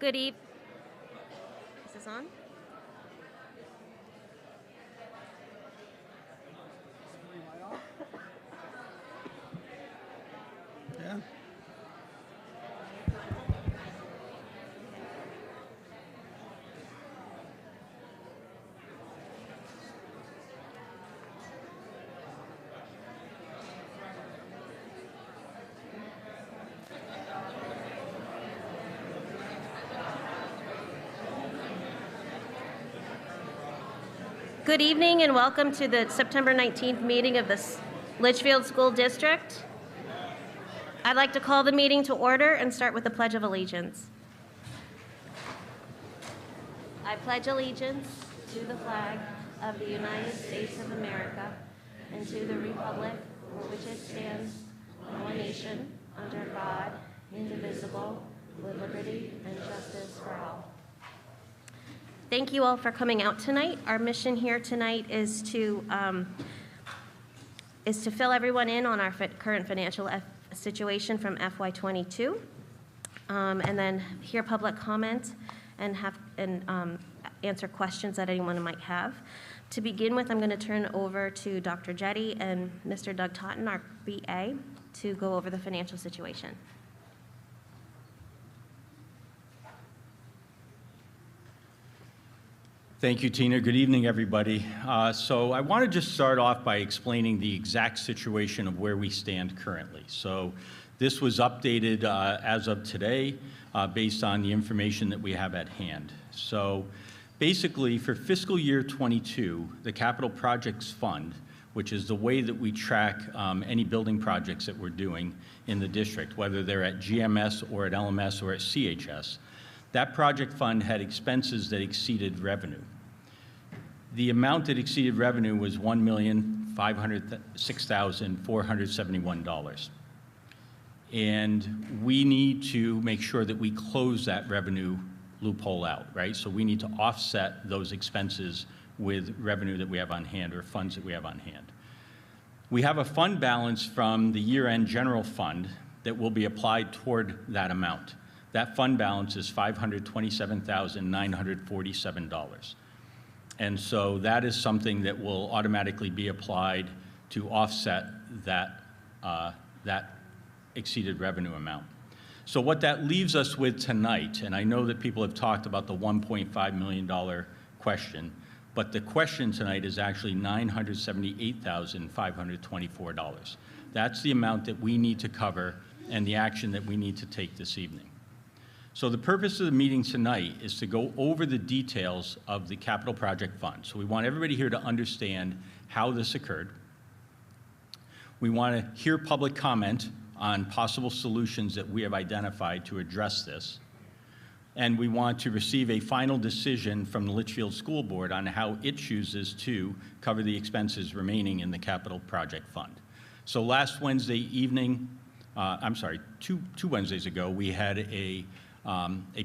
Good evening. Is this on? Yeah. Good evening and welcome to the September 19th meeting of the Litchfield School District. I'd like to call the meeting to order and start with the Pledge of Allegiance. I pledge allegiance to the flag of the United States of America and to the republic for which it stands, one nation, under God, indivisible, with liberty and justice for all. Thank you all for coming out tonight. Our mission here tonight is to fill everyone in on our current financial situation from FY22, and then hear public comment and answer questions that anyone might have. To begin with, I'm going to turn over to Dr. Jetty and Mr. Doug Totten, our BA, to go over the financial situation. Thank you, Tina. Good evening, everybody. So I want to just start off by explaining the exact situation of where we stand currently. So this was updated as of today based on the information that we have at hand. So basically, for fiscal year 22, the Capital Projects Fund, which is the way that we track any building projects that we're doing in the district, whether they're at GMS or at LMS or at CHS, that project fund had expenses that exceeded revenue. The amount that exceeded revenue was $1,506,471. And we need to make sure that we close that revenue loophole out, right? So we need to offset those expenses with revenue that we have on hand or funds that we have on hand. We have a fund balance from the year-end general fund that will be applied toward that amount. That fund balance is $527,947. And so that is something that will automatically be applied to offset that, that exceeded revenue amount. So what that leaves us with tonight, and I know that people have talked about the $1.5 million question, but the question tonight is actually $978,524. That's the amount that we need to cover and the action that we need to take this evening. So the purpose of the meeting tonight is to go over the details of the Capital Project Fund. So we want everybody here to understand how this occurred. We want to hear public comment on possible solutions that we have identified to address this. And we want to receive a final decision from the Litchfield School Board on how it chooses to cover the expenses remaining in the Capital Project Fund. So last Wednesday evening, two Wednesdays ago, we had a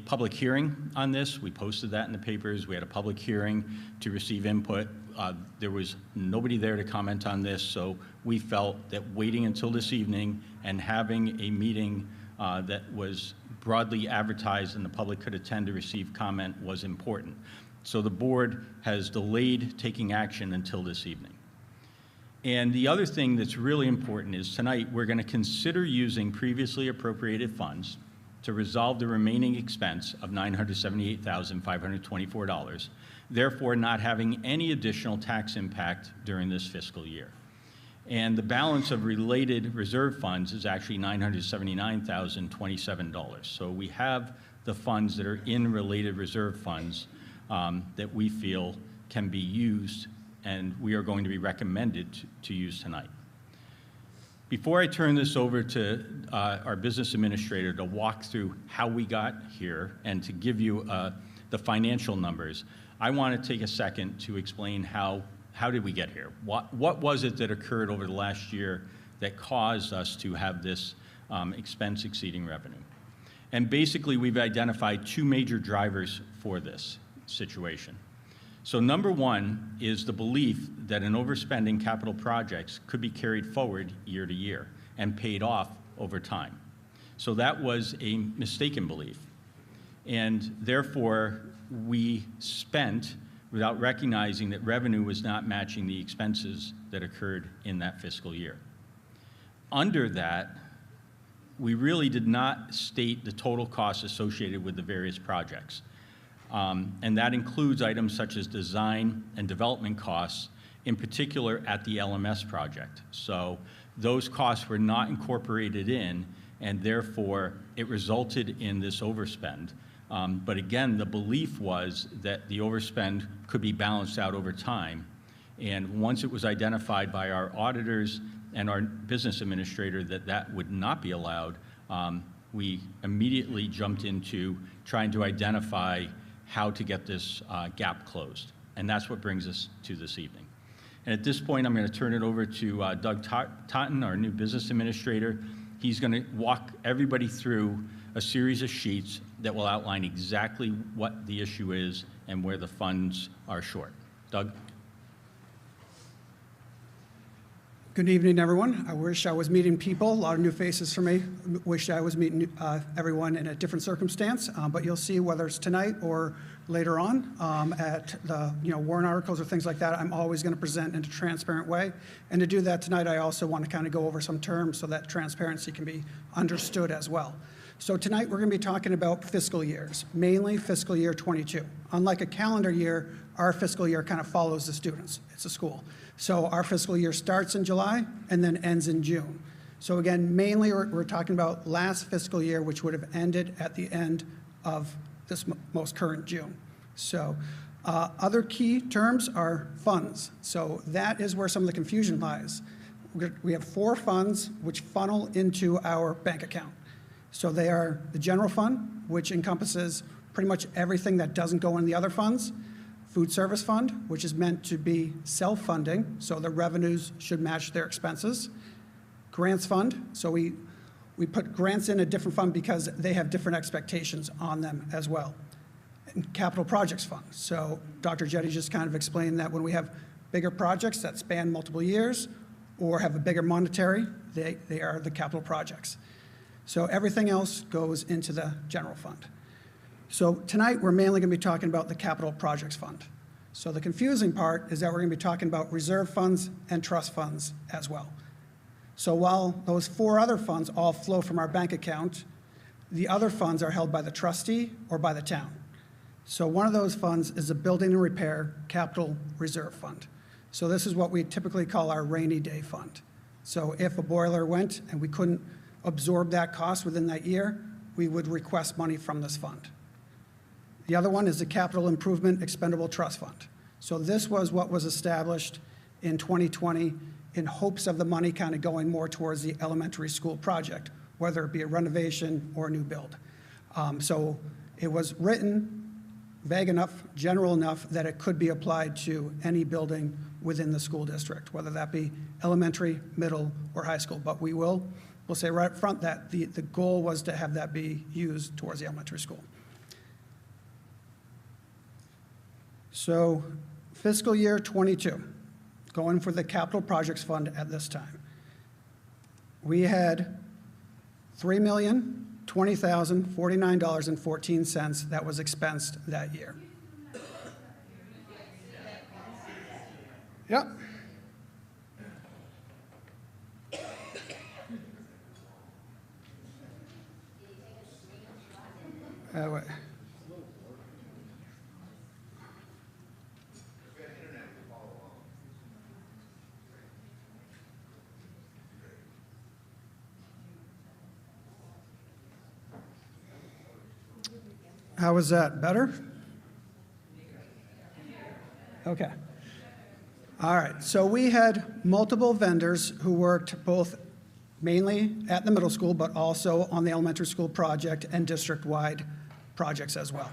public hearing on this. We posted that in the papers. We had a public hearing to receive input. There was nobody there to comment on this, so we felt that waiting until this evening and having a meeting that was broadly advertised and the public could attend to receive comment was important. So the board has delayed taking action until this evening. And the other thing that's really important is tonight we're going to consider using previously appropriated funds to resolve the remaining expense of $978,524, therefore not having any additional tax impact during this fiscal year. And the balance of related reserve funds is actually $979,027. So we have the funds that are in related reserve funds that we feel can be used and we are going to be recommended to use tonight. Before I turn this over to our business administrator to walk through how we got here and to give you the financial numbers, I want to take a second to explain how did we get here? What was it that occurred over the last year that caused us to have this expense exceeding revenue? And basically, we've identified two major drivers for this situation. So number one is the belief that an overspending capital projects could be carried forward year to year and paid off over time. So that was a mistaken belief. And therefore, we spent without recognizing that revenue was not matching the expenses that occurred in that fiscal year. Under that, we really did not state the total costs associated with the various projects. And that includes items such as design and development costs, in particular at the LMS project. So those costs were not incorporated in, and therefore it resulted in this overspend. But again, the belief was that the overspend could be balanced out over time. And once it was identified by our auditors and our business administrator that that would not be allowed, we immediately jumped into trying to identify how to get this gap closed. And that's what brings us to this evening. And at this point, I'm going to turn it over to Doug Totten, our new business administrator. He's going to walk everybody through a series of sheets that will outline exactly what the issue is and where the funds are short. Doug? Good evening, everyone. I wish I was meeting people, a lot of new faces for me. Wish I was meeting everyone in a different circumstance, but you'll see whether it's tonight or later on at the warrant articles or things like that. I'm always going to present in a transparent way. And to do that tonight, I also want to kind of go over some terms so that transparency can be understood as well. So tonight we're going to be talking about fiscal years, mainly fiscal year 22. Unlike a calendar year, our fiscal year kind of follows the students. It's a school. So our fiscal year starts in July and then ends in June. So again, mainly we're talking about last fiscal year, which would have ended at the end of this most current June. So other key terms are funds. So that is where some of the confusion lies. We have 4 funds which funnel into our bank account. So they are the general fund, which encompasses pretty much everything that doesn't go in the other funds. Food service fund, which is meant to be self-funding, so the revenues should match their expenses. Grants fund, so we put grants in a different fund because they have different expectations on them as well. And capital projects fund, so Dr. Jetty just kind of explained that when we have bigger projects that span multiple years or have a bigger monetary, they are the capital projects. So everything else goes into the general fund. So tonight, we're mainly going to be talking about the Capital Projects Fund. So the confusing part is that we're going to be talking about reserve funds and trust funds as well. So while those 4 other funds all flow from our bank account, the other funds are held by the trustee or by the town. So one of those funds is the Building and Repair Capital Reserve Fund. So this is what we typically call our rainy day fund. So if a boiler went and we couldn't absorb that cost within that year, we would request money from this fund. The other one is the Capital Improvement Expendable Trust Fund. So this was what was established in 2020 in hopes of the money kind of going more towards the elementary school project, whether it be a renovation or a new build. So it was written vague enough, general enough, that it could be applied to any building within the school district, whether that be elementary, middle, or high school. But we'll say right up front that the goal was to have that be used towards the elementary school. So fiscal year 22, going for the Capital Projects Fund at this time. We had $3,020,049.14 that was expensed that year. Yep. Wait. How was that? Better? Okay. All right. So we had multiple vendors who worked both mainly at the middle school, but also on the elementary school project and district-wide projects as well.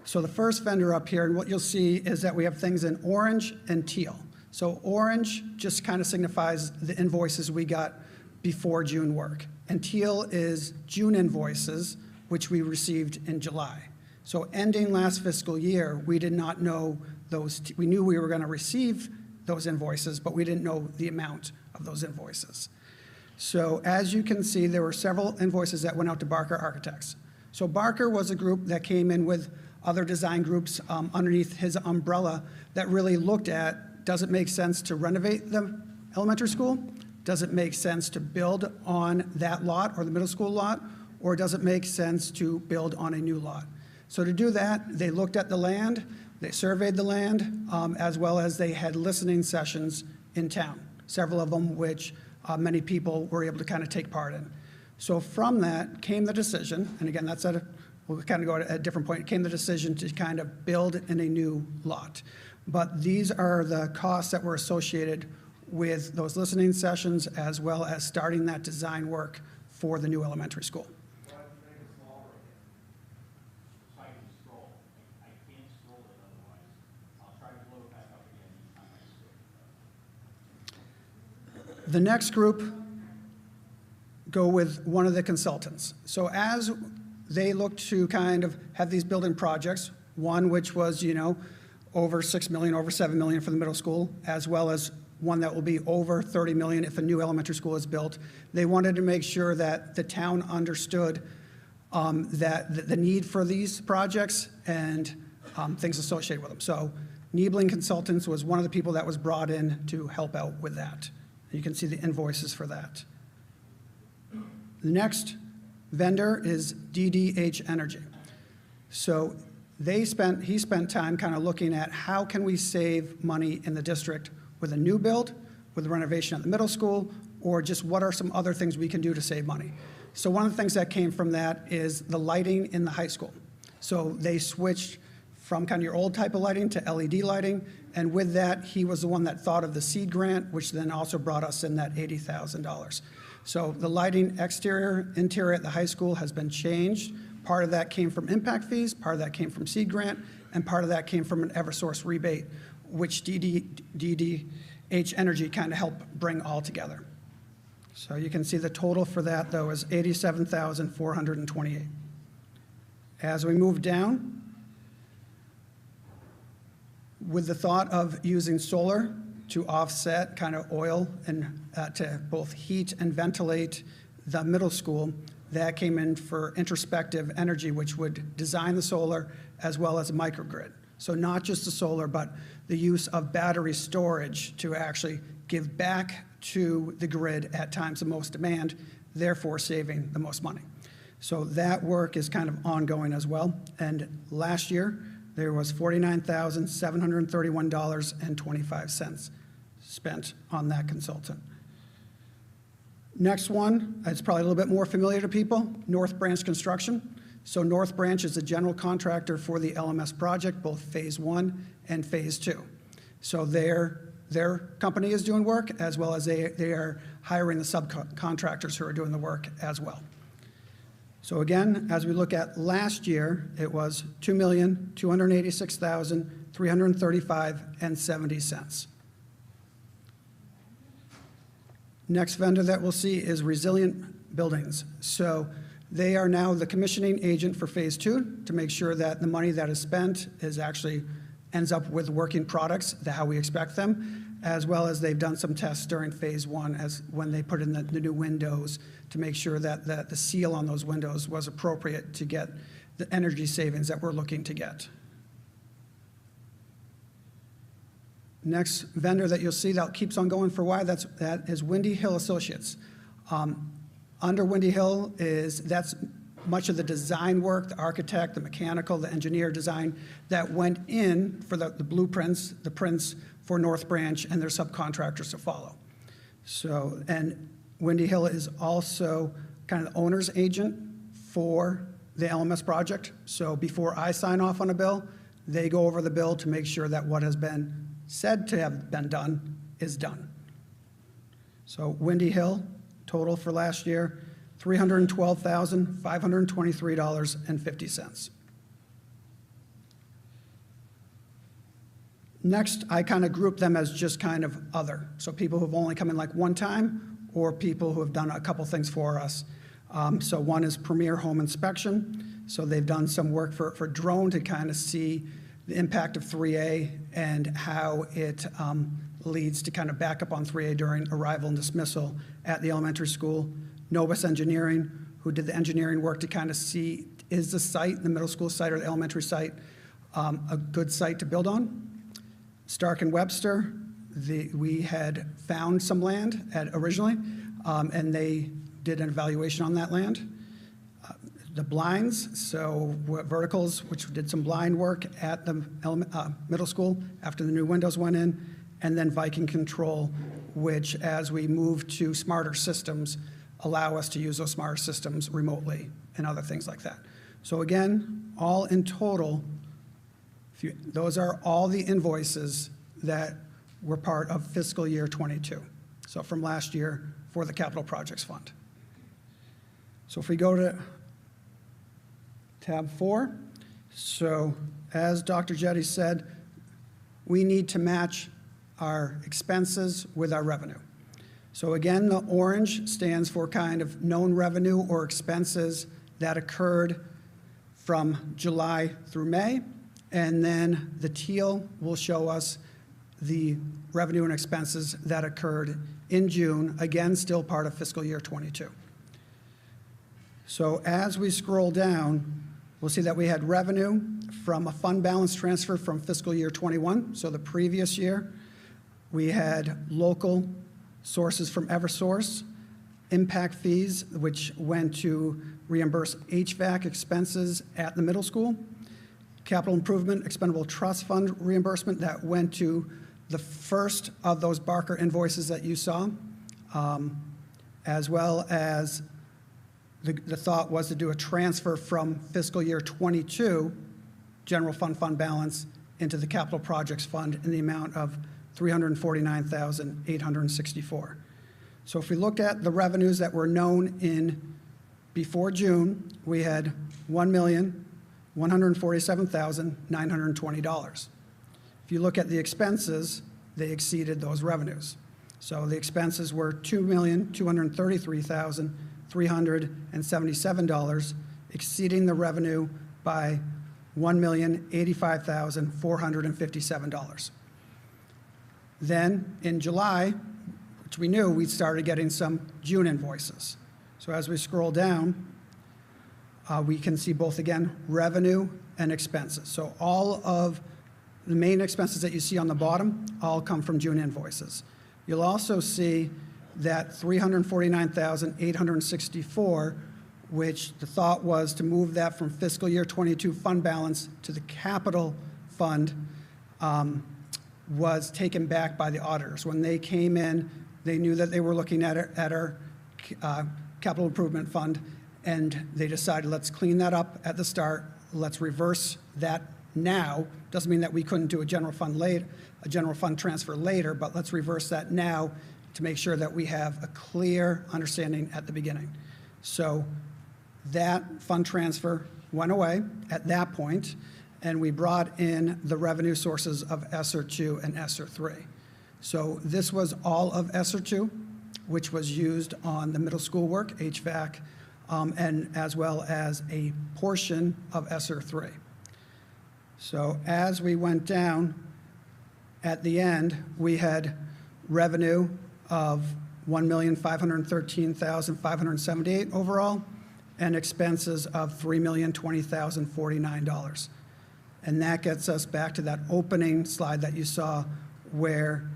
So the first vendor up here, and what you'll see is that we have things in orange and teal. So orange just kind of signifies the invoices we got before June work. And teal is June invoices, which we received in July. So ending last fiscal year, we did not know those. We knew we were going to receive those invoices, but we didn't know the amount of those invoices. So as you can see, there were several invoices that went out to Barker Architects. So Barker was a group that came in with other design groups underneath his umbrella that really looked at, does it make sense to renovate the elementary school? Does it make sense to build on that lot or the middle school lot? Or does it make sense to build on a new lot? So to do that, they looked at the land, they surveyed the land, as well as they had listening sessions in town, several of them which many people were able to kind of take part in. So from that came the decision, and again, we'll kind of go at a different point, came the decision to kind of build in a new lot. But these are the costs that were associated with those listening sessions as well as starting that design work for the new elementary school. The next group go with one of the consultants. So as they look to kind of have these building projects, one which was, over $6 million, over $7 million for the middle school, as well as one that will be over $30 million if a new elementary school is built. They wanted to make sure that the town understood that the need for these projects and things associated with them. So Niebling Consultants was one of the people that was brought in to help out with that. You can see the invoices for that. The next vendor is DDH Energy. So he spent time kind of looking at how can we save money in the district with a new build, with the renovation at the middle school, or just what are some other things we can do to save money. So one of the things that came from that is the lighting in the high school. So they switched from kind of your old type of lighting to LED lighting, and with that, he was the one that thought of the seed grant, which then also brought us in that $80,000. So the lighting exterior, interior at the high school has been changed. Part of that came from impact fees, part of that came from seed grant, and part of that came from an Eversource rebate, which DDH Energy kind of helped bring all together. So you can see the total for that, though, is $87,428. As we move down, with the thought of using solar to offset kind of oil and to both heat and ventilate the middle school, that came in for Introspective Energy, which would design the solar as well as a microgrid. So not just the solar, but the use of battery storage to actually give back to the grid at times of most demand, therefore saving the most money. So that work is kind of ongoing as well. And last year, there was $49,731.25 spent on that consultant. Next one, it's probably a little bit more familiar to people, North Branch Construction. So North Branch is the general contractor for the LMS project, both Phase 1 and Phase 2. So their company is doing work, as well as they are hiring the subcontractors who are doing the work as well. So again, as we look at last year, it was $2,286,335.70. Next vendor that we'll see is Resilient Buildings. So they are now the commissioning agent for Phase 2 to make sure that the money that is spent is actually ends up with working products, how we expect them, as well as they've done some tests during Phase 1 as when they put in the new windows to make sure that the seal on those windows was appropriate to get the energy savings that we're looking to get. Next vendor that you'll see that keeps on going for a while, that is Windy Hill Associates. Under Windy Hill that's much of the design work, the architect, the mechanical, the engineer design that went in for the blueprints, the prints for North Branch and their subcontractors to follow. So, and Windy Hill is also kind of the owner's agent for the LMS project. So before I sign off on a bill, they go over the bill to make sure that what has been said to have been done is done. So Windy Hill, total for last year, $312,523.50. Next, I kind of group them as just kind of other. So people who have only come in like one time or people who have done a couple things for us. So one is Premier Home Inspection. So they've done some work for drone to kind of see the impact of 3A and how it leads to kind of backup on 3A during arrival and dismissal at the elementary school. Novus Engineering, who did the engineering work to kind of see is the site, the middle school site or the elementary site, a good site to build on? Stark and Webster, we had found some land originally, and they did an evaluation on that land. The blinds, so verticals, which did some blind work at the middle school after the new windows went in, and then Viking Control, which as we move to smarter systems, allow us to use those smarter systems remotely and other things like that. So again, all in total, those are all the invoices that were part of fiscal year 22. So from last year for the Capital Projects Fund. So if we go to tab 4, so as Dr. Jetty said, we need to match our expenses with our revenue. So again, the orange stands for kind of known revenue or expenses that occurred from July through May, and then the teal will show us the revenue and expenses that occurred in June, again, still part of fiscal year 22. So as we scroll down, we'll see that we had revenue from a fund balance transfer from fiscal year 21, so the previous year. We had local sources from Eversource, impact fees, which went to reimburse HVAC expenses at the middle school, capital improvement expendable trust fund reimbursement that went to the first of those Barker invoices that you saw, as well as the thought was to do a transfer from fiscal year 22 general fund balance into the capital projects fund in the amount of $349,864. So if we look at the revenues that were known in before June, we had $1,147,920. If you look at the expenses, they exceeded those revenues. So the expenses were $2,233,377, exceeding the revenue by $1,085,457. Then in July, which we knew, we started getting some June invoices. So as we scroll down, we can see both, again, revenue and expenses. So all of the main expenses that you see on the bottom all come from June invoices. You'll also see that $349,864, which the thought was to move that from fiscal year 22 fund balance to the capital fund, was taken back by the auditors. When they came in, they knew that they were looking at our capital improvement fund, and they decided, let's clean that up at the start, let's reverse that now. Doesn't mean that we couldn't do a general fund transfer later, but let's reverse that now to make sure that we have a clear understanding at the beginning. So that fund transfer went away at that point, and we brought in the revenue sources of ESSER 2 and ESSER 3. So this was all of ESSER 2, which was used on the middle school work, HVAC, and as well as a portion of ESSER 3. So as we went down, at the end, we had revenue of $1,513,578 overall, and expenses of $3,020,049. And that gets us back to that opening slide that you saw where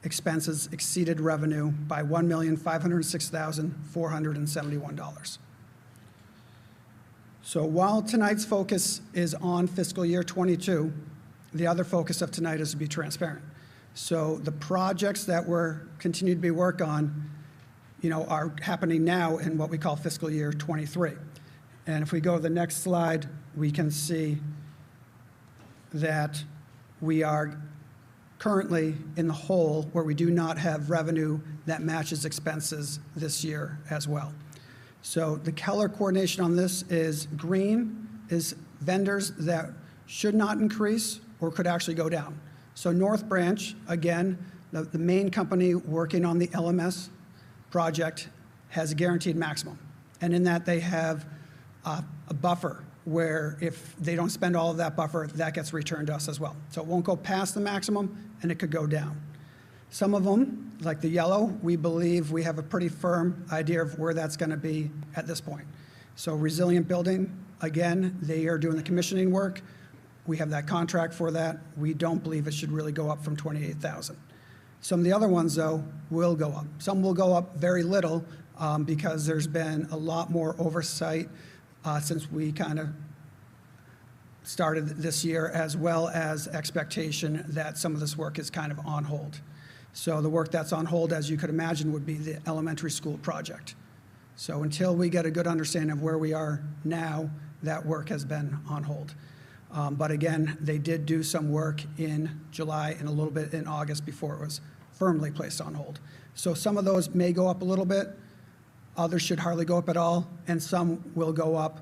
expenses exceeded revenue by $1,506,471. So while tonight's focus is on fiscal year 22, the other focus of tonight is to be transparent. So the projects that we're continuing to be work on, are happening now in what we call fiscal year 23. And if we go to the next slide, we can see that we are currently in the hole where we do not have revenue that matches expenses this year as well. So the color coordination on this is green is vendors that should not increase or could actually go down. So North Branch, again, the main company working on the LMS project has a guaranteed maximum. And in that they have a buffer where if they don't spend all of that buffer, that gets returned to us as well. So it won't go past the maximum and it could go down. Some of them, like the yellow, we believe we have a pretty firm idea of where that's going to be at this point. So resilient building Again, they are doing the commissioning work. We have that contract for that. We don't believe it should really go up from 28,000. Some of the other ones, though, will go up. Some will go up very little because there's been a lot more oversight since we kind of started this year, as well as expectation that some of this work is kind of on hold. So the work that's on hold, as you could imagine, would be the elementary school project. So until we get a good understanding of where we are now, that work has been on hold. But again, they did do some work in July and a little bit in August before it was firmly placed on hold. So some of those may go up a little bit, others should hardly go up at all, and some will go up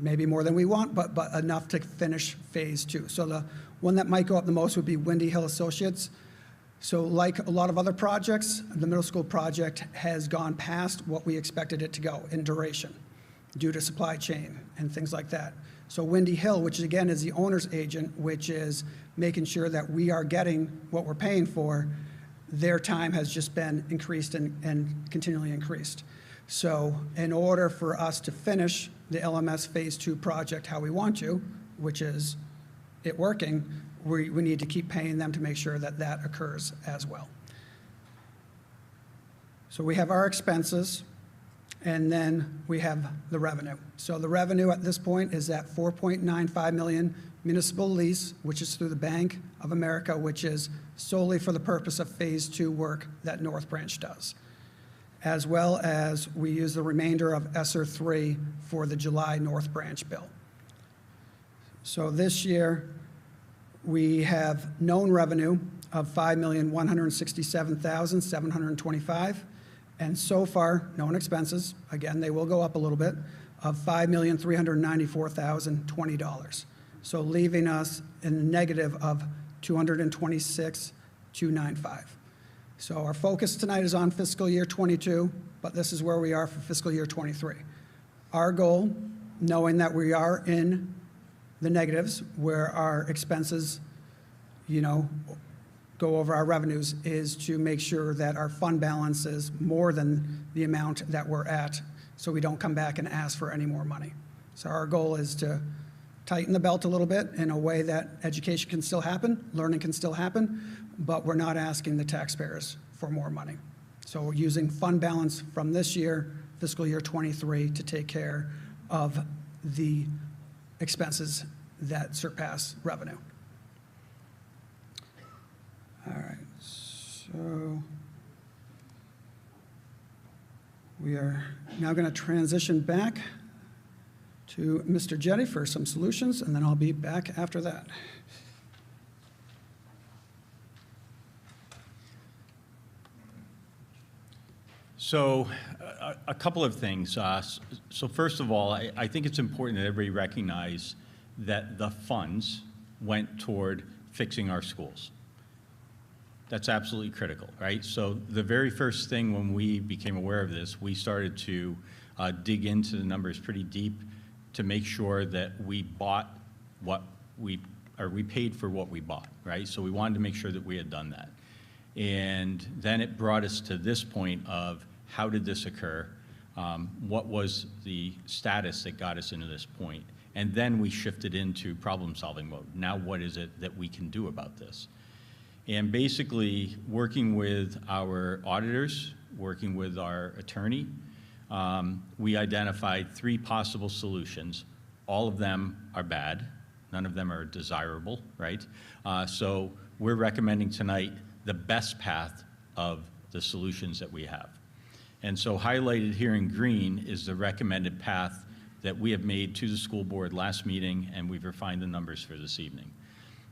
maybe more than we want, but enough to finish phase 2. So the one that might go up the most would be Windy Hill Associates. So like a lot of other projects, the middle school project has gone past what we expected it to go in duration due to supply chain and things like that. So Windy Hill, which again is the owner's agent, which is making sure that we are getting what we're paying for, their time has just been increased and continually increased. So in order for us to finish the LMS Phase 2 project how we want to, which is it working, we need to keep paying them to make sure that that occurs as well. So we have our expenses, and then we have the revenue. So the revenue at this point is at $4.95 million municipal lease, which is through the Bank of America, which is solely for the purpose of Phase 2 work that North Branch does, as well as we use the remainder of ESSER 3 for the July North Branch bill. So this year, we have known revenue of $5,167,725, and so far, known expenses, again, they will go up a little bit, of $5,394,020. So leaving us in the negative of $226,295. So our focus tonight is on fiscal year 22, but this is where we are for fiscal year 23. Our goal, knowing that we are in the negatives where our expenses, go over our revenues, is to make sure that our fund balance is more than the amount that we're at, so we don't come back and ask for any more money. So our goal is to tighten the belt a little bit in a way that education can still happen, learning can still happen, but we're not asking the taxpayers for more money. So we're using fund balance from this year, fiscal year 23, to take care of the expenses that surpass revenue. All right, so we are now going to transition back to Mr. Jetty for some solutions, and then I'll be back after that. So a couple of things. So first of all, I think it's important that everybody recognize that the funds went toward fixing our schools. That's absolutely critical, right? So the very first thing when we became aware of this, we started to dig into the numbers pretty deep to make sure that we bought what we paid for what we bought, right? So we wanted to make sure that we had done that. And then it brought us to this point of how did this occur? What was the status that got us into this point? And then we shifted into problem-solving mode. Now what is it that we can do about this? And basically, working with our auditors, working with our attorney, we identified 3 possible solutions. All of them are bad. None of them are desirable, right? So we're recommending tonight the best path of the solutions that we have. And so highlighted here in green is the recommended path that we have made to the school board last meeting, and we've refined the numbers for this evening.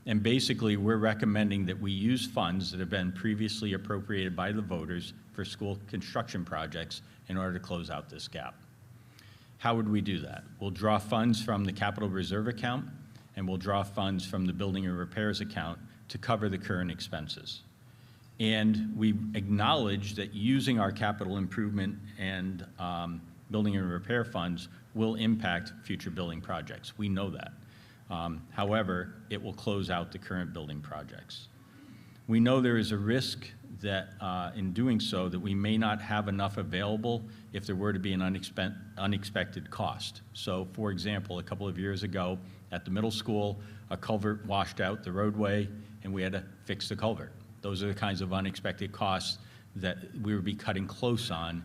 And basically, we're recommending that we use funds that have been previously appropriated by the voters for school construction projects in order to close out this gap. How would we do that? We'll draw funds from the capital reserve account, and we'll draw funds from the building and repairs account to cover the current expenses. And we acknowledge that using our capital improvement and building and repair funds will impact future building projects. We know that. However, it will close out the current building projects. We know there is a risk that in doing so, that we may not have enough available if there were to be an unexpected cost. So, for example, a couple of years ago at the middle school, a culvert washed out the roadway, and we had to fix the culvert. Those are the kinds of unexpected costs that we would be cutting close on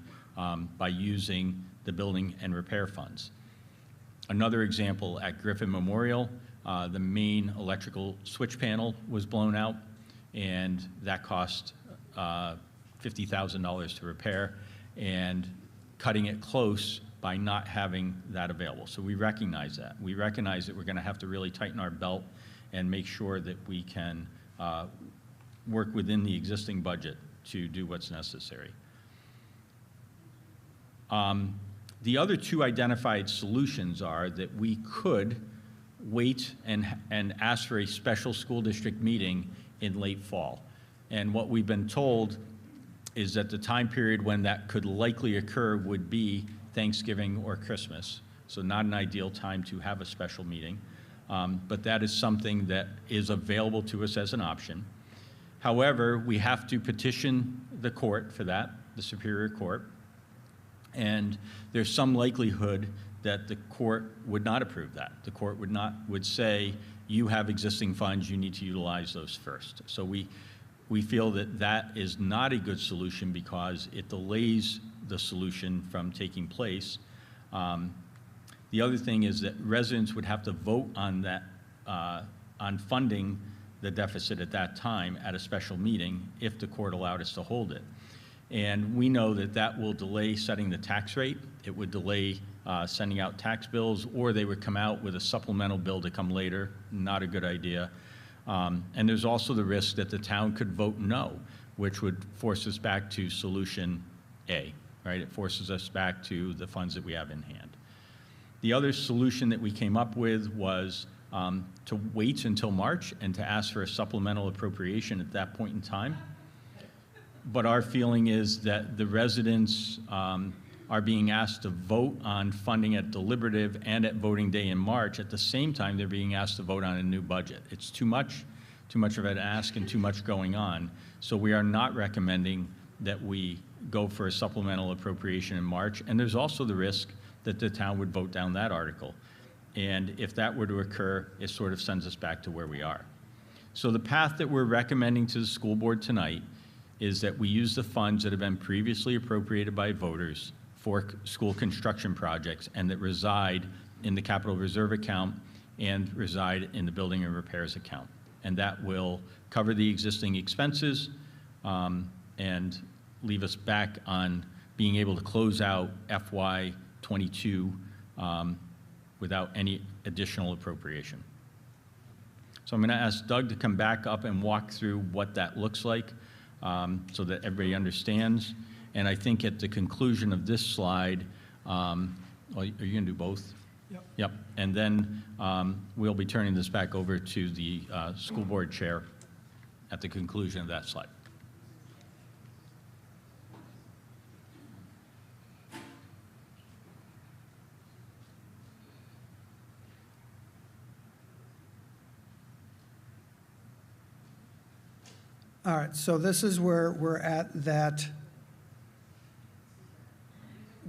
by using the building and repair funds. Another example, at Griffin Memorial, the main electrical switch panel was blown out, and that cost $50,000 to repair, and cutting it close by not having that available. So we recognize that. We recognize that we're going to have to really tighten our belt and make sure that we can work within the existing budget to do what's necessary. The other two identified solutions are that we could wait and ask for a special school district meeting in late fall. And what we've been told is that the time period when that could likely occur would be Thanksgiving or Christmas. So not an ideal time to have a special meeting, but that is something that is available to us as an option. However, we have to petition the court for that, the Superior Court, and there's some likelihood that the court would not approve that. The court would say, you have existing funds, you need to utilize those first. So we feel that that is not a good solution because it delays the solution from taking place. The other thing is that residents would have to vote on that, on funding the deficit at that time at a special meeting if the court allowed us to hold it. And we know that that will delay setting the tax rate. It would delay sending out tax bills, or they would come out with a supplemental bill to come later. Not a good idea. And there's also the risk that the town could vote no, which would force us back to solution A, right? It forces us back to the funds that we have in hand. The other solution that we came up with was to wait until March and to ask for a supplemental appropriation at that point in time. But our feeling is that the residents are being asked to vote on funding at deliberative and at voting day in March. At the same time, they're being asked to vote on a new budget. It's too much of an ask and too much going on. So we are not recommending that we go for a supplemental appropriation in March. And there's also the risk that the town would vote down that article. And if that were to occur, it sort of sends us back to where we are. So the path that we're recommending to the school board tonight is that we use the funds that have been previously appropriated by voters for school construction projects and that reside in the capital reserve account and reside in the building and repairs account. And that will cover the existing expenses and leave us back on being able to close out FY22 without any additional appropriation. So I'm going to ask Doug to come back up and walk through what that looks like so that everybody understands. And I think at the conclusion of this slide, are you going to do both? Yep. Yep. And then we'll be turning this back over to the school board chair at the conclusion of that slide. All right, so this is where we're at that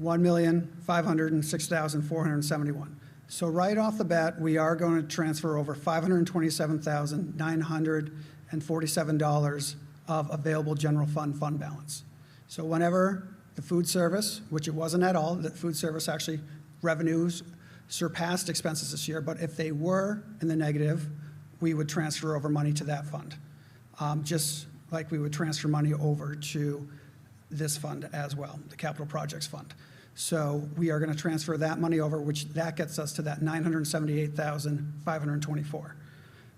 $1,506,471. So right off the bat, we are going to transfer over $527,947 of available general fund balance. So whenever the food service, which it wasn't at all, the food service actually revenues surpassed expenses this year, but if they were in the negative, we would transfer over money to that fund. Just like we would transfer money over to this fund as well, the capital projects fund. So we are going to transfer that money over, which that gets us to that $978,524.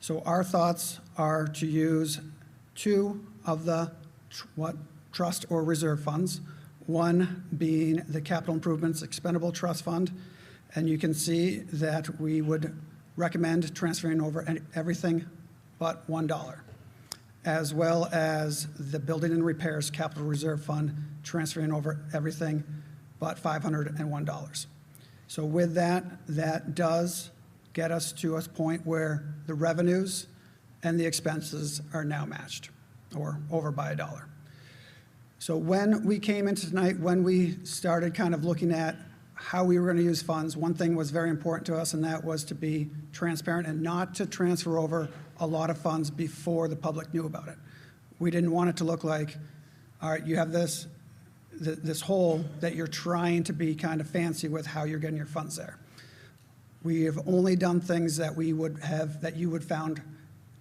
So our thoughts are to use two of the trust or reserve funds, one being the capital improvements expendable trust fund, and you can see that we would recommend transferring over everything but $1, as well as the building and repairs capital reserve fund transferring over everything but $501. So with that, that does get us to a point where the revenues and the expenses are now matched or over by $1. So when we came into tonight, when we started kind of looking at how we were going to use funds, one thing was very important to us, and that was to be transparent and not to transfer over a lot of funds before the public knew about it. We didn't want it to look like, all right, you have this hole that you're trying to be kind of fancy with how you're getting your funds there. We have only done things that we would have, that you would found,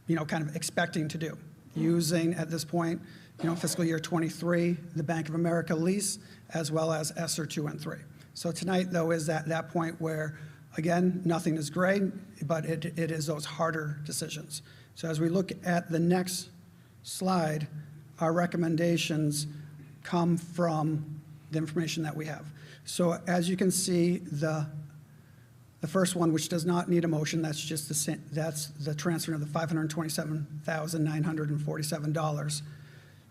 kind of expecting to do. Using, at this point, fiscal year 23, the Bank of America lease, as well as ESSER 2 and 3. So tonight, though, is that point where, again, nothing is great, but it is those harder decisions. So as we look at the next slide, our recommendations come from the information that we have. So as you can see, the first one, which does not need a motion, that's just that's the transfer of the $527,947,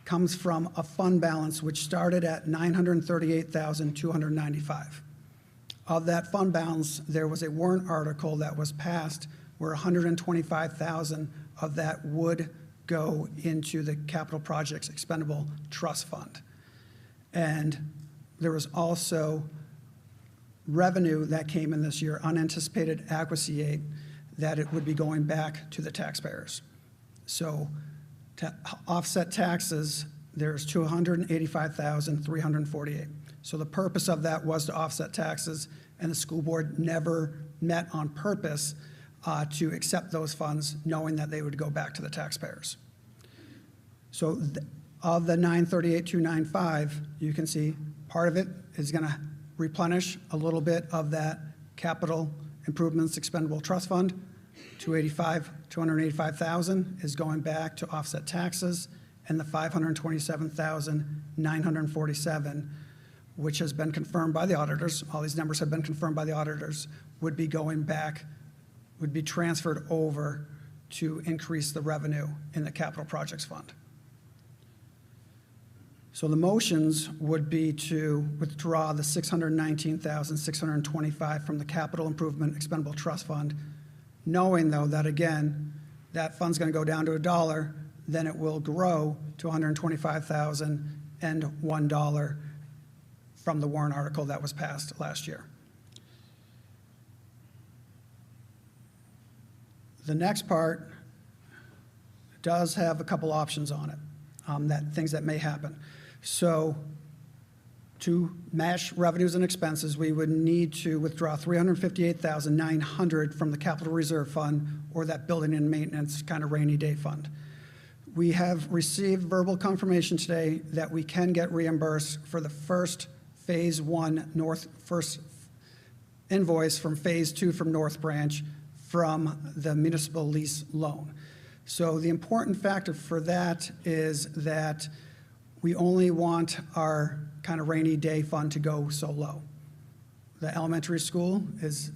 comes from a fund balance which started at $938,295. Of that fund balance, there was a warrant article that was passed where $125,000 of that would go into the Capital Projects Expendable Trust Fund. And there was also revenue that came in this year, unanticipated adequacy aid, that it would be going back to the taxpayers. So to offset taxes, there's $285,348. So the purpose of that was to offset taxes, and the school board never met on purpose to accept those funds, knowing that they would go back to the taxpayers. So of the $938,295, you can see part of it is going to replenish a little bit of that Capital Improvements Expendable Trust Fund. $285,000 is going back to offset taxes, and the $527,947, which has been confirmed by the auditors, all these numbers have been confirmed by the auditors, would be going back, would be transferred over to increase the revenue in the Capital Projects Fund. So the motions would be to withdraw the $619,625 from the Capital Improvement Expendable Trust Fund, knowing, though, that, again, that fund's going to go down to $1, then it will grow to $125,001 from the warrant article that was passed last year. The next part does have a couple options on it, things that may happen. So to match revenues and expenses, we would need to withdraw $358,900 from the Capital Reserve Fund or that building and maintenance kind of rainy day fund. We have received verbal confirmation today that we can get reimbursed for the first phase 1 first invoice from phase 2 from North Branch from the municipal lease loan. So the important factor for that is that we only want our kind of rainy day fund to go so low. The elementary school is,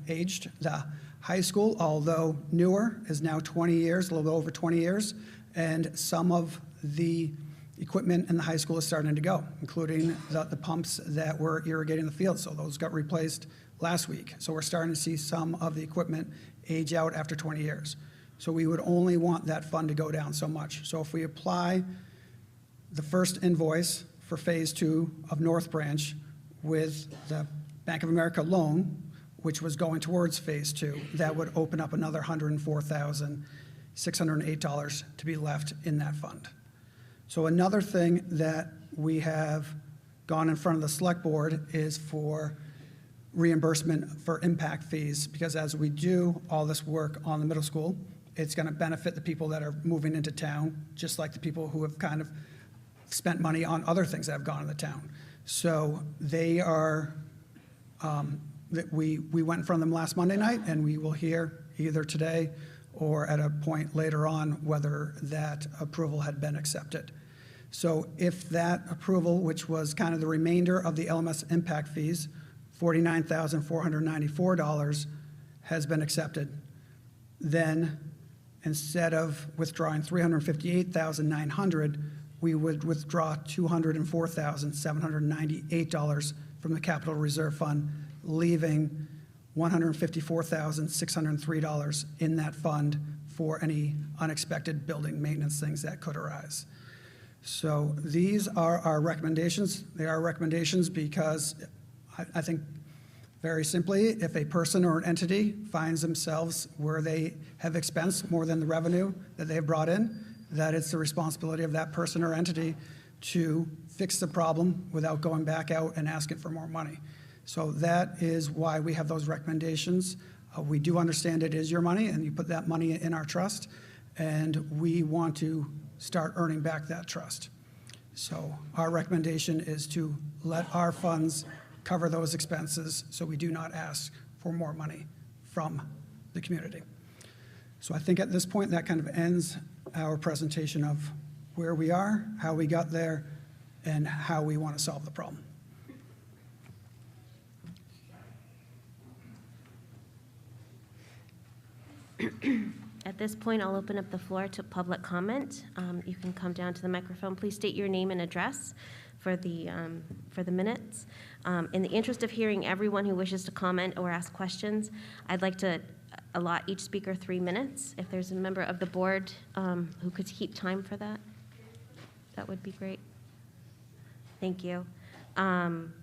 aged. The high school, although newer, is now 20 years, a little bit over 20 years, and some of the equipment in the high school is starting to go, including the pumps that were irrigating the field. So those got replaced last week. So we're starting to see some of the equipment age out after 20 years. So we would only want that fund to go down so much. So if we apply the first invoice for phase 2 of North Branch with the Bank of America loan, which was going towards phase 2, that would open up another $104,608 to be left in that fund. So another thing that we have gone in front of the select board is for reimbursement for impact fees, because as we do all this work on the middle school, it's going to benefit the people that are moving into town, just like the people who have kind of spent money on other things that have gone in the town. So they are, we went in front of them last Monday night, and we will hear either today or at a point later on whether that approval had been accepted. So if that approval, which was kind of the remainder of the LMS impact fees, $49,494, has been accepted, then instead of withdrawing $358,900, we would withdraw $204,798 from the Capital Reserve Fund, leaving $154,603 in that fund for any unexpected building maintenance things that could arise. So these are our recommendations. They are recommendations because I think very simply, if a person or an entity finds themselves where they have expensed more than the revenue that they have brought in, that it's the responsibility of that person or entity to fix the problem without going back out and asking for more money. So that is why we have those recommendations. We do understand it is your money, and you put that money in our trust, and we want to start earning back that trust. So our recommendation is to let our funds cover those expenses so we do not ask for more money from the community. So I think at this point that kind of ends our presentation of where we are, how we got there, and how we want to solve the problem. At this point, I'll open up the floor to public comment. You can come down to the microphone. Please state your name and address for the minutes. In the interest of hearing everyone who wishes to comment or ask questions, I'd like to allot each speaker 3 minutes. If there's a member of the board who could keep time for that, that would be great. Thank you. And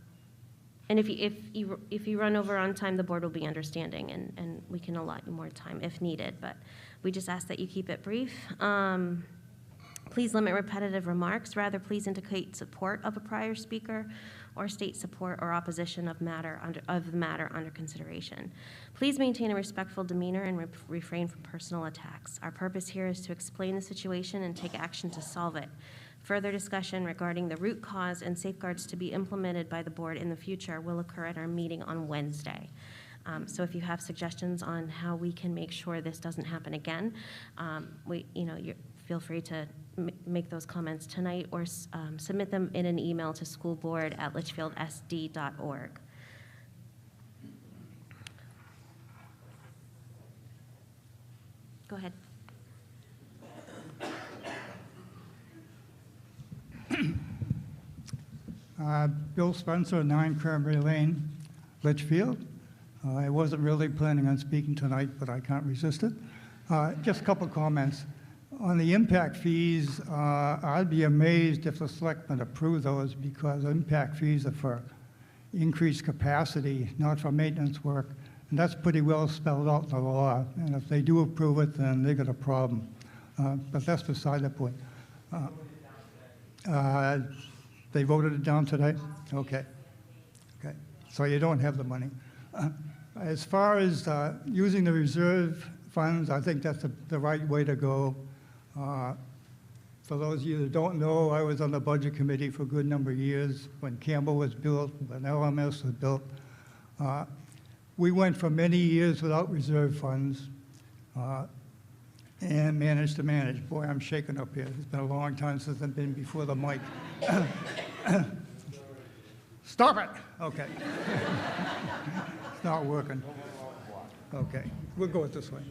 if you run over on time, the board will be understanding, and we can allot you more time if needed. But we just ask that you keep it brief. Please limit repetitive remarks. Rather, please indicate support of a prior speaker or state support or opposition of the matter under consideration. Please maintain a respectful demeanor and refrain from personal attacks. Our purpose here is to explain the situation and take action to solve it. Further discussion regarding the root cause and safeguards to be implemented by the board in the future will occur at our meeting on Wednesday. So if you have suggestions on how we can make sure this doesn't happen again, feel free to make those comments tonight or submit them in an email to schoolboard@litchfieldsd.org. Go ahead. Bill Spencer, 9 Cranberry Lane, Litchfield. I wasn't really planning on speaking tonight, but I can't resist it. Just a couple comments. On the impact fees, I'd be amazed if the selectmen approve those, because impact fees are for increased capacity, not for maintenance work. And that's pretty well spelled out in the law. And if they do approve it, then they got a problem. But that's beside the point. They voted it down today? Okay. Okay. So you don't have the money. As far as using the reserve funds, I think that's the right way to go. For those of you that don't know, I was on the budget committee for a good number of years when Campbell was built, when LMS was built. We went for many years without reserve funds and managed to manage. Boy, I'm shaking up here. It's been a long time since I've been before the mic. Stop it! Okay. It's not working. Okay, we'll go it this way.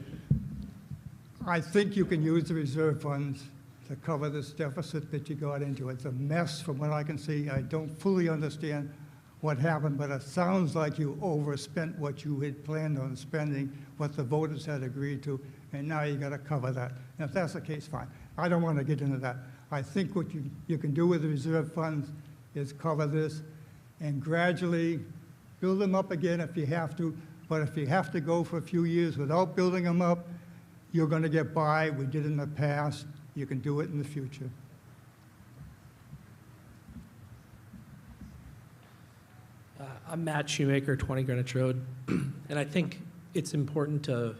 I think you can use the reserve funds to cover this deficit that you got into. It's a mess from what I can see. I don't fully understand what happened, but it sounds like you overspent what you had planned on spending, what the voters had agreed to, and now you got to cover that. And if that's the case, fine. I don't want to get into that. I think what you can do with the reserve funds is cover this and gradually build them up again if you have to. But if you have to go for a few years without building them up, you're going to get by. We did it in the past. You can do it in the future. I'm Matt Shoemaker, 20 Greenwich Road, and I think it's important to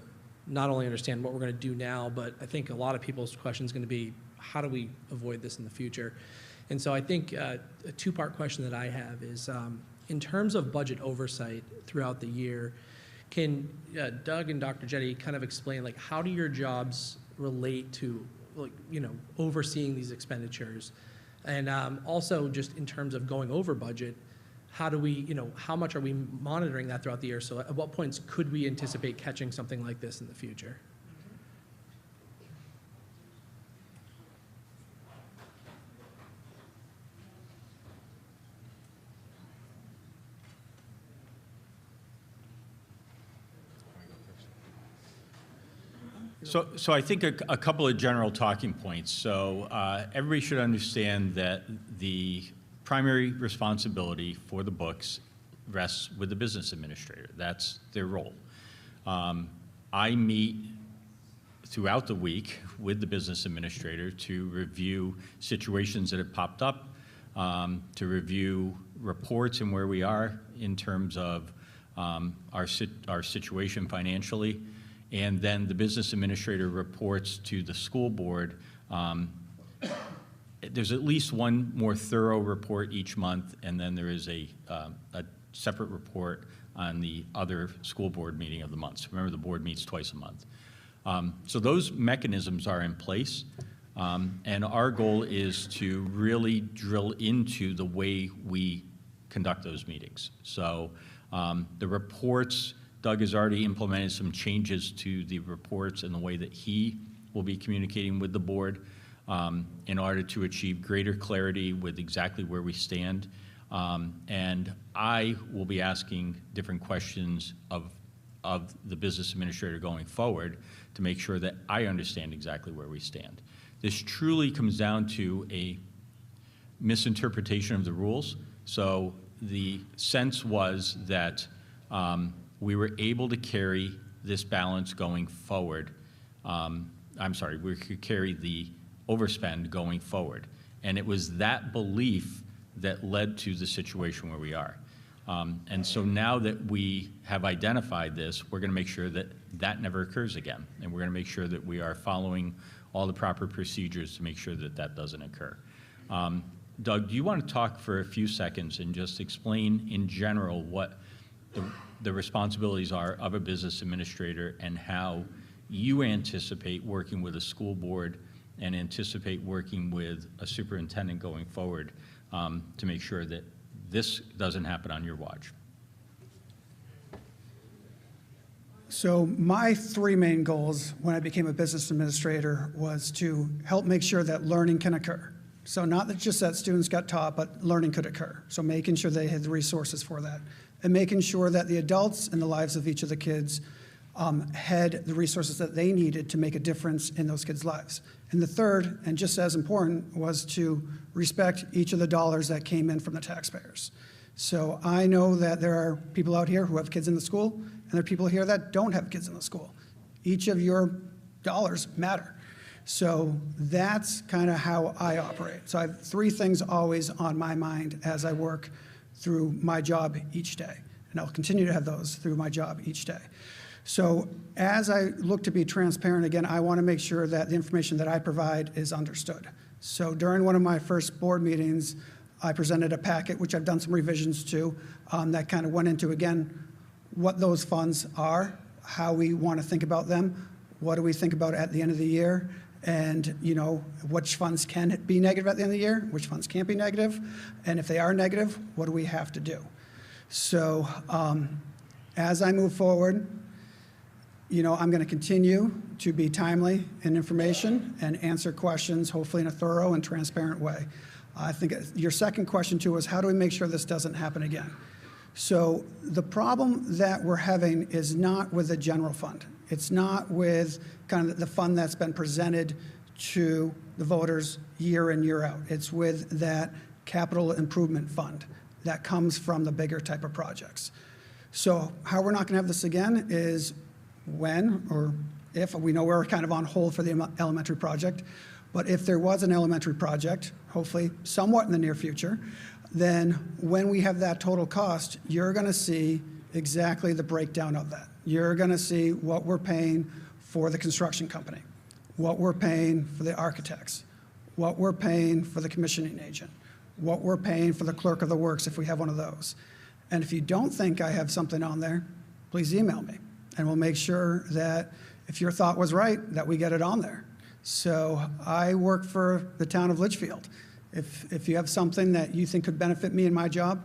not only understand what we're going to do now, but I think a lot of people's question is going to be, how do we avoid this in the future? And so I think a two-part question that I have is, in terms of budget oversight throughout the year, can Doug and Dr. Jetty kind of explain, like, how do your jobs relate to, like, overseeing these expenditures? And also just in terms of going over budget, how do we, how much are we monitoring that throughout the year? So at what points could we anticipate catching something like this in the future? So I think a couple of general talking points. So everybody should understand that the primary responsibility for the books rests with the business administrator. That's their role. I meet throughout the week with the business administrator to review situations that have popped up, to review reports and where we are in terms of our situation financially. And then the business administrator reports to the school board. There's at least one more thorough report each month, and then there is a separate report on the other school board meeting of the month. So remember, the board meets twice a month. So those mechanisms are in place, and our goal is to really drill into the way we conduct those meetings. So the reports, Doug has already implemented some changes to the reports and the way that he will be communicating with the board in order to achieve greater clarity with exactly where we stand. And I will be asking different questions of the business administrator going forward to make sure that I understand exactly where we stand. This truly comes down to a misinterpretation of the rules. So the sense was that we were able to carry this balance going forward. We could carry the overspend going forward. And it was that belief that led to the situation where we are. And so now that we have identified this, we're going to make sure that that never occurs again. And we're going to make sure that we are following all the proper procedures to make sure that that doesn't occur. Doug, do you want to talk for a few seconds and just explain in general what the responsibilities are of a business administrator and how you anticipate working with a school board and anticipate working with a superintendent going forward to make sure that this doesn't happen on your watch? So my three main goals when I became a business administrator was to help make sure that learning can occur. So not that just that students got taught, but learning could occur. So making sure they had the resources for that, and making sure that the adults in the lives of each of the kids had the resources that they needed to make a difference in those kids' lives. And the third, and just as important, was to respect each of the dollars that came in from the taxpayers. So I know that there are people out here who have kids in the school, and there are people here that don't have kids in the school. Each of your dollars matter. So that's kind of how I operate. So I have three things always on my mind as I work through my job each day. And I'll continue to have those through my job each day. So as I look to be transparent, again, I want to make sure that the information that I provide is understood. So during one of my first board meetings, I presented a packet, which I've done some revisions to, that kind of went into, again, what those funds are, how we want to think about them, what do we think about at the end of the year, and which funds can be negative at the end of the year, which funds can't be negative, and if they are negative, what do we have to do? So as I move forward, I'm going to continue to be timely in information and answer questions, hopefully in a thorough and transparent way. I think your second question, too, was how do we make sure this doesn't happen again? So the problem that we're having is not with the general fund. It's not with kind of the fund that's been presented to the voters year in, year out. It's with that capital improvement fund that comes from the bigger type of projects. So how we're not going to have this again is when or if, we know we're kind of on hold for the elementary project, but if there was an elementary project, hopefully somewhat in the near future, then when we have that total cost, you're going to see exactly the breakdown of that. You're going to see what we're paying for the construction company, what we're paying for the architects, what we're paying for the commissioning agent, what we're paying for the clerk of the works if we have one of those. And if you don't think I have something on there, please email me. And we'll make sure that if your thought was right, that we get it on there. So I work for the town of Litchfield. If you have something that you think could benefit me in my job,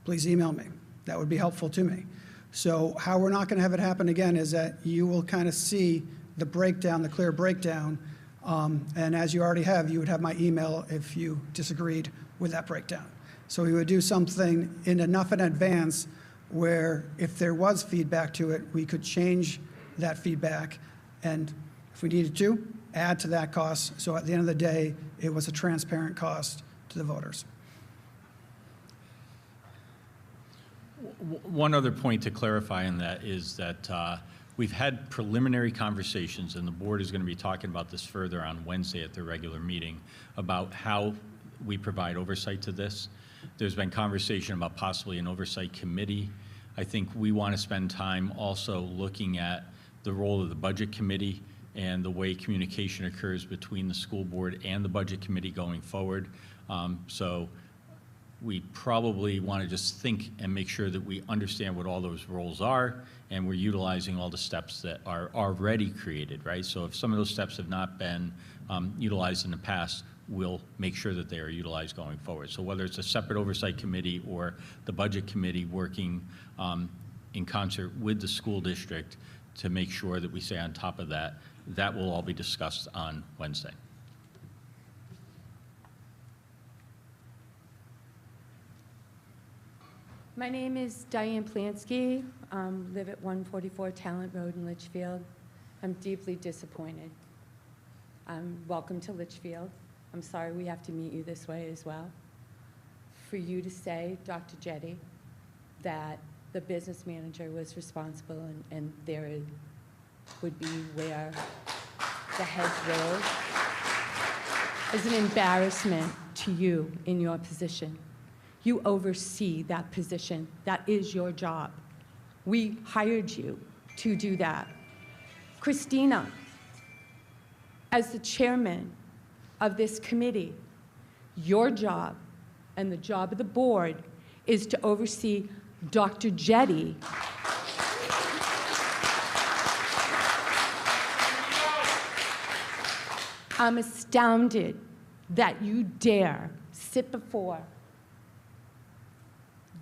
please email me. That would be helpful to me. So how we're not going to have it happen again is that you will kind of see the breakdown, the clear breakdown. And as you already have, you would have my email if you disagreed with that breakdown. So we would do something in enough in advance where if there was feedback to it, we could change that feedback. And if we needed to, add to that cost. So at the end of the day, it was a transparent cost to the voters. One other point to clarify in that is that we've had preliminary conversations, and the board is going to be talking about this further on Wednesday at their regular meeting, about how we provide oversight to this. There's been conversation about possibly an oversight committee. I think we want to spend time also looking at the role of the budget committee and the way communication occurs between the school board and the budget committee going forward. So we probably want to just think and make sure that we understand what all those roles are, and we're utilizing all the steps that are already created, right? So if some of those steps have not been utilized in the past, we'll make sure that they are utilized going forward. So whether it's a separate oversight committee or the budget committee working in concert with the school district to make sure that we stay on top of that, that will all be discussed on Wednesday. My name is Diane Plansky. Live at 144 Talent Road in Litchfield. I'm deeply disappointed. Welcome to Litchfield. I'm sorry we have to meet you this way as well. For you to say, Dr. Jetty, that the business manager was responsible and there would be where the heads rolled is an embarrassment to you in your position. You oversee that position. That is your job. We hired you to do that. Christina, as the chairman of this committee, your job and the job of the board is to oversee Dr. Jetty. I'm astounded that you dare sit before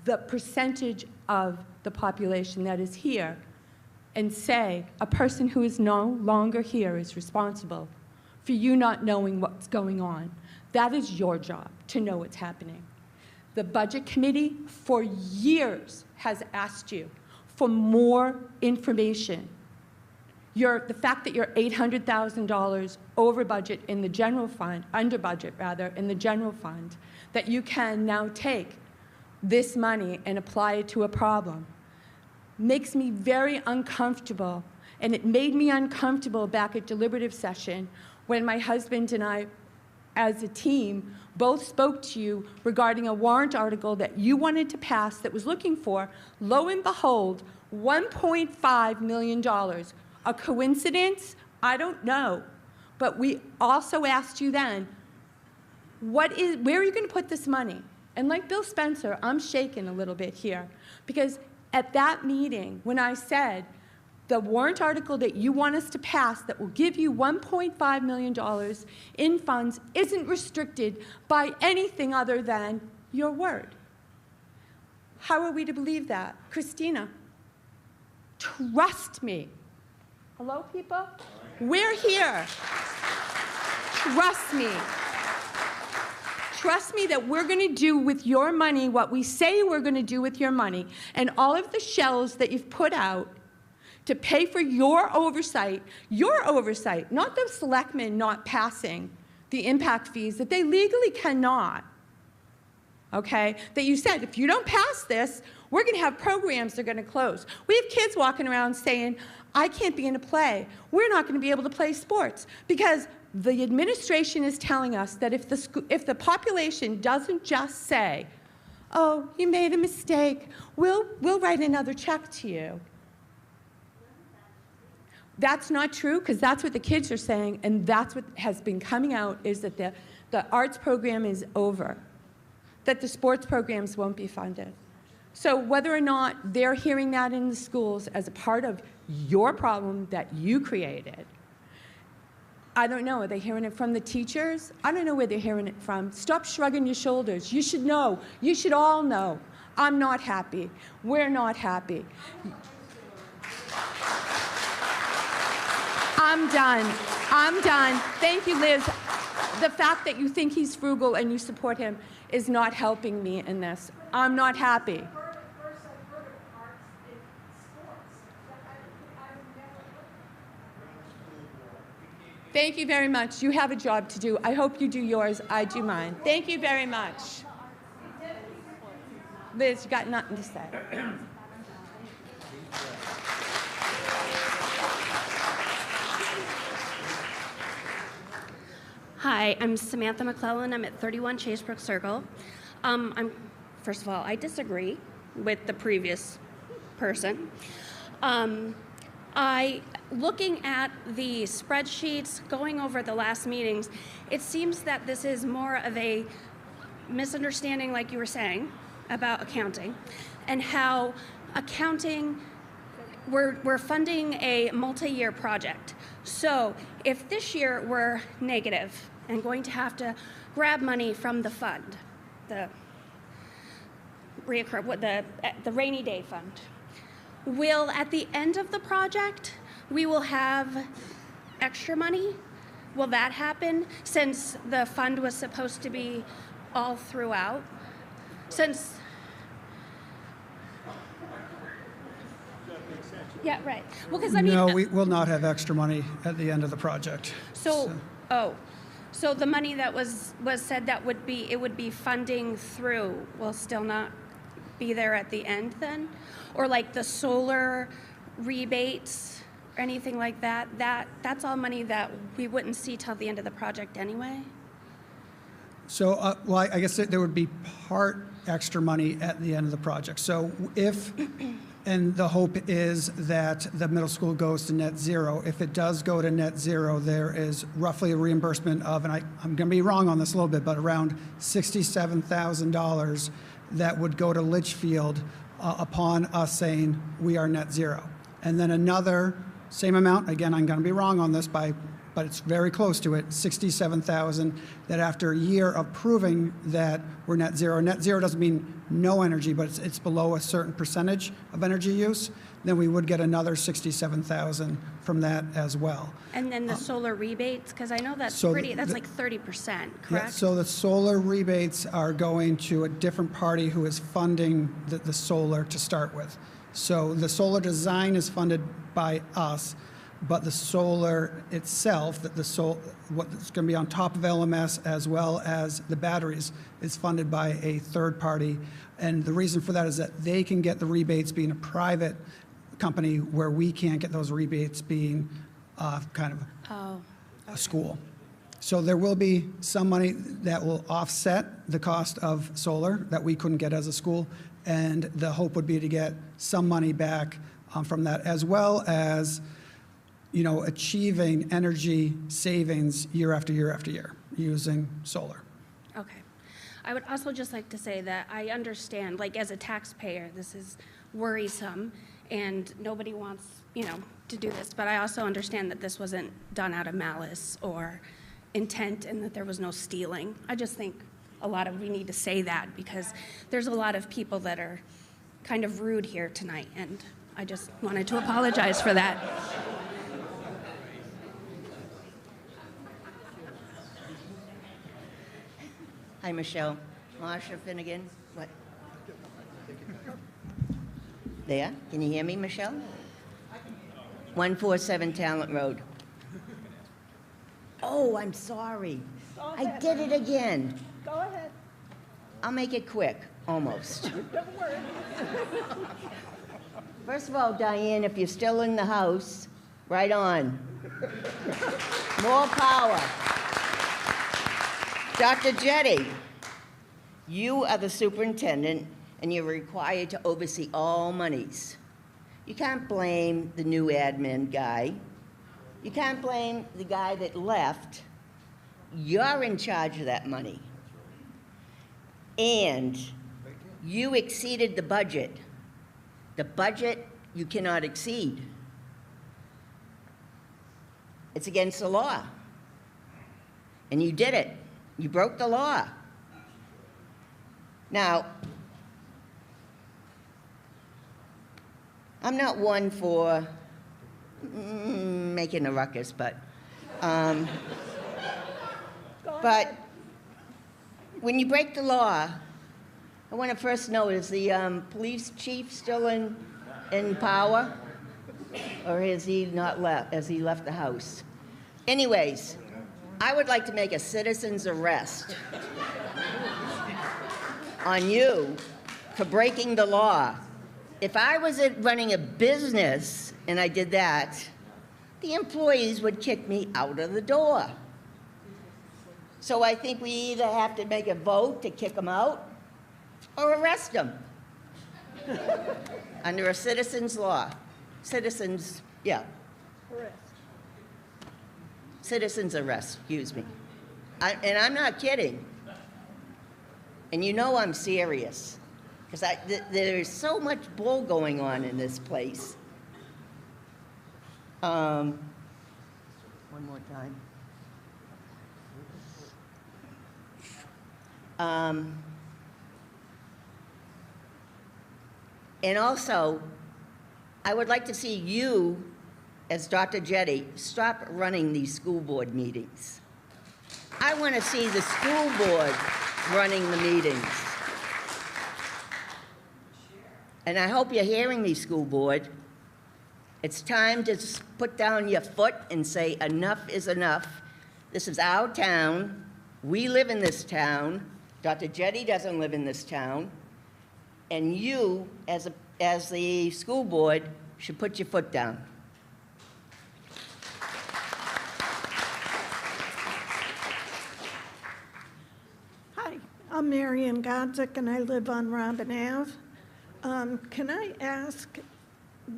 the percentage of the population that is here and say a person who is no longer here is responsible for you not knowing what's going on. That is your job, to know what's happening. The Budget Committee for years has asked you for more information. The fact that you're $800,000 over budget in the general fund, under budget rather, in the general fund, that you can now take this money and apply it to a problem, makes me very uncomfortable. And it made me uncomfortable back at deliberative session when my husband and I, as a team, both spoke to you regarding a warrant article that you wanted to pass that was looking for, lo and behold, $1.5 million. A coincidence? I don't know. But we also asked you then, where are you going to put this money? And like Bill Spencer, I'm shaken a little bit here, because at that meeting, when I said the warrant article that you want us to pass that will give you $1.5 million in funds isn't restricted by anything other than your word. How are we to believe that? Christina, trust me. Hello, people? We're here. Trust me. Trust me that we're going to do with your money what we say we're going to do with your money, and all of the shells that you've put out to pay for your oversight, not the selectmen not passing the impact fees that they legally cannot, okay? That you said, if you don't pass this, we're going to have programs that are going to close. We have kids walking around saying, I can't be in a play. We're not going to be able to play sports because the administration is telling us that if the population doesn't just say, oh, you made a mistake, we'll write another check to you. That's not true, because that's what the kids are saying, and that's what has been coming out, is that the arts program is over, that the sports programs won't be funded. So whether or not they're hearing that in the schools as a part of your problem that you created, I don't know. Are they hearing it from the teachers? I don't know where they're hearing it from. Stop shrugging your shoulders. You should know. You should all know. I'm not happy. We're not happy. I'm done. I'm done. Thank you, Liz. The fact that you think he's frugal and you support him is not helping me in this. I'm not happy. Thank you very much. You have a job to do. I hope you do yours. I do mine. Thank you very much. Liz, you got nothing to say. Hi, I'm Samantha McClellan. I'm at 31 Chasebrook Circle. First of all, I disagree with the previous person. Looking at the spreadsheets, going over the last meetings, it seems that this is more of a misunderstanding, like you were saying, about accounting, and how accounting, we're funding a multi-year project. So if this year we're negative and going to have to grab money from the fund, the rainy day fund, will at the end of the project, we will have extra money? Will that happen since the fund was supposed to be all throughout? Yeah, right. Well, because I mean. No, we will not have extra money at the end of the project. So the money that was said that would be funding through will still not be there at the end then? Or like the solar rebates or anything like that, that's all money that we wouldn't see till the end of the project anyway? So, well, I guess there would be part extra money at the end of the project. So if, and the hope is that the middle school goes to net zero. If it does go to net zero, there is roughly a reimbursement of, and I'm going to be wrong on this a little bit, but around $67,000 that would go to Litchfield upon us saying we are net zero. And then another, same amount, again, I'm going to be wrong on this but it's very close to it, $67,000, that after a year of proving that we're net zero doesn't mean no energy, but it's below a certain percentage of energy use, then we would get another $67,000 from that as well. And then the solar rebates, because I know that's that's like 30%, correct? Yeah, so the solar rebates are going to a different party who is funding the solar to start with. So the solar design is funded by us, but the solar itself, what's going to be on top of LMS as well as the batteries, is funded by a third party. And the reason for that is that they can get the rebates being a private company where we can't get those rebates being kind of a school. So there will be some money that will offset the cost of solar that we couldn't get as a school. And the hope would be to get some money back from that, as well as achieving energy savings year after year after year using solar. Okay. I would also just like to say that I understand, like as a taxpayer, this is worrisome and nobody wants, to do this, but I also understand that this wasn't done out of malice or intent and that there was no stealing. I just think we need to say that because there's a lot of people that are kind of rude here tonight and I just wanted to apologize for that. Hi, Michelle. Marsha Finnegan. What? There? Can you hear me, Michelle? 147 Talent Road. Oh, I'm sorry. I did it again. Go ahead. I'll make it quick, almost. Don't worry. First of all, Diane, if you're still in the house, right on. More power. Dr. Jetty, you are the superintendent and you're required to oversee all monies. You can't blame the new admin guy. You can't blame the guy that left. You're in charge of that money. And you exceeded the budget. The budget you cannot exceed. It's against the law. And you did it. You broke the law. Now, I'm not one for making a ruckus, but when you break the law, I want to first know, is the police chief still in power? Or has he not left, has he left the house? Anyways, I would like to make a citizen's arrest on you for breaking the law. If I was running a business and I did that, the employees would kick me out of the door. So I think we either have to make a vote to kick them out or arrest them under a citizen's law. Citizens, yeah. Citizen's arrest, excuse me. And I'm not kidding. And you know I'm serious. Because there's so much bull going on in this place. One more time. And also, I would like to see you, as Dr. Jetty, stop running these school board meetings. I want to see the school board running the meetings. And I hope you're hearing me, school board. It's time to put down your foot and say enough is enough. This is our town. We live in this town. Dr. Jetty doesn't live in this town. And you, as the school board, should put your foot down. Hi, I'm Marian Godzik, and I live on Robin Ave. Can I ask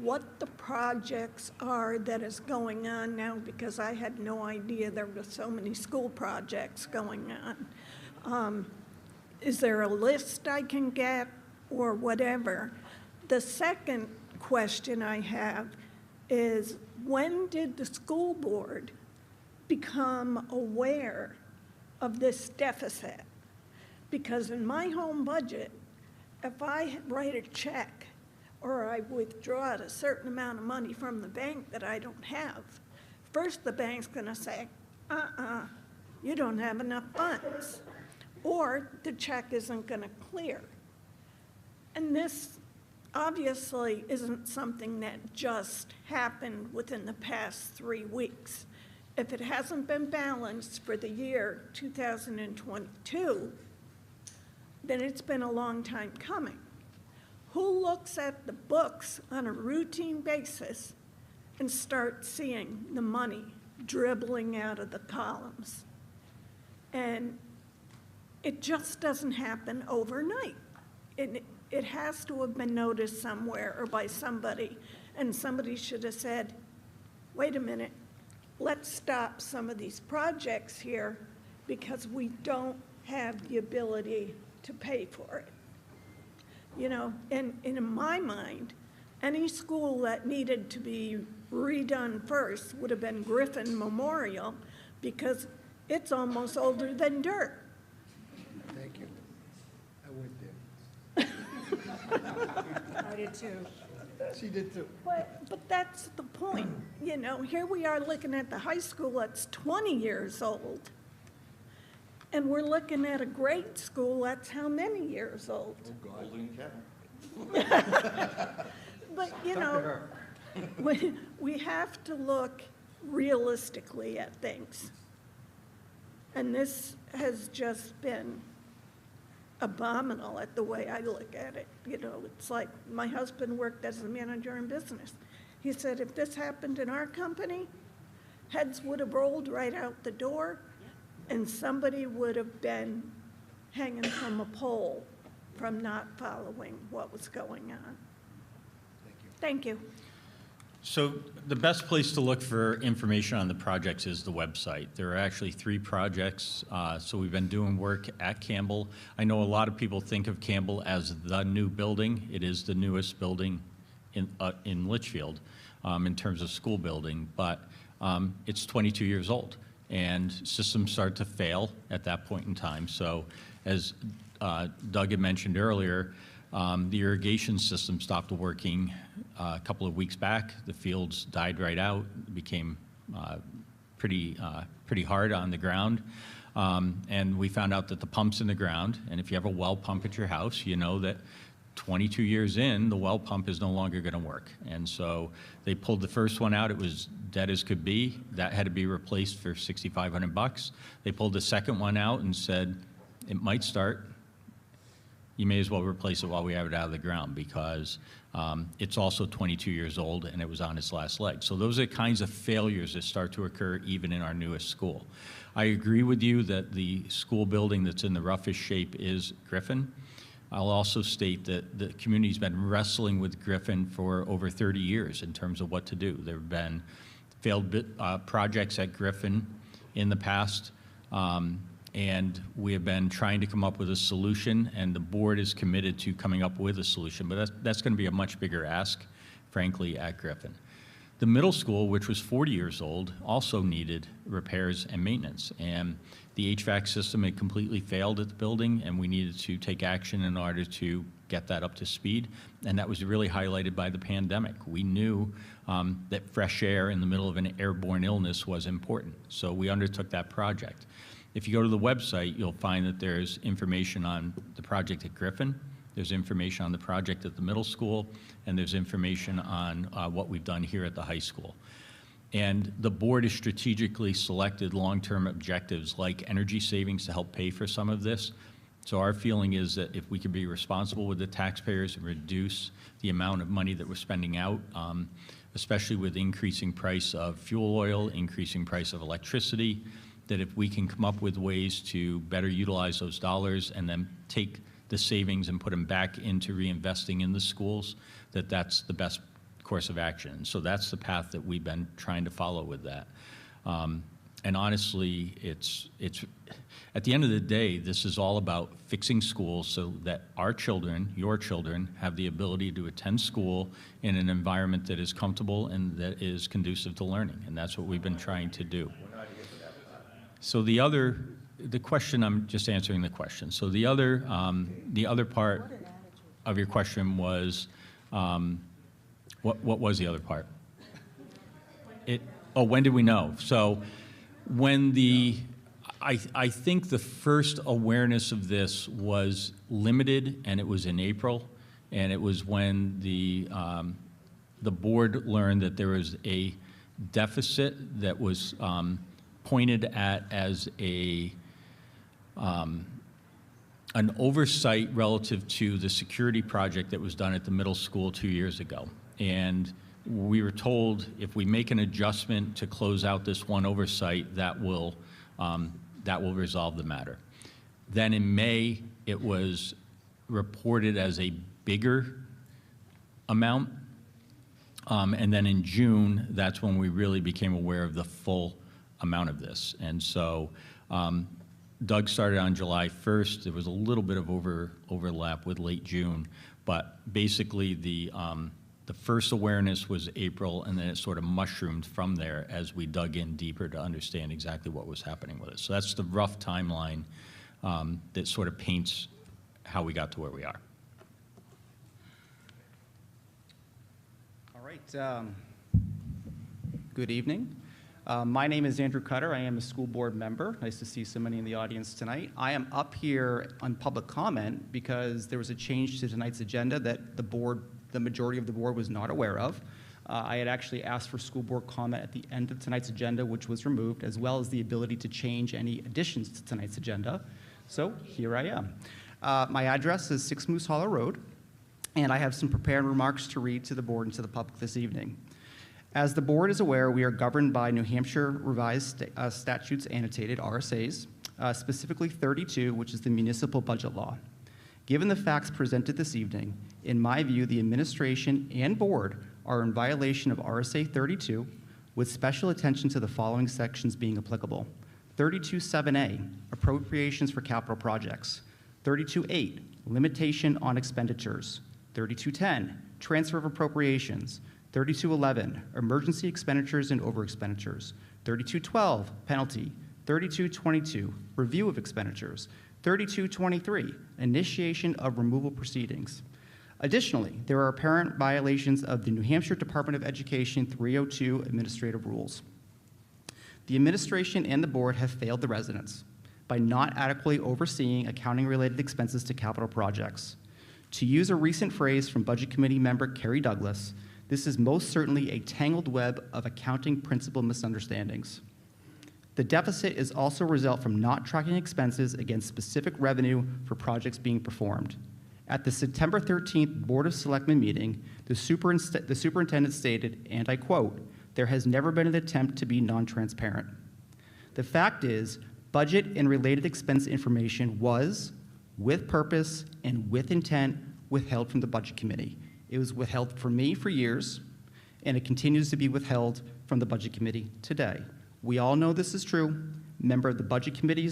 what the projects are that is going on now? Because I had no idea there were so many school projects going on. Is there a list I can get or whatever? The second question I have is, when did the school board become aware of this deficit? Because in my home budget, if I write a check or I withdraw a certain amount of money from the bank that I don't have, first the bank's going to say, you don't have enough funds, or the check isn't going to clear. And this obviously isn't something that just happened within the past 3 weeks. If it hasn't been balanced for the year 2022, then it's been a long time coming. Who looks at the books on a routine basis and starts seeing the money dribbling out of the columns? And it just doesn't happen overnight. It has to have been noticed somewhere or by somebody, and somebody should have said, wait a minute, let's stop some of these projects here because we don't have the ability to pay for it. You know, and in my mind, any school that needed to be redone first would have been Griffin Memorial, because it's almost older than dirt. Thank you. I went there. I did too. She did too. But that's the point. You know, here we are looking at the high school that's 20 years old. And we're looking at a grade school that's how many years old? But, you know, we have to look realistically at things. And this has just been abominable at the way I look at it. You know, it's like my husband worked as a manager in business. He said, if this happened in our company, heads would have rolled right out the door, and somebody would have been hanging from a pole from not following what was going on. Thank you. So the best place to look for information on the projects is the website. There are actually 3 projects. So we've been doing work at Campbell. I know a lot of people think of Campbell as the new building. It is the newest building in Litchfield in terms of school building, but it's 22 years old. And systems start to fail at that point in time. So as Doug had mentioned earlier, the irrigation system stopped working a couple of weeks back. The fields died right out, became pretty hard on the ground. And we found out that the pump's in the ground, and if you have a well pump at your house, you know that 22 years in, the well pump is no longer going to work. And so they pulled the first one out. It was dead as could be. That had to be replaced for $6,500. They pulled the second one out and said, it might start. You may as well replace it while we have it out of the ground, because it's also 22 years old and it was on its last leg. So those are the kinds of failures that start to occur even in our newest school. I agree with you that the school building that's in the roughest shape is Griffin. I'll also state that the community's been wrestling with Griffin for over 30 years in terms of what to do. There have been failed projects at Griffin in the past, and we have been trying to come up with a solution, and the board is committed to coming up with a solution, but that's going to be a much bigger ask, frankly, at Griffin. The middle school, which was 40 years old, also needed repairs and maintenance, and the HVAC system had completely failed at the building, and we needed to take action in order to get that up to speed, and that was really highlighted by the pandemic. We knew that fresh air in the middle of an airborne illness was important, so we undertook that project. If you go to the website, you'll find that there's information on the project at Griffin, there's information on the project at the middle school, and there's information on what we've done here at the high school. And the board has strategically selected long-term objectives like energy savings to help pay for some of this. So our feeling is that if we could be responsible with the taxpayers and reduce the amount of money that we're spending out, especially with increasing price of fuel oil, increasing price of electricity, that if we can come up with ways to better utilize those dollars and then take the savings and put them back into reinvesting in the schools, that's the best course of action. So that's the path that we've been trying to follow with that. And honestly, it's at the end of the day, this is all about fixing schools so that our children, your children, have the ability to attend school in an environment that is comfortable and that is conducive to learning. And that's what we've been trying to do. So the question, I'm just answering the question. So the other part of your question was, what was the other part? When did we know? So when I think the first awareness of this was limited, and it was in April, and it was when the board learned that there was a deficit that was pointed at as an oversight relative to the security project that was done at the middle school 2 years ago. And we were told if we make an adjustment to close out this one oversight, that will resolve the matter. Then in May, it was reported as a bigger amount. And then in June, that's when we really became aware of the full amount of this. And so Doug started on July 1st. There was a little bit of overlap with late June, but basically the first awareness was April, and then it sort of mushroomed from there as we dug in deeper to understand exactly what was happening with it. So that's the rough timeline that sort of paints how we got to where we are. All right. Good evening. My name is Andrew Cutter. I am a school board member. Nice to see so many in the audience tonight. I am up here on public comment because there was a change to tonight's agenda that the majority of the board was not aware of. I had actually asked for school board comment at the end of tonight's agenda, which was removed, as well as the ability to change any additions to tonight's agenda. So here I am. My address is 6 Moose Hollow Road, and I have some prepared remarks to read to the board and to the public this evening. As the board is aware, we are governed by New Hampshire Revised Statutes Annotated, RSAs, specifically 32, which is the municipal budget law. Given the facts presented this evening, in my view, the administration and board are in violation of RSA 32, with special attention to the following sections being applicable. 32.7a, appropriations for capital projects. 32.8, limitation on expenditures. 32.10, transfer of appropriations. 32.11, emergency expenditures and over expenditures. 32.12, penalty. 32.22, review of expenditures. 32.23, initiation of removal proceedings. Additionally, there are apparent violations of the New Hampshire Department of Education 302 administrative rules. The administration and the board have failed the residents by not adequately overseeing accounting-related expenses to capital projects. To use a recent phrase from Budget Committee member Kerry Douglas, this is most certainly a tangled web of accounting principle misunderstandings. The deficit is also a result from not tracking expenses against specific revenue for projects being performed. At the September 13th Board of Selectmen meeting, the superintendent stated, and I quote, "There has never been an attempt to be non-transparent." The fact is, budget and related expense information was, with purpose and with intent, withheld from the Budget Committee. It was withheld from me for years, and it continues to be withheld from the Budget Committee today. We all know this is true. Member of the Budget Committee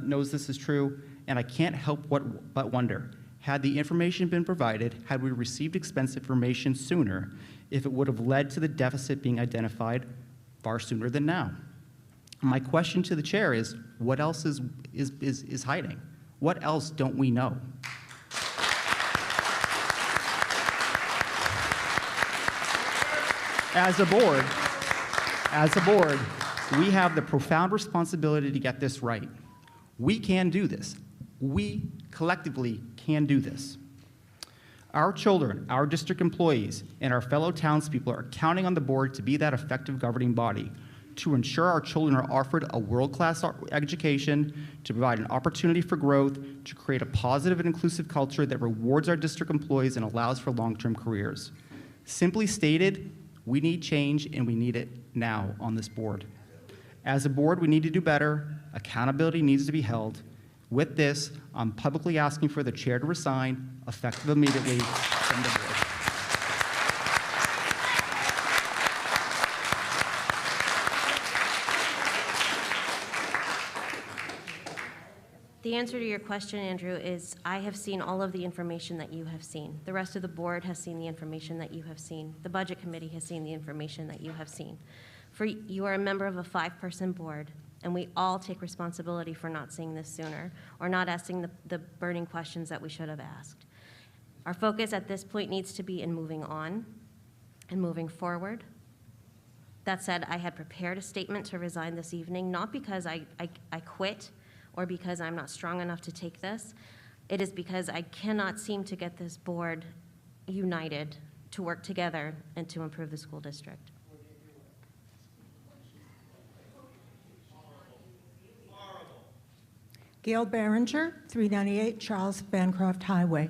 knows this is true, and I can't help but wonder, had the information been provided, had we received expense information sooner, if it would have led to the deficit being identified far sooner than now. My question to the chair is, what else is hiding? What else don't we know? As a board, we have the profound responsibility to get this right. We can do this. We collectively can do this. Our children, our district employees, and our fellow townspeople are counting on the board to be that effective governing body, to ensure our children are offered a world-class education, to provide an opportunity for growth, to create a positive and inclusive culture that rewards our district employees and allows for long-term careers. Simply stated, we need change, and we need it now on this board. As a board, we need to do better. Accountability needs to be held. With this, I'm publicly asking for the chair to resign, effective immediately from the board. The answer to your question, Andrew, is I have seen all of the information that you have seen. The rest of the board has seen the information that you have seen. The Budget Committee has seen the information that you have seen. You are a member of a 5-person board, and we all take responsibility for not seeing this sooner or not asking the burning questions that we should have asked. Our focus at this point needs to be in moving on and moving forward. That said, I had prepared a statement to resign this evening, not because I quit or because I'm not strong enough to take this. It is because I cannot seem to get this board united to work together and to improve the school district. Gail Behringer, 398 Charles Bancroft Highway.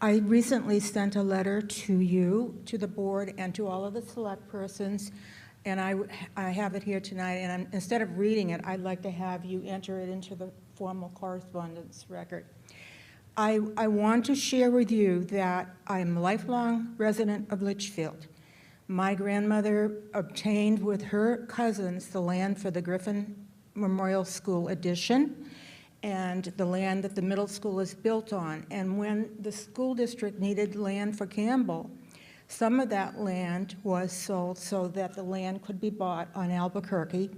I recently sent a letter to you, to the board, and to all of the select persons, and I have it here tonight, and instead of reading it, I'd like to have you enter it into the formal correspondence record. I want to share with you that I'm a lifelong resident of Litchfield. My grandmother obtained with her cousins the land for the Griffin Memorial School addition and the land that the middle school is built on. And when the school district needed land for Campbell, some of that land was sold so that the land could be bought on Albuquerque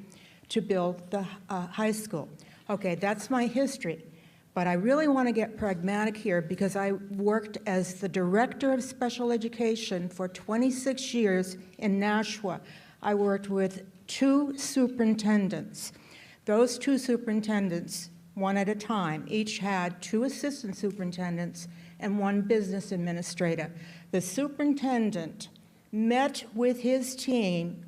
to build the high school. Okay, that's my history. But I really want to get pragmatic here because I worked as the director of special education for 26 years in Nashua. I worked with 2 superintendents. Those 2 superintendents, one at a time, each had 2 assistant superintendents and 1 business administrator. The superintendent met with his team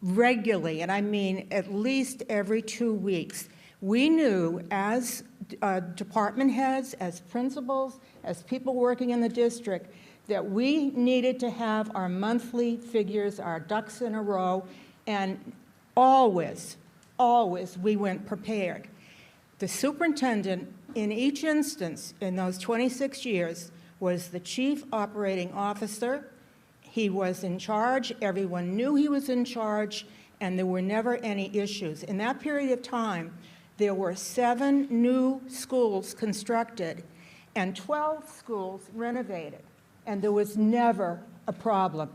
regularly, and I mean at least every 2 weeks. We knew as department heads, as principals, as people working in the district, that we needed to have our monthly figures, our ducks in a row, and always we went prepared. The superintendent, in each instance in those 26 years, was the chief operating officer. He was in charge. Everyone knew he was in charge, and there were never any issues. In that period of time, there were 7 new schools constructed and 12 schools renovated, and there was never a problem.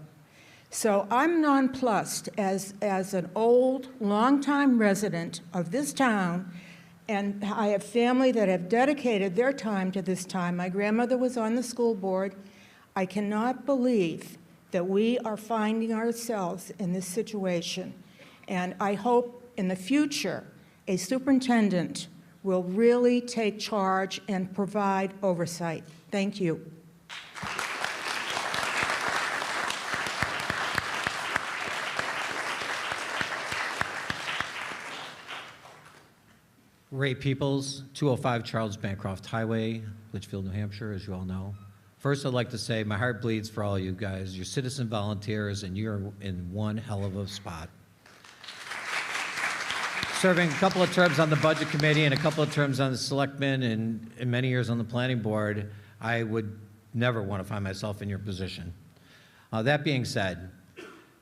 So I'm nonplussed as an old, longtime resident of this town, and I have family that have dedicated their time to this time. My grandmother was on the school board. I cannot believe that we are finding ourselves in this situation. And I hope in the future a superintendent will really take charge and provide oversight. Thank you. Ray Peoples, 205 Charles Bancroft Highway, Litchfield, New Hampshire, as you all know. First, I'd like to say my heart bleeds for all you guys. You're citizen volunteers, and you're in one hell of a spot. Serving a couple of terms on the Budget Committee and a couple of terms on the Selectmen and many years on the Planning Board, I would never want to find myself in your position. That being said,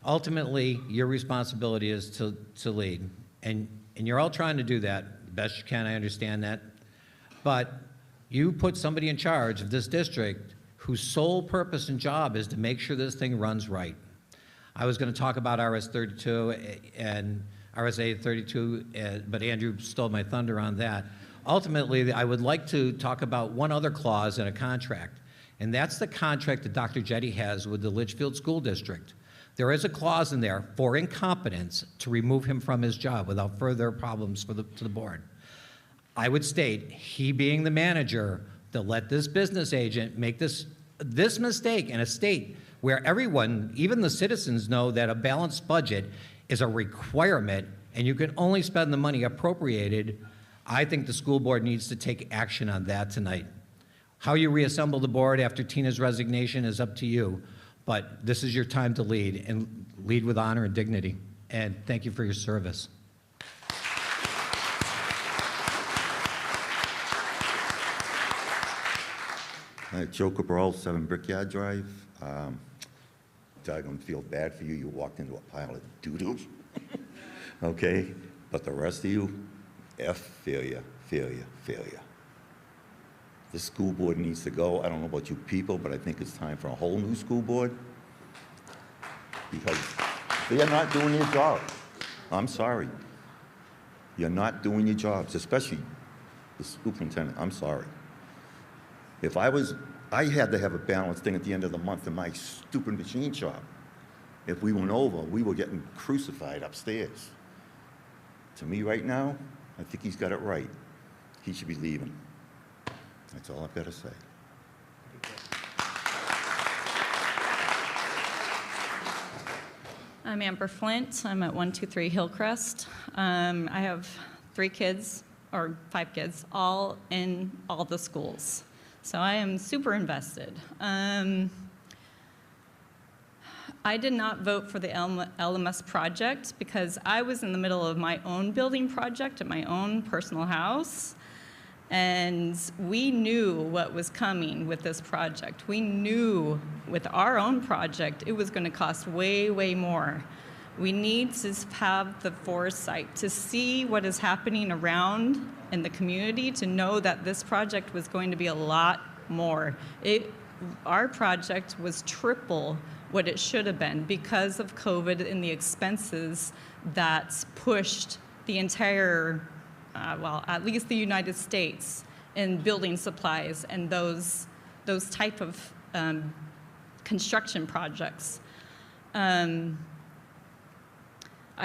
ultimately, your responsibility is to lead, and you're all trying to do that best you can, I understand that. But you put somebody in charge of this district whose sole purpose and job is to make sure this thing runs right. I was going to talk about RS 32 and RSA 32, but Andrew stole my thunder on that. Ultimately, I would like to talk about one other clause in a contract, and that's the contract that Dr. Jetty has with the Litchfield School District. There is a clause in there for incompetence to remove him from his job without further problems to the board. I would state, he being the manager, to let this business agent make this mistake in a state where everyone, even the citizens, know that a balanced budget is a requirement and you can only spend the money appropriated. I think the school board needs to take action on that tonight. How you reassemble the board after Tina's resignation is up to you. But this is your time to lead, and lead with honor and dignity. And thank you for your service. Joe Cabral, 7 Brickyard Drive. I don't feel bad for you. You walked into a pile of doo-doo. Okay? But the rest of you, failure, failure, failure. The school board needs to go. I don't know about you people, but I think it's time for a whole new school board because they are not doing their job. I'm sorry. You're not doing your jobs, especially the superintendent. I'm sorry. If I had to have a balanced thing at the end of the month in my stupid machine shop. If we went over, we were getting crucified upstairs. To me right now, I think he's got it right. He should be leaving. That's all I've got to say. I'm Amber Flint. I'm at 123 Hillcrest. I have 3 kids, or 5 kids, all in all the schools. So I am super invested. I did not vote for the LMS project because I was in the middle of my own building project at my own personal house. And we knew what was coming with this project. We knew with our own project, it was going to cost way, way more. We need to have the foresight to see what is happening around in the community to know that this project was going to be a lot more. Our project was triple what it should have been because of COVID and the expenses that pushed the entire well, at least the United States in building supplies and those type of construction projects. I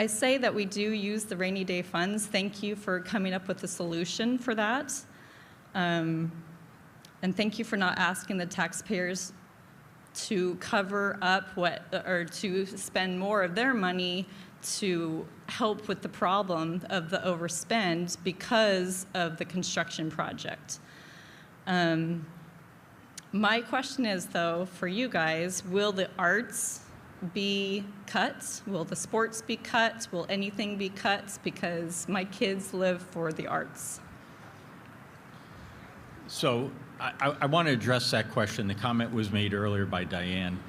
say that we do use the rainy day funds. Thank you for coming up with a solution for that. And thank you for not asking the taxpayers to cover up or to spend more of their money to help with the problem of the overspend because of the construction project. My question is, though, for you guys, will the arts be cut? Will the sports be cut? Will anything be cut? Because my kids live for the arts. So I want to address that question. The comment was made earlier by Diane.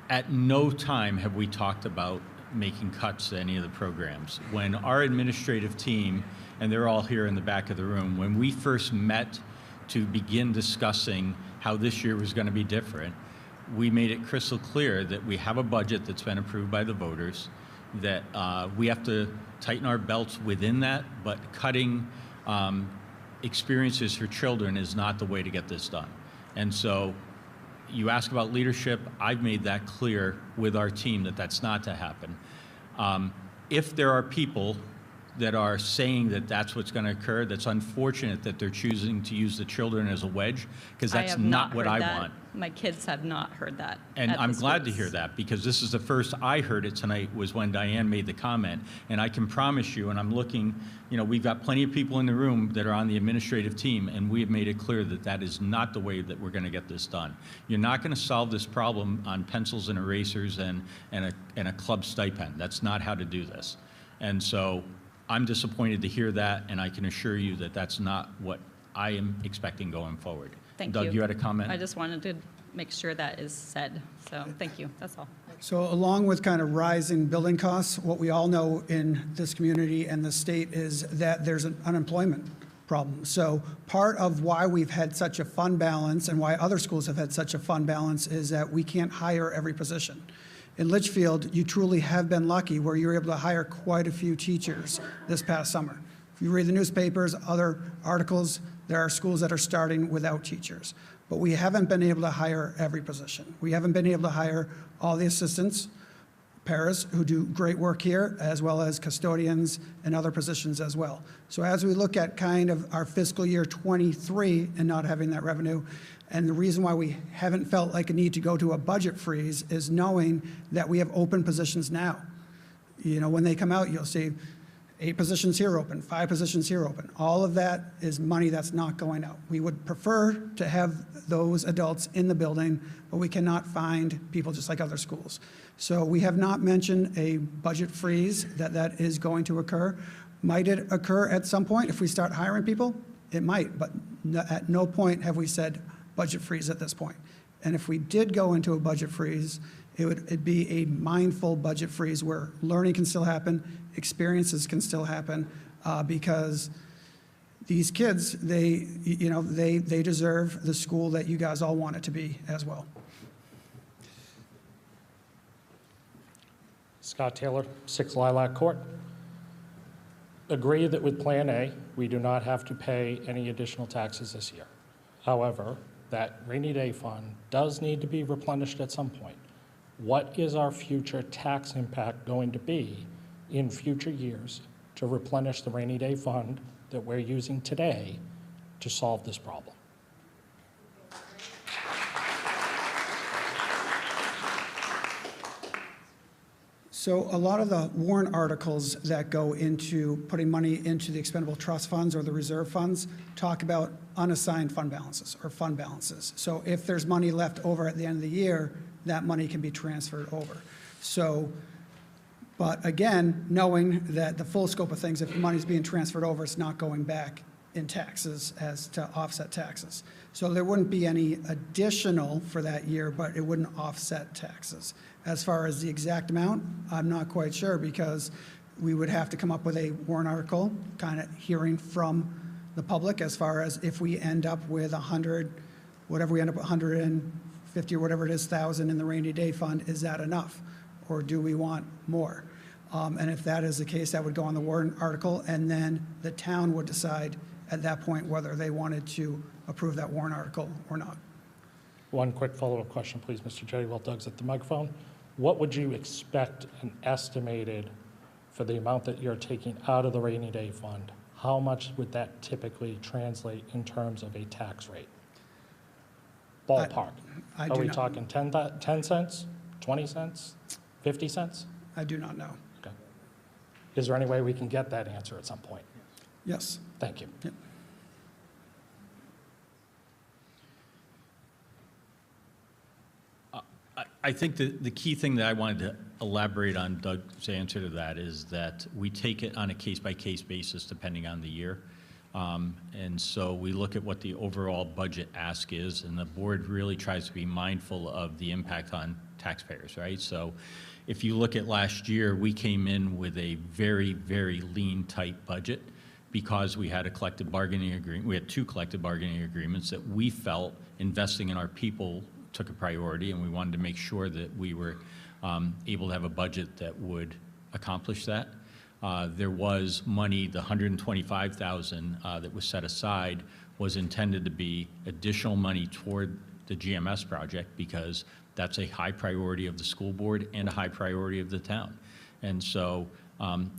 At no time have we talked about making cuts to any of the programs. When our administrative team, and they're all here in the back of the room, when we first met to begin discussing how this year was going to be different, we made it crystal clear that we have a budget that's been approved by the voters, that we have to tighten our belts within that, but cutting experiences for children is not the way to get this done. And so you ask about leadership, I've made that clear with our team that that's not to happen. If there are people that are saying that that's what's going to occur. That's unfortunate that they're choosing to use the children as a wedge, because I that's have not what heard I that. want. My kids have not heard that. And at the I'm glad to schools. hear that, because this is the first I heard it tonight was when Diane made the comment. And I can promise you, and I'm looking, we've got plenty of people in the room that are on the administrative team, and we have made it clear that that is not the way that we're going to get this done. You're not going to solve this problem on pencils and erasers and a club stipend. That's not how to do this. And so I'm disappointed to hear that, and I can assure you that that's not what I am expecting going forward. Thank you. Doug, you had a comment? I just wanted to make sure that is said. So thank you. That's all. So along with kind of rising building costs, what we all know in this community and the state is that there's an unemployment problem. So part of why we've had such a fund balance and why other schools have had such a fund balance is that we can't hire every position. In Litchfield, you truly have been lucky where you were able to hire quite a few teachers this past summer. If you read the newspapers, other articles, there are schools that are starting without teachers. But we haven't been able to hire every position. We haven't been able to hire all the assistants, paras, who do great work here, as well as custodians and other positions as well. So as we look at kind of our fiscal year 23 and not having that revenue, and the reason why we haven't felt like a need to go to a budget freeze is knowing that we have open positions now. When they come out, you'll see 8 positions here open, 5 positions here open. All of that is money that's not going out. We would prefer to have those adults in the building, but we cannot find people just like other schools. So we have not mentioned a budget freeze, that is going to occur. Might it occur at some point if we start hiring people? It might, but at no point have we said budget freeze at this point. And if we did go into a budget freeze, it'd be a mindful budget freeze where learning can still happen, experiences can still happen, because these kids, they deserve the school that you guys all want it to be as well. Scott Taylor, 6 Lilac Court. Agree that with Plan A, we do not have to pay any additional taxes this year. However, that rainy day fund does need to be replenished at some point. What is our future tax impact going to be in future years to replenish the rainy day fund that we're using today to solve this problem? So a lot of the warrant articles that go into putting money into the expendable trust funds or the reserve funds talk about unassigned fund balances or fund balances. So if there's money left over at the end of the year, that money can be transferred over. So, but again, knowing that the full scope of things, if the money's being transferred over, it's not going back in taxes as to offset taxes. So there wouldn't be any additional for that year, but it wouldn't offset taxes. As far as the exact amount, I'm not quite sure, because we would have to come up with a warrant article, kind of hearing from the public as far as if we end up with 100, whatever we end up with, 150 or whatever it is, thousand in the rainy day fund, is that enough? Or do we want more? And if that is the case, that would go on the warrant article, and then the town would decide at that point whether they wanted to approve that warrant article or not. One quick follow-up question, please, Mr. Jerry, while Doug's at the microphone. What would you expect and estimated for the amount that you're taking out of the rainy day fund? How much would that typically translate in terms of a tax rate? Ballpark. Are we talking 10 cents, 20 cents, 50 cents? I do not know. Okay. Is there any way we can get that answer at some point? Yes. Thank you. Yep. I think the key thing that I wanted to elaborate on Doug's answer to that is that we take it on a case-by-case basis depending on the year. And so we look at what the overall budget ask is, and the board really tries to be mindful of the impact on taxpayers, right? So if you look at last year, we came in with a very, very lean, tight budget because we had a collective bargaining agreement. We had 2 collective bargaining agreements that we felt investing in our people took a priority, and we wanted to make sure that we were able to have a budget that would accomplish that. There was money, the $125,000 that was set aside was intended to be additional money toward the GMS project, because that's a high priority of the school board and a high priority of the town. And so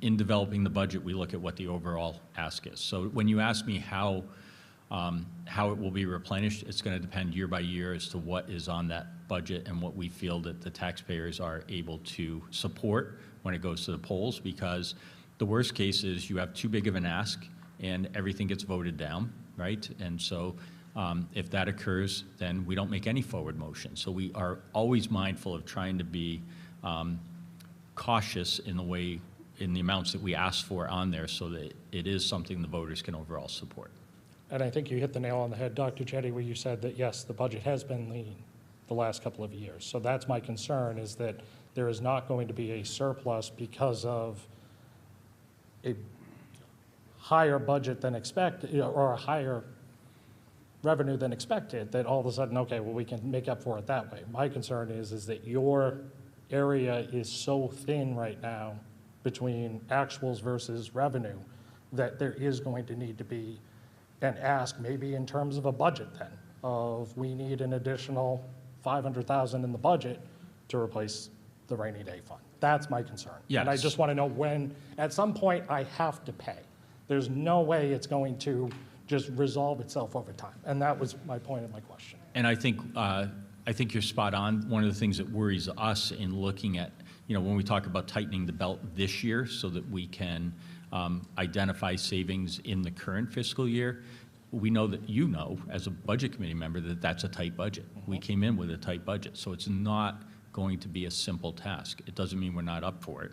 in developing the budget, we look at what the overall ask is. So when you ask me how it will be replenished, it's going to depend year by year as to what is on that budget and what we feel that the taxpayers are able to support when it goes to the polls, because the worst case is you have too big of an ask and everything gets voted down, right? And so if that occurs, then we don't make any forward motion. So we are always mindful of trying to be cautious in the amounts that we ask for on there, so that it is something the voters can overall support. And I think you hit the nail on the head, Dr. Jetty, where you said that, yes, the budget has been lean the last couple of years. So that's my concern, is that there is not going to be a surplus because of a higher budget than expected, or a higher revenue than expected, that all of a sudden, okay, well, we can make up for it that way. My concern is that your area is so thin right now between actuals versus revenue that there is going to need to be an ask, maybe in terms of a budget then, of we need an additional $500,000 in the budget to replace the rainy day fund. That's my concern. Yes. And I just want to know when, at some point, I have to pay. There's no way it's going to just resolve itself over time. And that was my point of my question. And I think you're spot on. One of the things that worries us in looking at, when we talk about tightening the belt this year so that we can identify savings in the current fiscal year, we know that as a budget committee member, that that's a tight budget. We came in with a tight budget, so it's not going to be a simple task. It doesn't mean we're not up for it.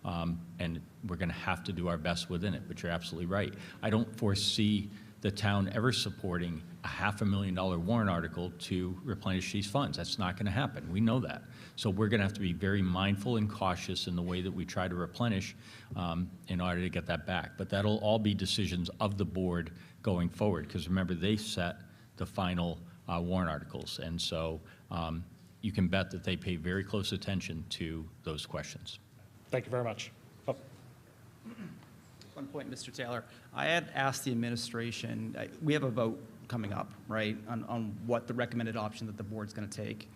And we're going to have to do our best within it, but you're absolutely right. I don't foresee the town ever supporting a $500,000 warrant article to replenish these funds. That's not going to happen. We know that. So we're going to have to be very mindful and cautious in the way that we try to replenish in order to get that back. But that'll all be decisions of the board going forward, because remember, they set the final warrant articles. And so you can bet that they pay very close attention to those questions. Thank you very much. Oh. One point, Mr. Taylor. I had asked the administration, we have a vote coming up, right, on what the recommended option that the board's going to take.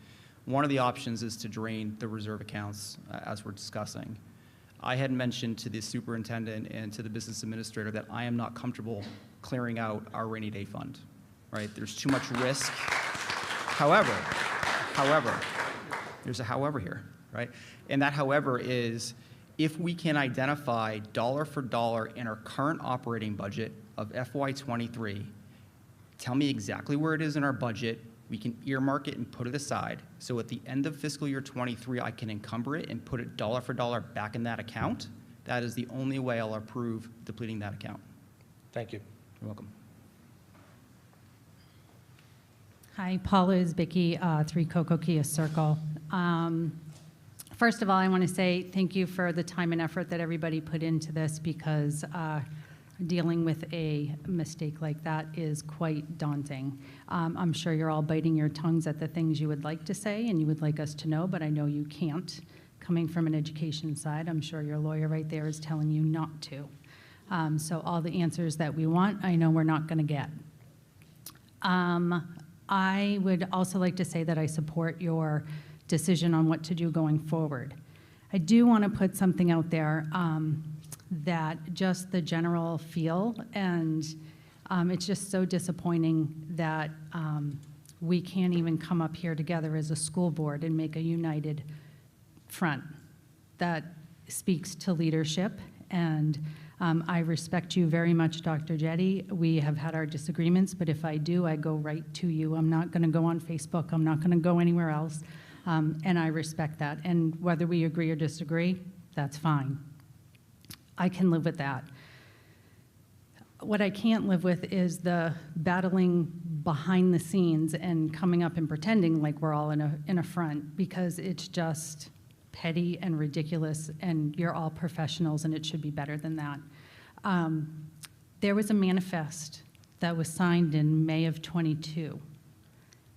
One of the options is to drain the reserve accounts, as we're discussing. I had mentioned to the superintendent and to the business administrator that I am not comfortable clearing out our rainy day fund, right? There's too much risk. However, there's a however here, right? And that however is, if we can identify dollar for dollar in our current operating budget of FY23, tell me exactly where it is in our budget, we can earmark it and put it aside. So at the end of fiscal year 23, I can encumber it and put it dollar for dollar back in that account. That is the only way I'll approve depleting that account. Thank you. You're welcome. Hi, Paula Isbicki, 3 Coco Kia Circle. First of all, I want to say thank you for the time and effort that everybody put into this, because dealing with a mistake like that is quite daunting. I'm sure you're all biting your tongues at the things you would like to say and you would like us to know, but I know you can't. Coming from an education side, I'm sure your lawyer right there is telling you not to. So all the answers that we want, I know we're not going to get. I would also like to say that I support your decision on what to do going forward. I do want to put something out there that just the general feel, and it's just so disappointing that we can't even come up here together as a school board and make a united front that speaks to leadership. And I respect you very much, Dr. Jetty. We have had our disagreements, but if I do, I go right to you. I'm not going to go on Facebook. I'm not going to go anywhere else. And I respect that. And whether we agree or disagree, that's fine. I can live with that. What I can't live with is the battling behind the scenes and coming up and pretending like we're all in a front, because it's just petty and ridiculous, and you're all professionals, and it should be better than that. There was a manifest that was signed in May of '22,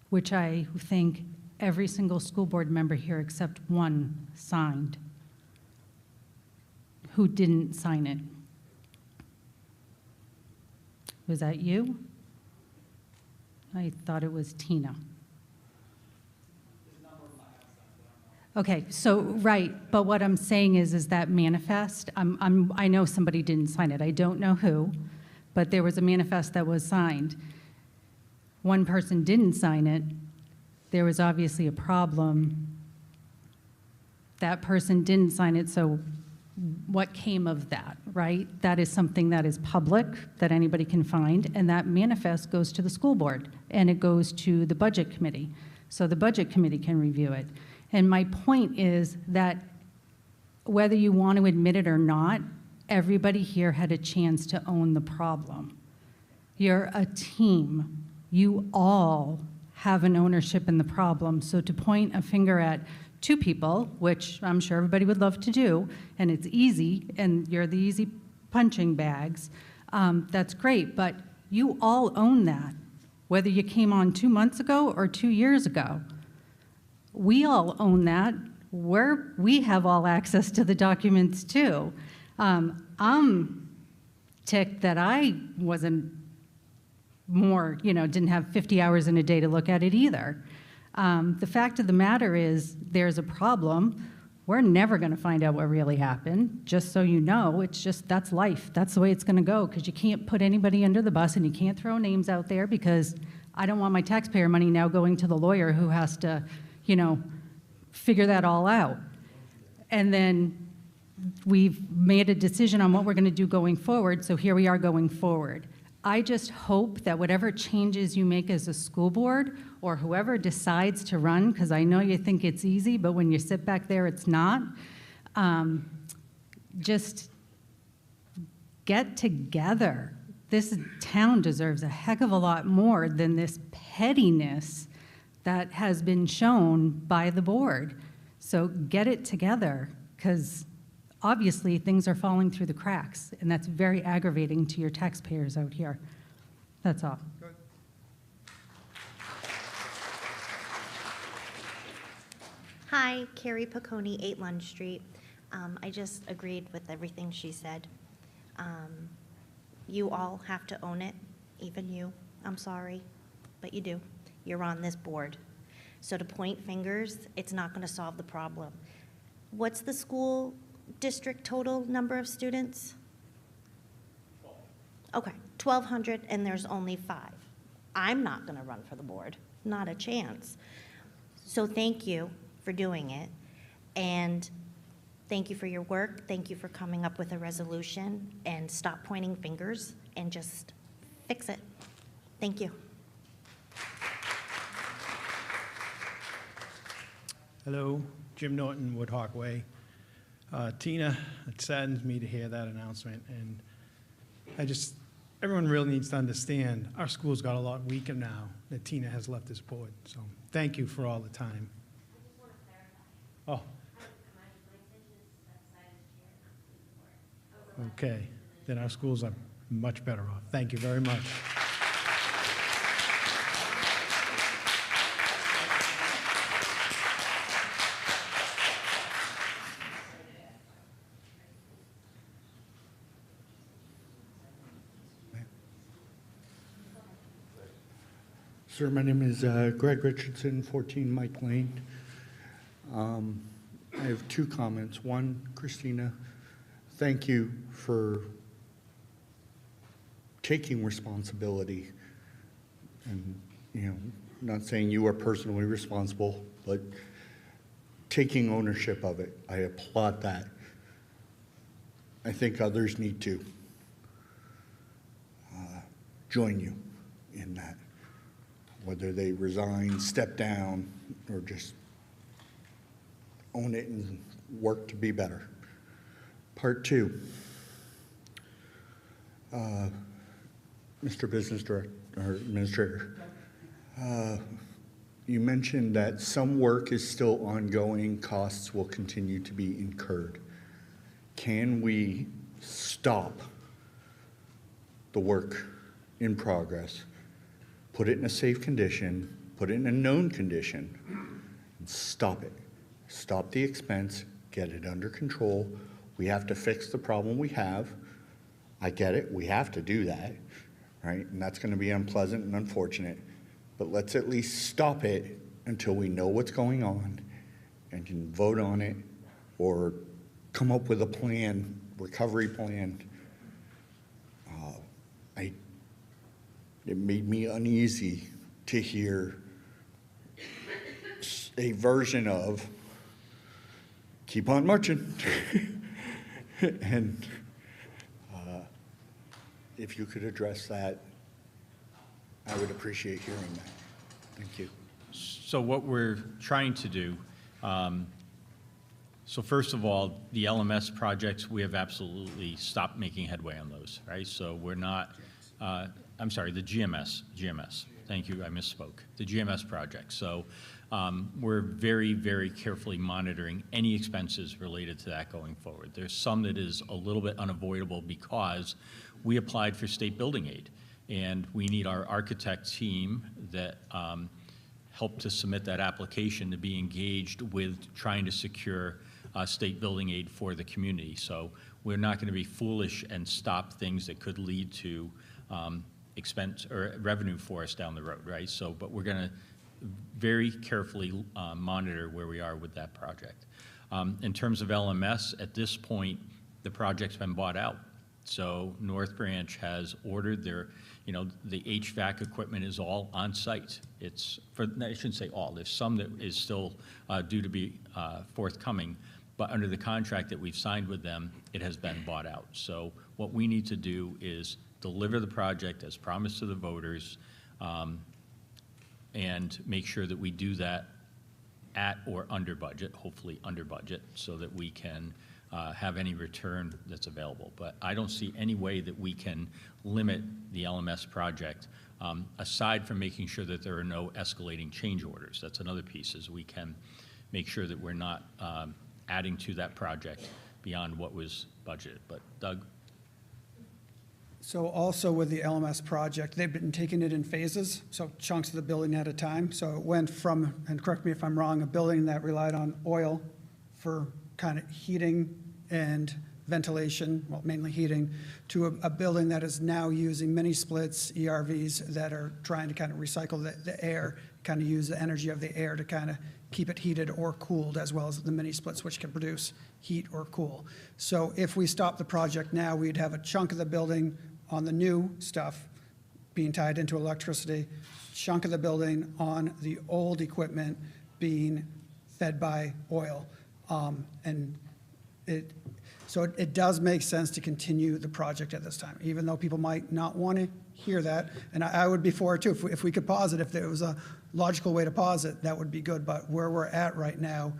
which I think every single school board member here except one signed. Who didn't sign it? Was that you? I thought it was Tina. Okay, so, right, but what I'm saying is that manifest, I know somebody didn't sign it. I don't know who, but there was a manifest that was signed. One person didn't sign it. There was obviously a problem. That person didn't sign it, so what came of that, right? That is something that is public, that anybody can find, and that manifest goes to the school board, and it goes to the budget committee. So the budget committee can review it. And my point is that whether you want to admit it or not, everybody here had a chance to own the problem. You're a team. You all have an ownership in the problem. So to point a finger at two people, which I'm sure everybody would love to do, and it's easy, and you're the easy punching bags, that's great, but you all own that, whether you came on 2 months ago or 2 years ago. We all own that. We have all access to the documents too. I'm ticked that I wasn't didn't have 50 hours in a day to look at it either. The fact of the matter is there's a problem. We're never going to find out what really happened, just so you know. It's just, that's life. That's the way it's going to go, because you can't put anybody under the bus and you can't throw names out there, because I don't want my taxpayer money now going to the lawyer who has to, figure that all out. And then we've made a decision on what we're going to do going forward, so here we are going forward. I just hope that whatever changes you make as a school board, or whoever decides to run, because I know you think it's easy, but when you sit back there, it's not, just get together. This town deserves a heck of a lot more than this pettiness that has been shown by the board. So get it together, because obviously things are falling through the cracks, and that's very aggravating to your taxpayers out here. That's all. Good. Hi, Carrie Piccone, 8 Lund Street. I just agreed with everything she said. You all have to own it, even you. I'm sorry, but you do. You're on this board. So to point fingers, it's not going to solve the problem. What's the school district total number of students? Okay, 1,200, and there's only 5. I'm not going to run for the board, not a chance. So thank you for doing it, and thank you for your work. Thank you for coming up with a resolution, and stop pointing fingers and just fix it. Thank you. Hello, Jim Norton, Woodhawk Way. Tina, it saddens me to hear that announcement, and everyone really needs to understand our school's got a lot weaker now that Tina has left this board. So thank you for all the time. Oh. Okay, then our schools are much better off. Thank you very much. Sir, my name is Greg Richardson, 14 Mike Lane. I have 2 comments. One, Christina, thank you for taking responsibility. And, not saying you are personally responsible, but taking ownership of it. I applaud that. I think others need to join you in that. Whether they resign, step down, or just own it and work to be better. Part 2, Mr. Business Director, or Administrator, you mentioned that some work is still ongoing, costs will continue to be incurred. Can we stop the work in progress, put it in a safe condition, put it in a known condition, and stop it? Stop the expense, get it under control. We have to fix the problem we have. I get it, we have to do that, right? And that's going to be unpleasant and unfortunate. But let's at least stop it until we know what's going on and can vote on it or come up with a plan, recovery plan, it made me uneasy to hear a version of keep on marching. And if you could address that, I would appreciate hearing that. Thank you. So what we're trying to do, so first of all, the LMS projects, we have absolutely stopped making headway on those, right? So we're not, I'm sorry, the GMS. Thank you, I misspoke. The GMS project. So we're very, very carefully monitoring any expenses related to that going forward. There's some that is a little bit unavoidable because we applied for state building aid, and we need our architect team that helped to submit that application to be engaged with trying to secure state building aid for the community. So we're not going to be foolish and stop things that could lead to expense or revenue for us down the road, right? So, but we're going to very carefully monitor where we are with that project. In terms of LMS, at this point, the project's been bought out. So North Branch has ordered their, the HVAC equipment is all on site. It's for, I shouldn't say all, there's some that is still due to be forthcoming, but under the contract that we've signed with them, it has been bought out. So what we need to do is deliver the project as promised to the voters, and make sure that we do that at or under budget, hopefully under budget, so that we can have any return that's available. But I don't see any way that we can limit the LMS project, aside from making sure that there are no escalating change orders. That's another piece, is we can make sure that we're not adding to that project beyond what was budgeted. But Doug? So also with the LMS project, they've been taking it in phases, so chunks of the building at a time. So it went from, and correct me if I'm wrong, a building that relied on oil for kind of heating and ventilation, well, mainly heating, to a building that is now using mini splits, ERVs, that are trying to kind of recycle the air, kind of use the energy of the air to kind of keep it heated or cooled, as well as the mini splits, which can produce heat or cool. So if we stop the project now, we'd have a chunk of the building on the new stuff being tied into electricity, chunk of the building on the old equipment being fed by oil. So it does make sense to continue the project at this time, even though people might not want to hear that. And I would be for it too. If we could pause it, if there was a logical way to pause it, that would be good. But where we're at right now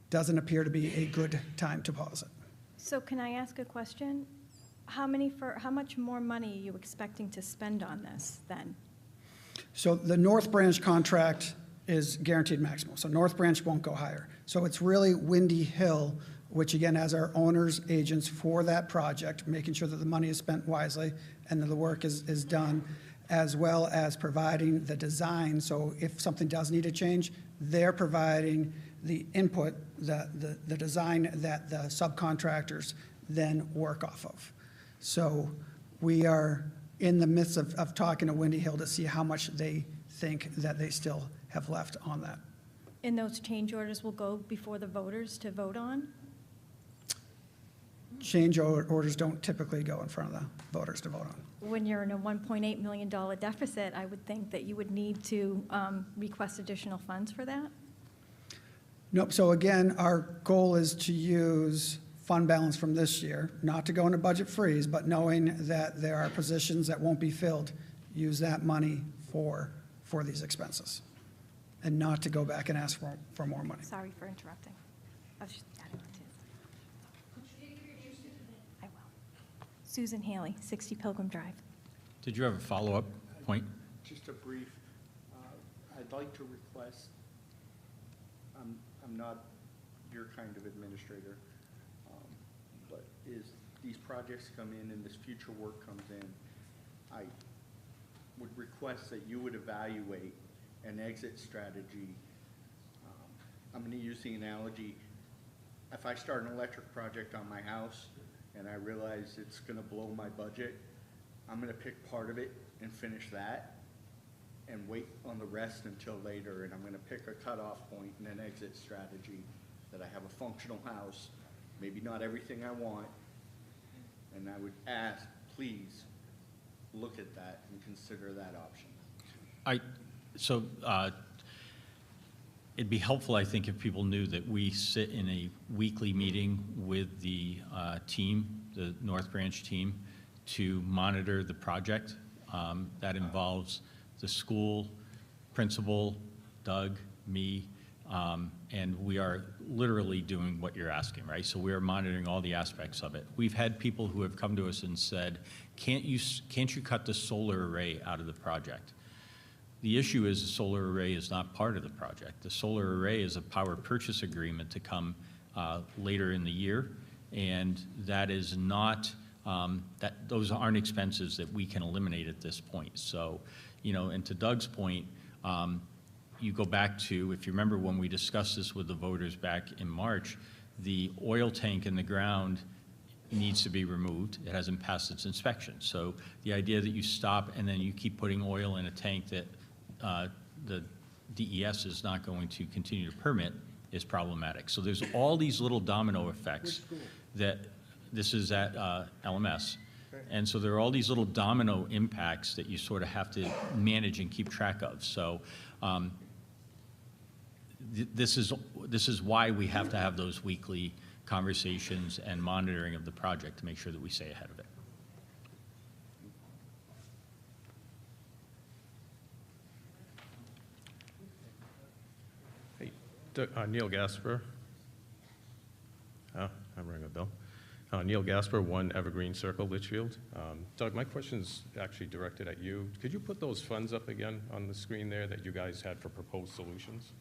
doesn't appear to be a good time to pause it. So can I ask a question? How much more money are you expecting to spend on this then? So the North Branch contract is guaranteed maximum. So North Branch won't go higher. So it's really Windy Hill, which again has our owners, agents for that project, making sure that the money is spent wisely and that the work is done, as well as providing the design. So if something does need to change, they're providing the input, the design that the subcontractors then work off of. So we are in the midst of talking to Windy Hill to see how much they think that they still have left on that. And those change orders will go before the voters to vote on? Change orders don't typically go in front of the voters to vote on. When you're in a $1.8 million deficit, I would think that you would need to request additional funds for that? Nope. So again, our goal is to use fund balance from this year, not to go into budget freeze, but knowing that there are positions that won't be filled, use that money for these expenses, and not to go back and ask for more money. Sorry for interrupting. I was just adding on to it. I will. Susan Haley, 60 Pilgrim Drive. Did you have a follow-up point? Just a brief, I'd like to request, I'm not your kind of administrator, but as these projects come in and this future work comes in, I would request that you would evaluate an exit strategy. I'm going to use the analogy, if I start an electric project on my house and I realize it's going to blow my budget, I'm going to pick part of it and finish that and wait on the rest until later, and I'm going to pick a cutoff point and an exit strategy that I have a functional house, maybe not everything I want, and I would ask, please, look at that and consider that option. It'd be helpful, I think, if people knew that we sit in a weekly meeting with the team, the North Branch team, to monitor the project. That involves the school, principal, Doug, me, and we are literally doing what you're asking, right? So we are monitoring all the aspects of it. We've had people who have come to us and said, can't you cut the solar array out of the project? The issue is the solar array is not part of the project. The solar array is a power purchase agreement to come later in the year, and that is not, those aren't expenses that we can eliminate at this point. So, you know, and to Doug's point, you go back to, if you remember when we discussed this with the voters back in March, the oil tank in the ground needs to be removed. It hasn't passed its inspection. So the idea that you stop and then you keep putting oil in a tank that the DES is not going to continue to permit is problematic. So there's all these little domino effects that this is at LMS. And so there are all these little domino impacts that you sort of have to manage and keep track of. So this is why we have to have those weekly conversations and monitoring of the project to make sure that we stay ahead of it. Neil Gasper. I'm ringing a bell. Neil Gasper, 1 Evergreen Circle, Litchfield. Doug, my question's actually directed at you. Could you put those funds up again on the screen there that you guys had for proposed solutions?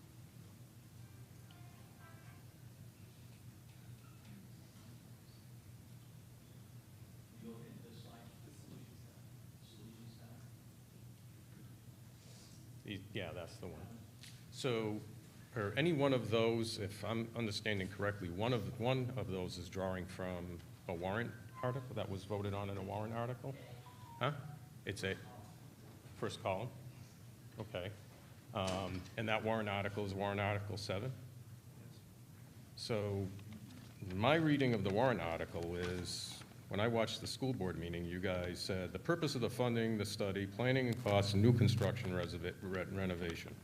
Yeah, that's the one. So, or any one of those, if I'm understanding correctly, one of those is drawing from a warrant article that was voted on in a warrant article? Huh? It's a first column? Okay. And that warrant article is warrant article 7? So my reading of the warrant article is, when I watched the school board meeting, you guys said the purpose of the funding, the study, planning and costs, new construction renovation.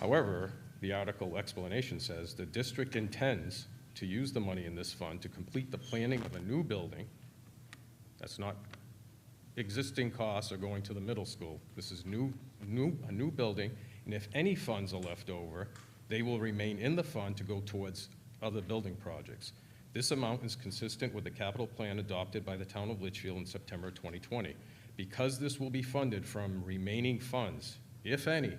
However, the article explanation says the district intends to use the money in this fund to complete the planning of a new building. That's not existing costs are going to the middle school. This is a new building, and if any funds are left over, they will remain in the fund to go towards other building projects. This amount is consistent with the capital plan adopted by the town of Litchfield in September 2020. Because this will be funded from remaining funds, if any,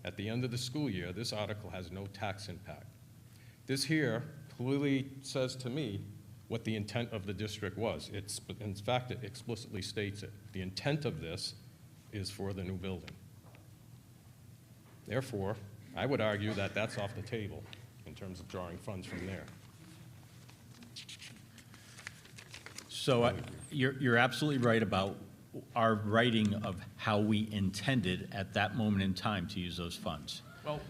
at the end of the school year, this article has no tax impact. This here clearly says to me what the intent of the district was. In fact, it explicitly states it. The intent of this is for the new building. Therefore, I would argue that that's off the table in terms of drawing funds from there. So you're absolutely right about our writing of how we intended at that moment in time to use those funds.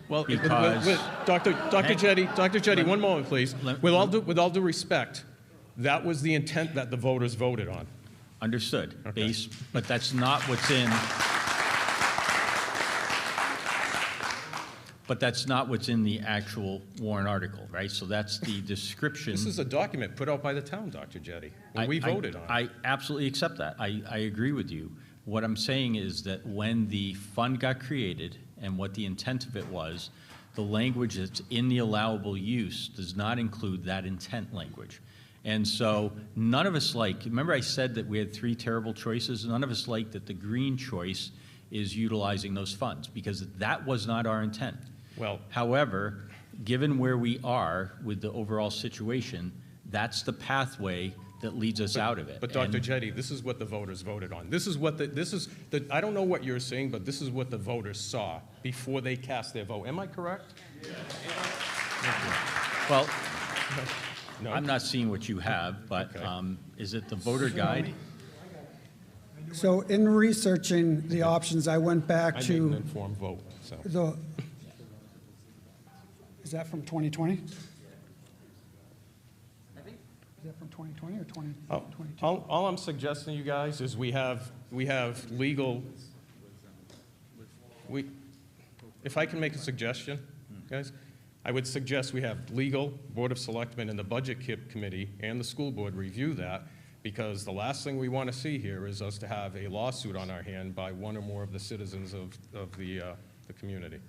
Well, because Dr. Jetty, one moment, please. With all due respect, that was the intent that the voters voted on. Understood. Okay. But that's not what's in. But that's not what's in the actual warrant article, right? So that's the description. This is a document put out by the town, Dr. Jetty, when we voted on it. I absolutely accept that. I agree with you. What I'm saying is that when the fund got created and what the intent of it was, the language that's in the allowable use does not include that intent language. And so none of us remember I said that we had 3 terrible choices? None of us like that the green choice is utilizing those funds because that was not our intent. Well, however, given where we are with the overall situation, that's the pathway that leads us out of it. But Dr. Jetty, this is what the voters voted on. I don't know what you're saying, but this is what the voters saw before they cast their vote. Am I correct? Well, no? I'm not seeing what you have, but is it the voter guide? So in researching the options, I went back I to made an informed vote. So. Is that from 2020? Is that from 2020 or 2022? All I'm suggesting, you guys, is we have legal, if I can make a suggestion, guys, I would suggest we have legal, Board of Selectmen, and the Budget Committee and the school board review that, because the last thing we want to see here is us to have a lawsuit on our hand by one or more of the citizens of the community.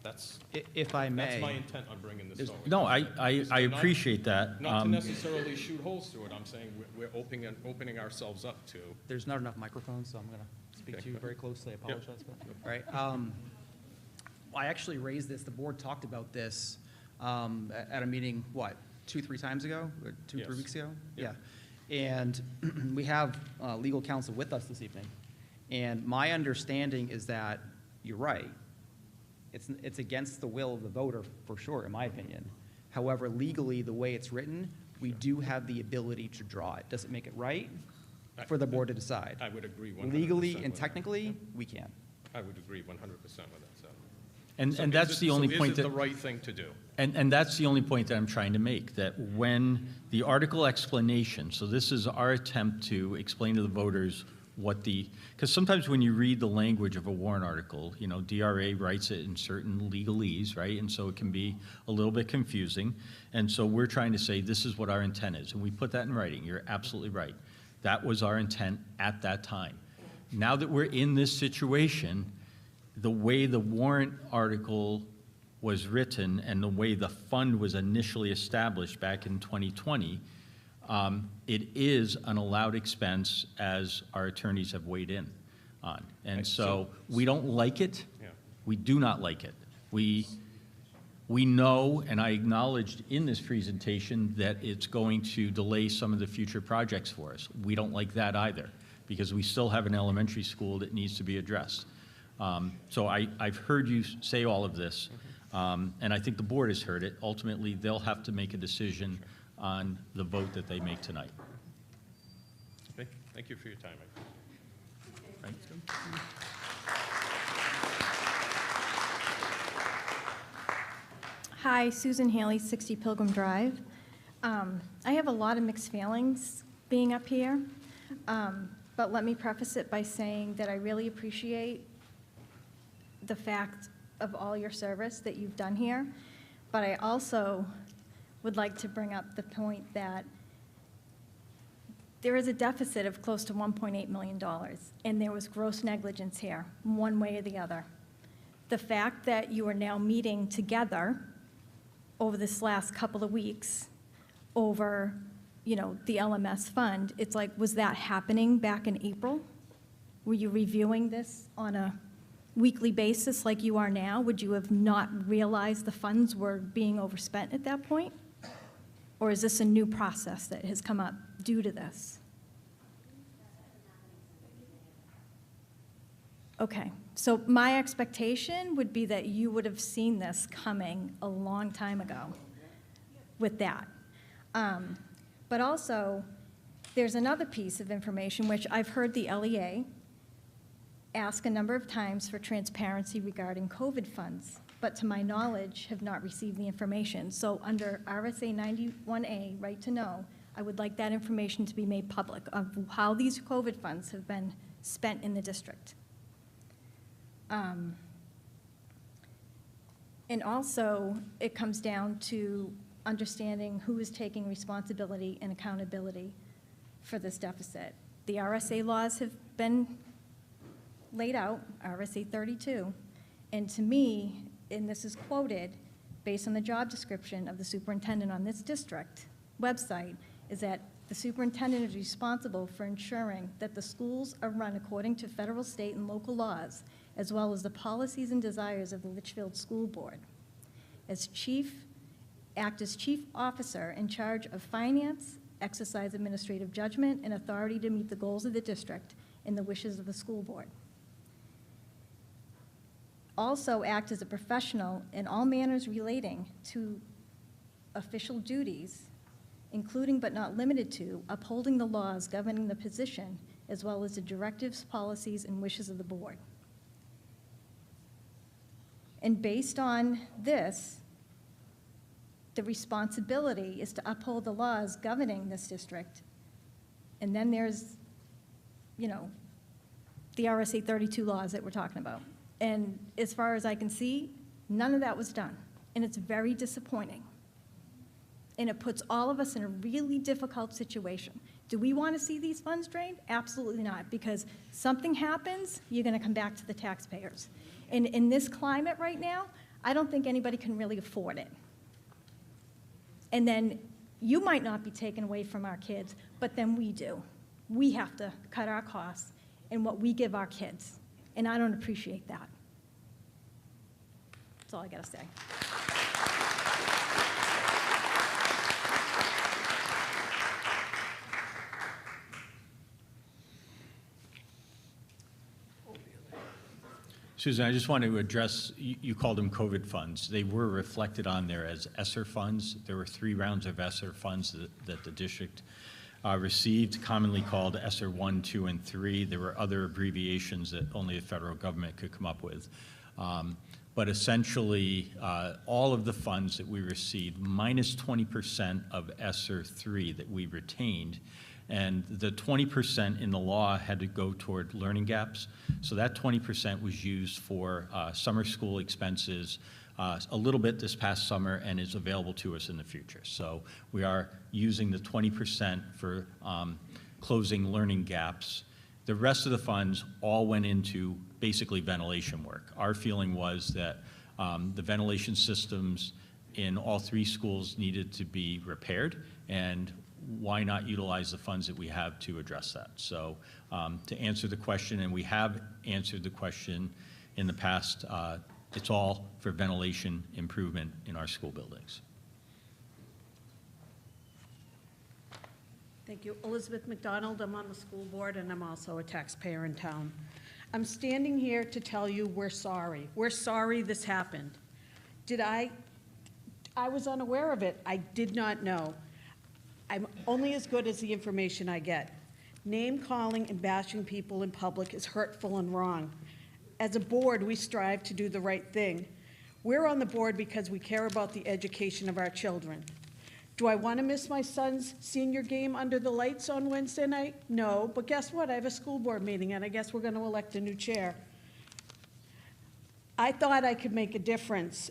That's, If I may. that's my intent on bringing this forward. No, I appreciate that. Not to necessarily shoot holes through it. I'm saying we're opening ourselves up to. There's not enough microphones, so I'm going to speak to you very closely. I apologize. All right. I actually raised this, the board talked about this at a meeting, what, 2-3 times ago? Or 2-3 Yes. weeks ago? Yep. Yeah. And we have legal counsel with us this evening. And my understanding is that you're right. It's against the will of the voter, for sure, in my opinion. However, legally, the way it's written, we do have the ability to draw it. Does it make it right? For the board to decide. I would agree 100%. Legally and with that. technically, we can. I would agree 100% with that, so. And that's the only point Is it that. the right thing to do? And that's the only point that I'm trying to make, that when the article explanation, so this is our attempt to explain to the voters what because sometimes when you read the language of a warrant article, DRA writes it in certain legalese, right? And so it can be a little bit confusing. And so we're trying to say, this is what our intent is. And we put that in writing. You're absolutely right. That was our intent at that time. Now that we're in this situation, the way the warrant article was written and the way the fund was initially established back in 2020, it is an allowed expense, as our attorneys have weighed in on. And so we don't like it. Yeah. We do not like it. We know, and I acknowledged in this presentation, that it's going to delay some of the future projects for us. We don't like that either, because we still have an elementary school that needs to be addressed. So I've heard you say all of this, and I think the board has heard it. Ultimately, they'll have to make a decision on the vote that they make tonight. Okay. Thank you for your time. Thanks. Hi, Susan Haley, 60 Pilgrim Drive. I have a lot of mixed feelings being up here, but let me preface it by saying that I really appreciate the fact of all your service that you've done here, but I also would like to bring up the point that there is a deficit of close to $1.8 million, and there was gross negligence here, one way or the other. The fact that you are now meeting together over this last couple of weeks over, the LMS fund, it's like, was that happening back in April? Were you reviewing this on a weekly basis like you are now? Would you have not realized the funds were being overspent at that point? Or is this a new process that has come up due to this? Okay, so my expectation would be that you would have seen this coming a long time ago with that. But also, there's another piece of information which I've heard the LEA ask a number of times for transparency regarding COVID funds, but to my knowledge, have not received the information. So under RSA 91A, right to know, I would like that information to be made public of how these COVID funds have been spent in the district. And also, it comes down to understanding who is taking responsibility and accountability for this deficit. The RSA laws have been laid out, RSA 32, and to me, and this is quoted based on the job description of the superintendent on this district website, is that the superintendent is responsible for ensuring that the schools are run according to federal, state, and local laws, as well as the policies and desires of the Litchfield School Board. Act as chief officer in charge of finance, exercise administrative judgment, and authority to meet the goals of the district and the wishes of the school board. Also act as a professional in all manners relating to official duties, including but not limited to upholding the laws governing the position, as well as the directives, policies, and wishes of the board. And based on this, the responsibility is to uphold the laws governing this district. And then there's, you know, the RSA 32 laws that we're talking about. And as far as I can see, none of that was done. And it's very disappointing. And it puts all of us in a really difficult situation. Do we want to see these funds drained? Absolutely not, because something happens, you're going to come back to the taxpayers. And in this climate right now, I don't think anybody can really afford it. And then you might not be taken away from our kids, but then we do. We have to cut our costs and what we give our kids. And I don't appreciate that. That's all I got to say. Susan, I just want to address, you called them COVID funds. They were reflected on there as ESSER funds. There were 3 rounds of ESSER funds that the district received, commonly called ESSER 1, 2, and 3. There were other abbreviations that only the federal government could come up with. But essentially, all of the funds that we received, minus 20% of ESSER 3 that we retained, and the 20% in the law had to go toward learning gaps. So that 20% was used for summer school expenses, a little bit this past summer, and is available to us in the future. So we are using the 20% for closing learning gaps. The rest of the funds all went into basically ventilation work. Our feeling was that the ventilation systems in all 3 schools needed to be repaired, and why not utilize the funds that we have to address that? So to answer the question, and we have answered the question in the past, it's all for ventilation improvement in our school buildings. Thank you. Elizabeth McDonald, I'm on the school board, and I'm also a taxpayer in town. I'm standing here to tell you we're sorry. We're sorry this happened. I was unaware of it. I did not know. I'm only as good as the information I get. Name calling and bashing people in public is hurtful and wrong. As a board, we strive to do the right thing. We're on the board because we care about the education of our children. Do I want to miss my son's senior game under the lights on Wednesday night? No, but guess what? I have a school board meeting, and I guess we're going to elect a new chair. I thought I could make a difference.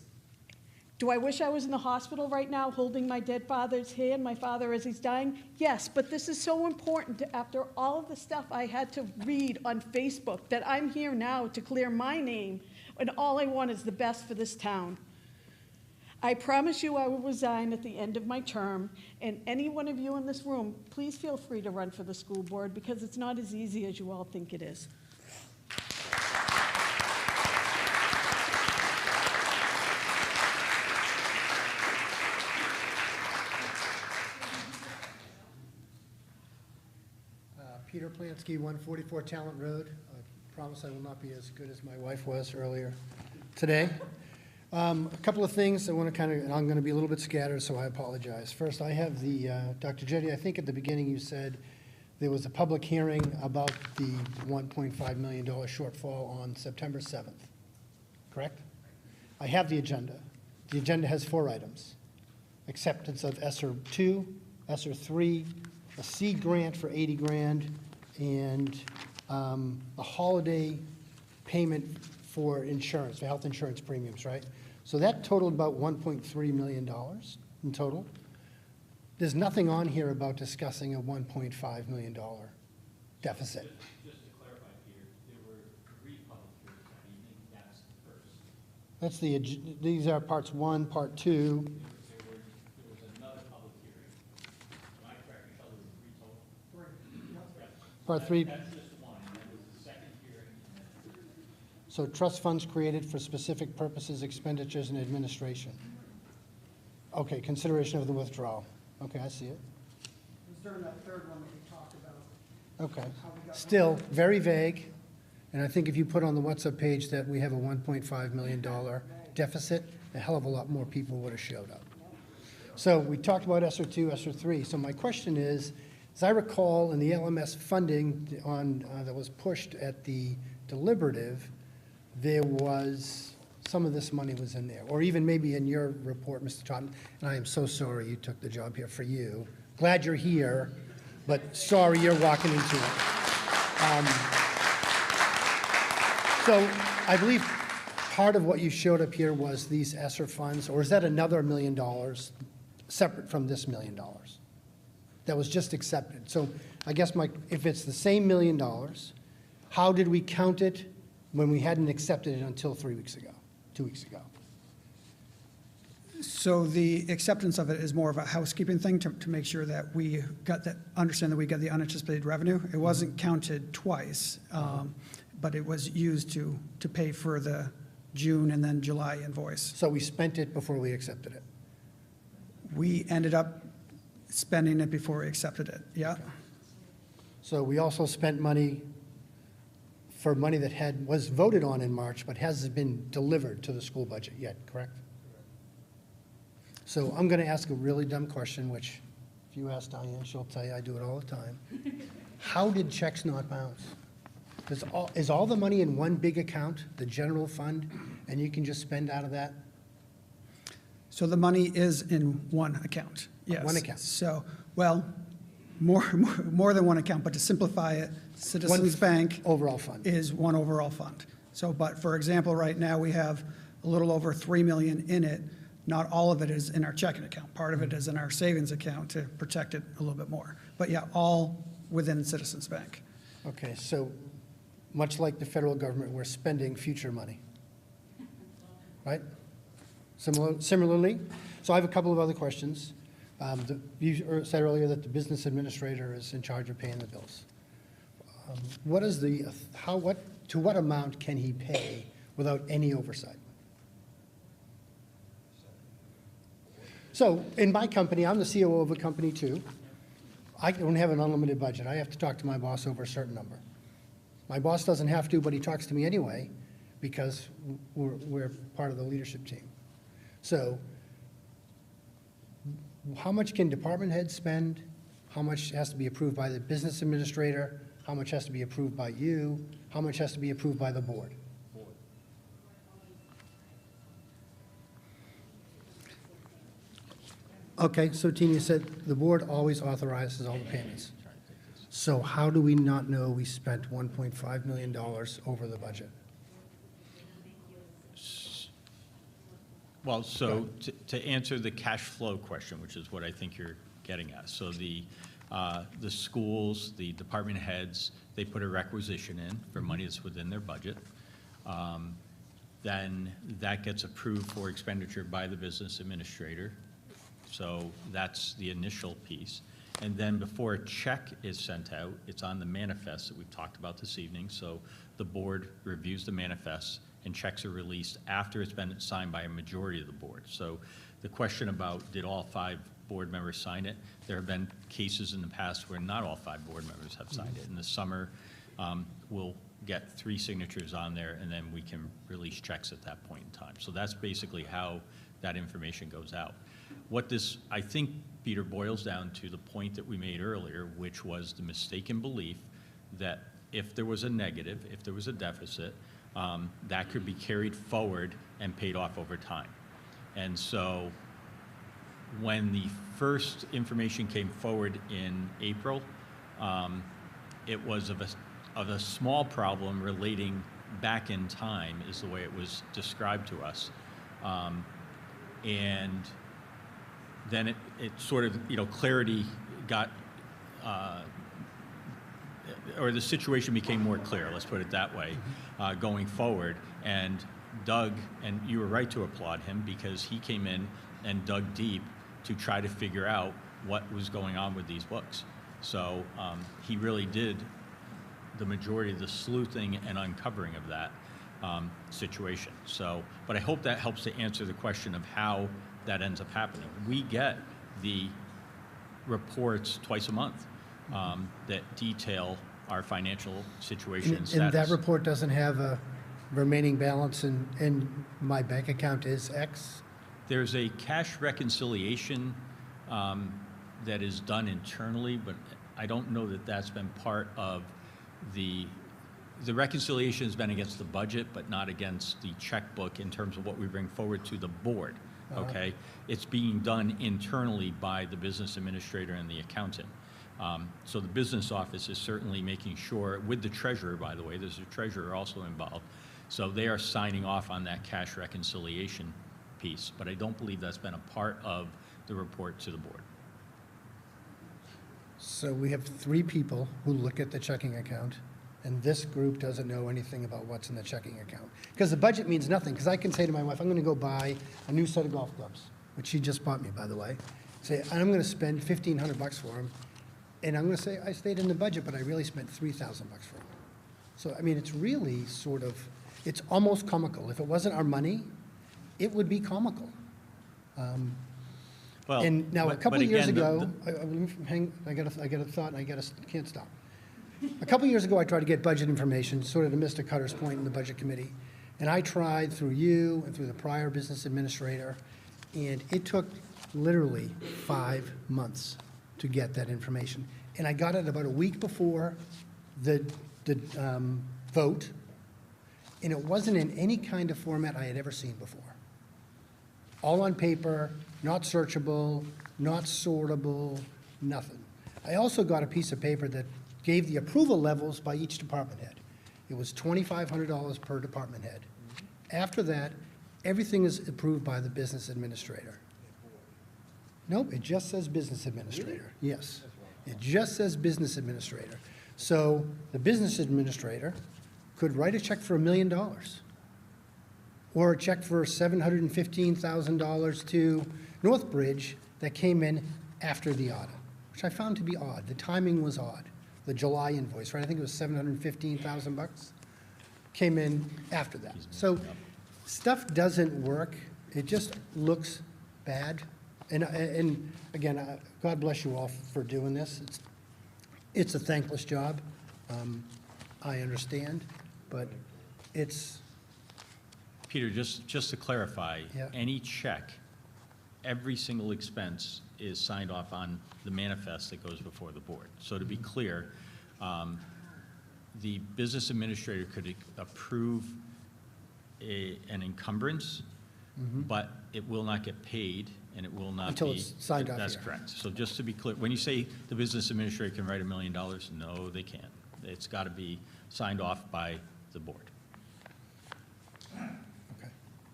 Do I wish I was in the hospital right now holding my dead father's hand, my father as he's dying? Yes, but this is so important after all of the stuff I had to read on Facebook that I'm here now to clear my name, and all I want is the best for this town. I promise you I will resign at the end of my term, and any one of you in this room, please feel free to run for the school board because it's not as easy as you all think it is. Peter Plansky, 144 Talent Road. I promise I will not be as good as my wife was earlier today. A couple of things I want to and I'm going to be a little bit scattered, so I apologize. First, I have the, Dr. Jetty, I think at the beginning you said there was a public hearing about the $1.5 million shortfall on September 7th, correct? I have the agenda. The agenda has 4 items. Acceptance of ESSER 2, ESSER 3, a seed grant for 80 grand, and a holiday payment for insurance, for health insurance premiums, right? So that totaled about $1.3 million in total. There's nothing on here about discussing a $1.5 million deficit. Just to clarify, Peter, there were 3 public hearings that evening. That's the first. That's these are parts 1, part 2. There was another public hearing. Am I correct, Michelle? There were 3 total? Part 3. That's just one, and that was the second hearing. So trust funds created for specific purposes, expenditures, and administration. Okay, consideration of the withdrawal. Okay, I see it. It was during that third one that we talked about. Okay. Still, very vague. And I think if you put on the WhatsApp page that we have a $1.5 million deficit, a hell of a lot more people would have showed up. So we talked about ESSER 2, ESSER 3. So my question is, as I recall, in the LMS funding that was pushed at the deliberative, there was some of this money was in there, or even maybe in your report, Mr. Totten, and I am so sorry you took the job here for you. Glad you're here, but sorry you're walking into it. So I believe part of what you showed up here was these ESSER funds, or is that another $1 million separate from this $1 million that was just accepted? So I guess if it's the same $1 million, how did we count it when we hadn't accepted it until 2 weeks ago? So the acceptance of it is more of a housekeeping thing to make sure that we understand that we got the unanticipated revenue. It wasn't counted twice, but it was used to pay for the June and then July invoice. So we spent it before we accepted it? We ended up spending it before we accepted it, yeah. Okay. So we also spent money for money that was voted on in March, but hasn't been delivered to the school budget yet, correct? So I'm going to ask a really dumb question, which if you ask Diane, she'll tell you I do it all the time. How did checks not bounce? Is all the money in one big account, the general fund, and you can just spend out of that? So the money is in one account, yes. One account. So, well, more than one account, but to simplify it, Citizens Bank overall fund is one overall fund. So, but for example, right now we have a little over $3 million in it. Not all of it is in our checking account. Part of it is in our savings account to protect it a little bit more. But yeah, all within Citizens Bank. Okay, so much like the federal government, we're spending future money, right? Similarly, so I have a couple of other questions. You said earlier that the business administrator is in charge of paying the bills. To what amount can he pay without any oversight? So in my company, I'm the COO of a company too. I don't have an unlimited budget. I have to talk to my boss over a certain number. My boss doesn't have to, but he talks to me anyway because we're part of the leadership team. So how much can department heads spend? How much has to be approved by the business administrator? How much has to be approved by you? How much has to be approved by the board? Okay, so Tina said the board always authorizes all the payments. So how do we not know we spent $1.5 million over the budget? Well, so to answer the cash flow question, which is what I think you're getting at. So the schools, the department heads, they put a requisition in for money that's within their budget. Then that gets approved for expenditure by the business administrator. So that's the initial piece. And then before a check is sent out, it's on the manifest that we've talked about this evening. So the board reviews the manifest and checks are released after it's been signed by a majority of the board. So the question about did all 5 board members sign it, there have been cases in the past where not all 5 board members have signed it. In the summer, we'll get 3 signatures on there and then we can release checks at that point in time. So that's basically how that information goes out. What this, I think, Peter, boils down to the point that we made earlier, which was the mistaken belief that if there was a negative, if there was a deficit, that could be carried forward and paid off over time. And so when the first information came forward in April, it was of a small problem relating back in time, is the way it was described to us. And then it sort of, clarity got, or the situation became more clear, let's put it that way, going forward. And Doug, and you were right to applaud him because he came in and dug deep to try to figure out what was going on with these books. So he really did the majority of the sleuthing and uncovering of that situation. So, but I hope that helps to answer the question of how that ends up happening. We get the reports twice a month that detail our financial situation and status. And that report doesn't have a remaining balance and my bank account is X? There's a cash reconciliation that is done internally, but I don't know that that's been part of the the reconciliation has been against the budget, but not against the checkbook in terms of what we bring forward to the board, okay? It's being done internally by the business administrator and the accountant. So the business office is certainly making sure, with the treasurer, by the way, there's a treasurer also involved, so they are signing off on that cash reconciliation piece, but I don't believe that's been a part of the report to the board. So we have 3 people who look at the checking account, and this group doesn't know anything about what's in the checking account. Because the budget means nothing, because I can say to my wife, I'm going to go buy a new set of golf clubs, which she just bought me, by the way. Say, I'm going to spend $1,500 for them, and I'm going to say, I stayed in the budget, but I really spent $3,000 for them. So, I mean, it's really sort of, it's almost comical. If it wasn't our money, it would be comical. Well, And now, a but couple of years again, ago, I got a thought, and can't stop. A couple of years ago, I tried to get budget information, sort of to Mr. Cutter's point in the budget committee, and I tried through you and through the prior business administrator, and it took literally 5 months to get that information. And I got it about a week before the vote, and it wasn't in any kind of format I had ever seen before. All on paper, not searchable, not sortable, nothing. I also got a piece of paper that gave the approval levels by each department head. It was $2,500 per department head. After that, everything is approved by the business administrator. Nope, it just says business administrator. Yes, it just says business administrator. So the business administrator could write a check for $1 million, or a check for $715,000 to Northbridge that came in after the audit, which I found to be odd. The timing was odd. The July invoice, right? I think it was $715,000 came in after that. So stuff doesn't work. It just looks bad. And again, God bless you all for doing this. It's a thankless job. I understand, but it's. Peter, just to clarify, Yeah. any check, every single expense is signed off on the manifest that goes before the board. So to be clear, the business administrator could approve an encumbrance, but it will not get paid, and it will not Until be. it's signed off That's here. correct. So just to be clear, when you say the business administrator can write $1 million, no, they can't. It's got to be signed off by the board.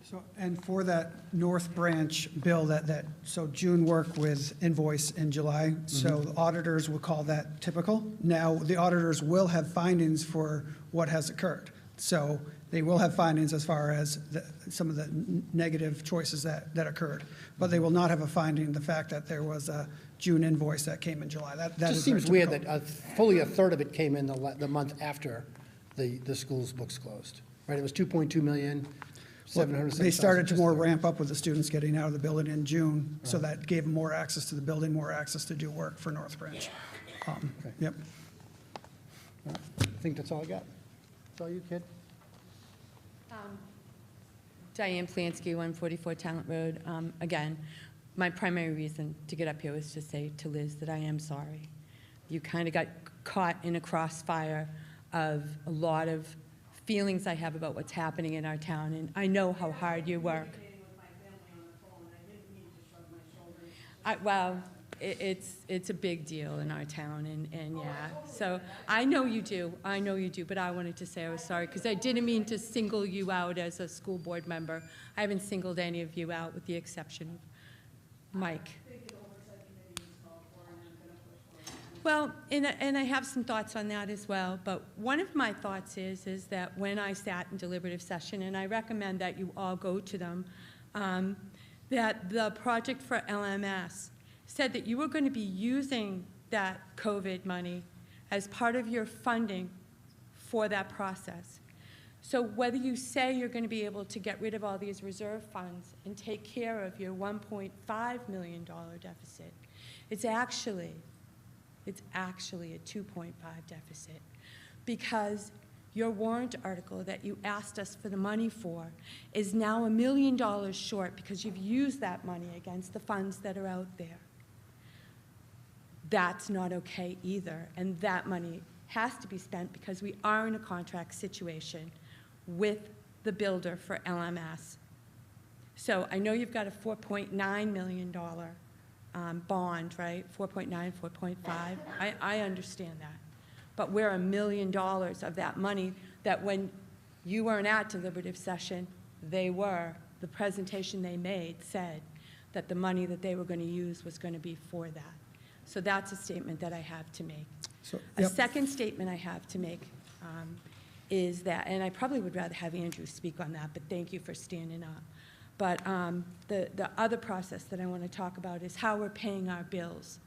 So, and for that North Branch bill, so June worked with invoice in July, so the auditors will call that typical. Now, the auditors will have findings for what has occurred. So they will have findings as far as some of the negative choices that occurred. But they will not have a finding the fact that there was a June invoice that came in July. That Just is very seems weird typical. that fully a third of it came in the month after the school's books closed, right? It was 2.2 million, 706,000. They started to more ramp up with the students getting out of the building in June, so that gave them more access to the building, more access to do work for North Branch. Yep. I think that's all I got. That's all you, kid? Diane Plansky, 144 Talent Road. Again, my primary reason to get up here was to say to Liz that I am sorry. You kind of got caught in a crossfire of a lot of feelings I have about what's happening in our town, and I know how hard you work. Well, it's a big deal in our town, and yeah. So I know you do, but I wanted to say I was sorry, because I didn't mean to single you out as a school board member. I haven't singled any of you out, with the exception of Mike. Well, and I have some thoughts on that as well, but one of my thoughts is that when I sat in deliberative session, and I recommend that you all go to them, that the project for LMS said that you were going to be using that COVID money as part of your funding for that process. So whether you say you're going to be able to get rid of all these reserve funds and take care of your $1.5 million deficit, it's actually a 2.5 deficit, because your warrant article that you asked us for the money for is now $1 million short, because you've used that money against the funds that are out there. That's not okay either, and that money has to be spent because we are in a contract situation with the builder for LMS. So I know you've got a $4.9 million bond, right? 4.9, 4.5. I understand that. But we're $1 million of that money that when you weren't at deliberative session, they were. The presentation they made said that the money that they were going to use was going to be for that. So that's a statement that I have to make. A second statement I have to make is that, and I probably would rather have Andrew speak on that, but thank you for standing up. But the other process that I want to talk about is how we're paying our bills.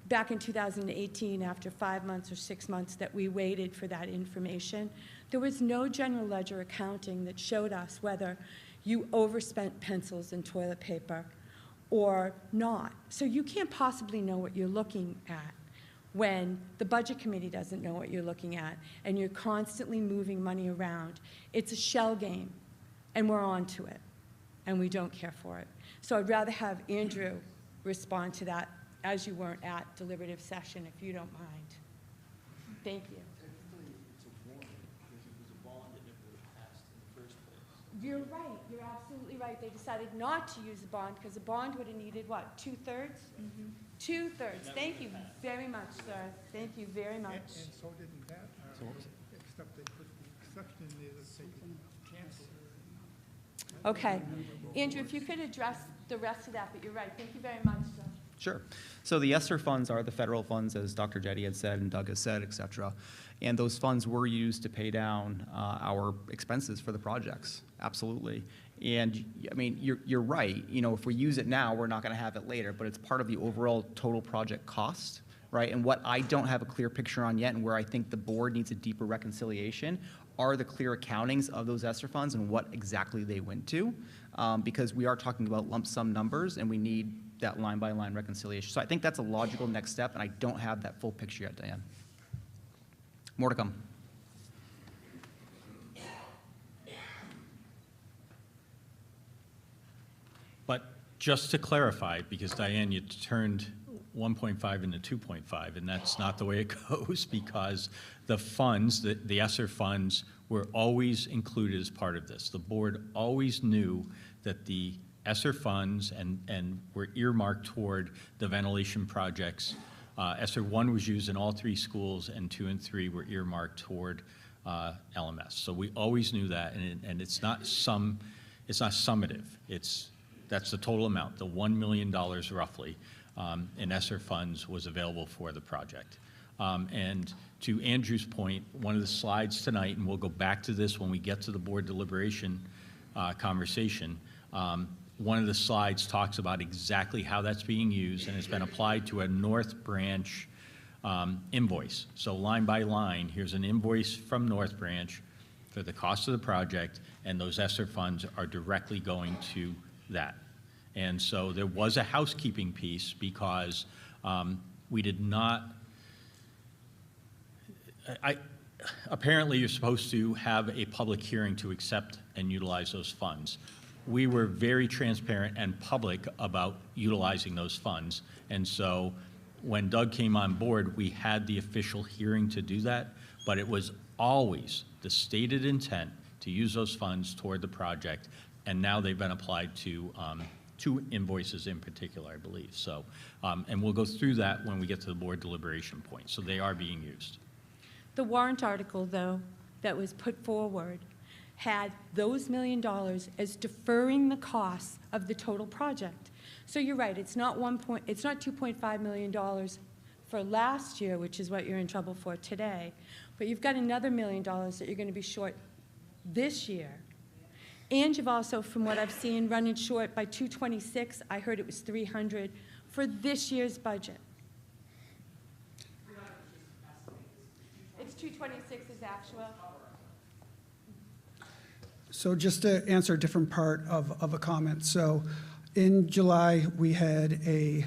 Back in 2018, after 5 months or 6 months that we waited for that information, there was no general ledger accounting that showed us whether you overspent pencils and toilet paper or not. So you can't possibly know what you're looking at when the budget committee doesn't know what you're looking at and you're constantly moving money around. It's a shell game, and we're on to it, and we don't care for it. So I'd rather have Andrew respond to that as you weren't at deliberative session, if you don't mind. Thank you. You're right. You're absolutely right. They decided not to use a bond because a bond would have needed, what, 2/3? Mm-hmm. 2/3. Thank you very much, sir. Thank you very much. And so didn't that, except they put the exception in there that they can cancel. Okay. Andrew, if you could address the rest of that, but you're right. Thank you very much, sir. Sure. So the ESSER funds are the federal funds, as Dr. Jetty had said and Doug has said, et cetera. And those funds were used to pay down our expenses for the projects. Absolutely. And I mean, you're right. You know, if we use it now, we're not going to have it later, but it's part of the overall total project cost, right? And what I don't have a clear picture on yet, and where I think the board needs a deeper reconciliation, are the clear accountings of those ESSER funds and what exactly they went to, because we are talking about lump sum numbers, and we need that line-by-line reconciliation. So I think that's a logical next step, and I don't have that full picture yet, Diane. More to come. But just to clarify, because Diane, you turned 1.5 into 2.5, and that's not the way it goes, because the funds, the ESSER funds, were always included as part of this. The board always knew that the ESSER funds and were earmarked toward the ventilation projects. ESSER 1 was used in all 3 schools, and 2 and 3 were earmarked toward LMS. So we always knew that, and it's not summative. That's the total amount. The $1 million roughly in ESSER funds was available for the project. And to Andrew's point, one of the slides tonight, and we'll go back to this when we get to the board deliberation conversation, one of the slides talks about exactly how that's being used, and it's been applied to a North Branch invoice. So line by line, here's an invoice from North Branch for the cost of the project, and those ESSER funds are directly going to that. And so there was a housekeeping piece because we did not, apparently you're supposed to have a public hearing to accept and utilize those funds. We were very transparent and public about utilizing those funds. And so when Doug came on board, we had the official hearing to do that, but it was always the stated intent to use those funds toward the project. And now they've been applied to 2 invoices in particular, I believe. So, and we'll go through that when we get to the board deliberation point. So they are being used. The warrant article, though, that was put forward had those $1 million as deferring the costs of the total project. So you're right, it's not $2.5 million for last year, which is what you're in trouble for today, but you've got another $1 million that you're going to be short this year. And you've also, from what I've seen, running short by 226. I heard it was 300 for this year's budget. It's 226 is actual. So just to answer a different part of a comment. So in July, we had I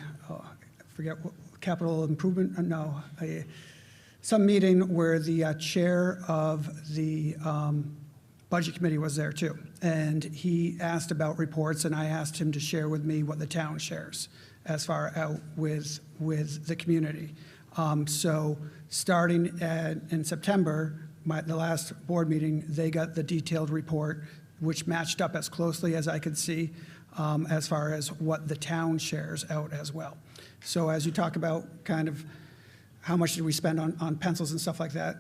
forget what, capital improvement, some meeting where the chair of the budget committee was there too. And he asked about reports, and I asked him to share with me what the town shares as far out with the community. So starting in September, the last board meeting, they got the detailed report, which matched up as closely as I could see as far as what the town shares out as well. So as you talk about kind of how much did we spend on pencils and stuff like that,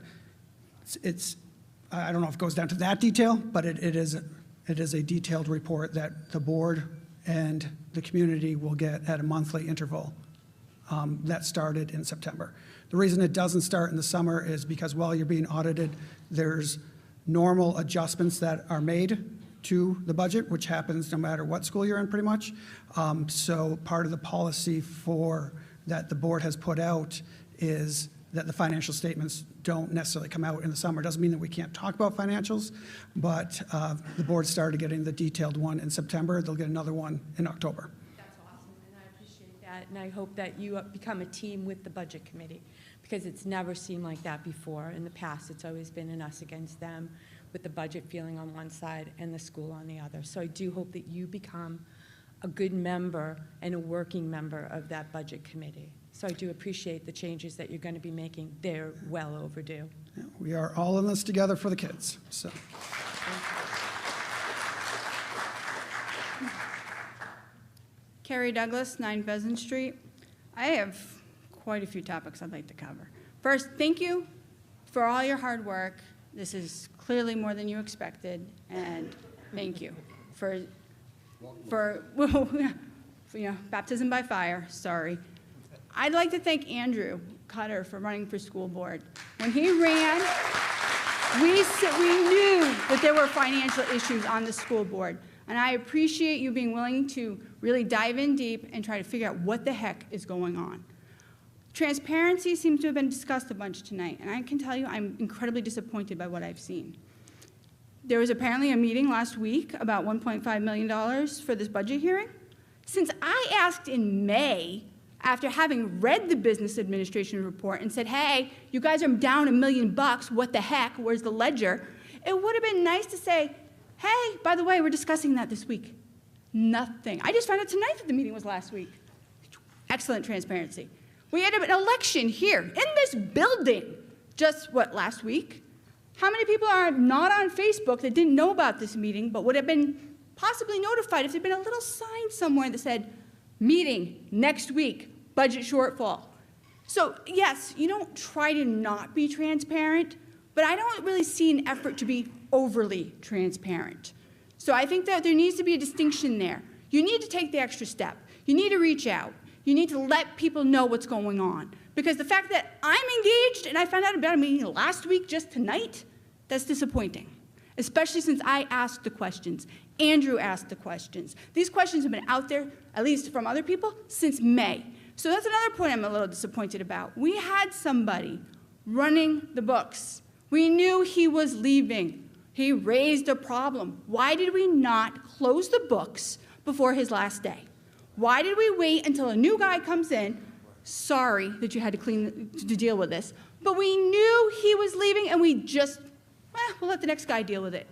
I don't know if it goes down to that detail, but it is a detailed report that the board and the community will get at a monthly interval that started in September. The reason it doesn't start in the summer is because while you're being audited, there's normal adjustments that are made to the budget, which happens no matter what school you're in pretty much. So part of the policy that the board has put out is that the financial statements don't necessarily come out in the summer. Doesn't mean that we can't talk about financials, but the board started getting the detailed one in September. They'll get another one in October. That's awesome, and I appreciate that, and I hope that you become a team with the budget committee, because it's never seemed like that before. In the past, it's always been an us against them, with the budget feeling on one side and the school on the other. So I do hope that you become a good member and a working member of that budget committee. So I do appreciate the changes that you're going to be making. They're well overdue. Yeah, we are all in this together for the kids. So. Carrie Douglas, 9 Pheasant Street. I have quite a few topics I'd like to cover. First, thank you for all your hard work. This is clearly more than you expected, and thank you for baptism by fire, sorry. I'd like to thank Andrew Cutter for running for school board. When he ran, we knew that there were financial issues on the school board, and I appreciate you being willing to really dive in deep and try to figure out what the heck is going on. Transparency seems to have been discussed a bunch tonight, and I can tell you I'm incredibly disappointed by what I've seen. There was apparently a meeting last week about $1.5 million for this budget hearing. Since I asked in May, after having read the business administration report and said, hey, you guys are down $1 million, what the heck, where's the ledger? It would have been nice to say, hey, by the way, we're discussing that this week. Nothing. I just found out tonight that the meeting was last week. Excellent transparency. We had an election here in this building just, last week? How many people are not on Facebook that didn't know about this meeting but would have been possibly notified if there'd been a little sign somewhere that said, meeting next week, budget shortfall? So yes, you don't try to not be transparent, but I don't really see an effort to be overly transparent. So I think that there needs to be a distinction there. You need to take the extra step. You need to reach out. You need to let people know what's going on. Because the fact that I'm engaged and I found out about a meeting last week just tonight, that's disappointing. Especially since I asked the questions. Andrew asked the questions. These questions have been out there, at least from other people, since May. So that's another point I'm a little disappointed about. We had somebody running the books. We knew he was leaving. He raised a problem. Why did we not close the books before his last day? Why did we wait until a new guy comes in? Sorry that you had to deal with this, but we knew he was leaving and we just, we'll let the next guy deal with it.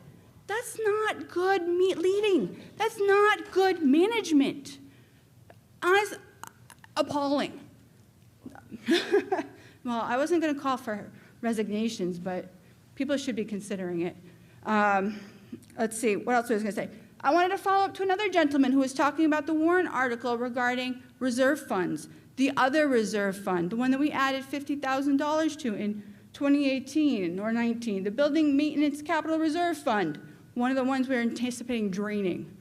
That's not good leading. That's not good management. Appalling. Well, I wasn't going to call for resignations, but people should be considering it. Let's see, what else was I going to say? I wanted to follow up to another gentleman who was talking about the Warren article regarding reserve funds, the other reserve fund, the one that we added $50,000 to in 2018 or 19, the Building Maintenance Capital Reserve Fund, one of the ones we were anticipating draining.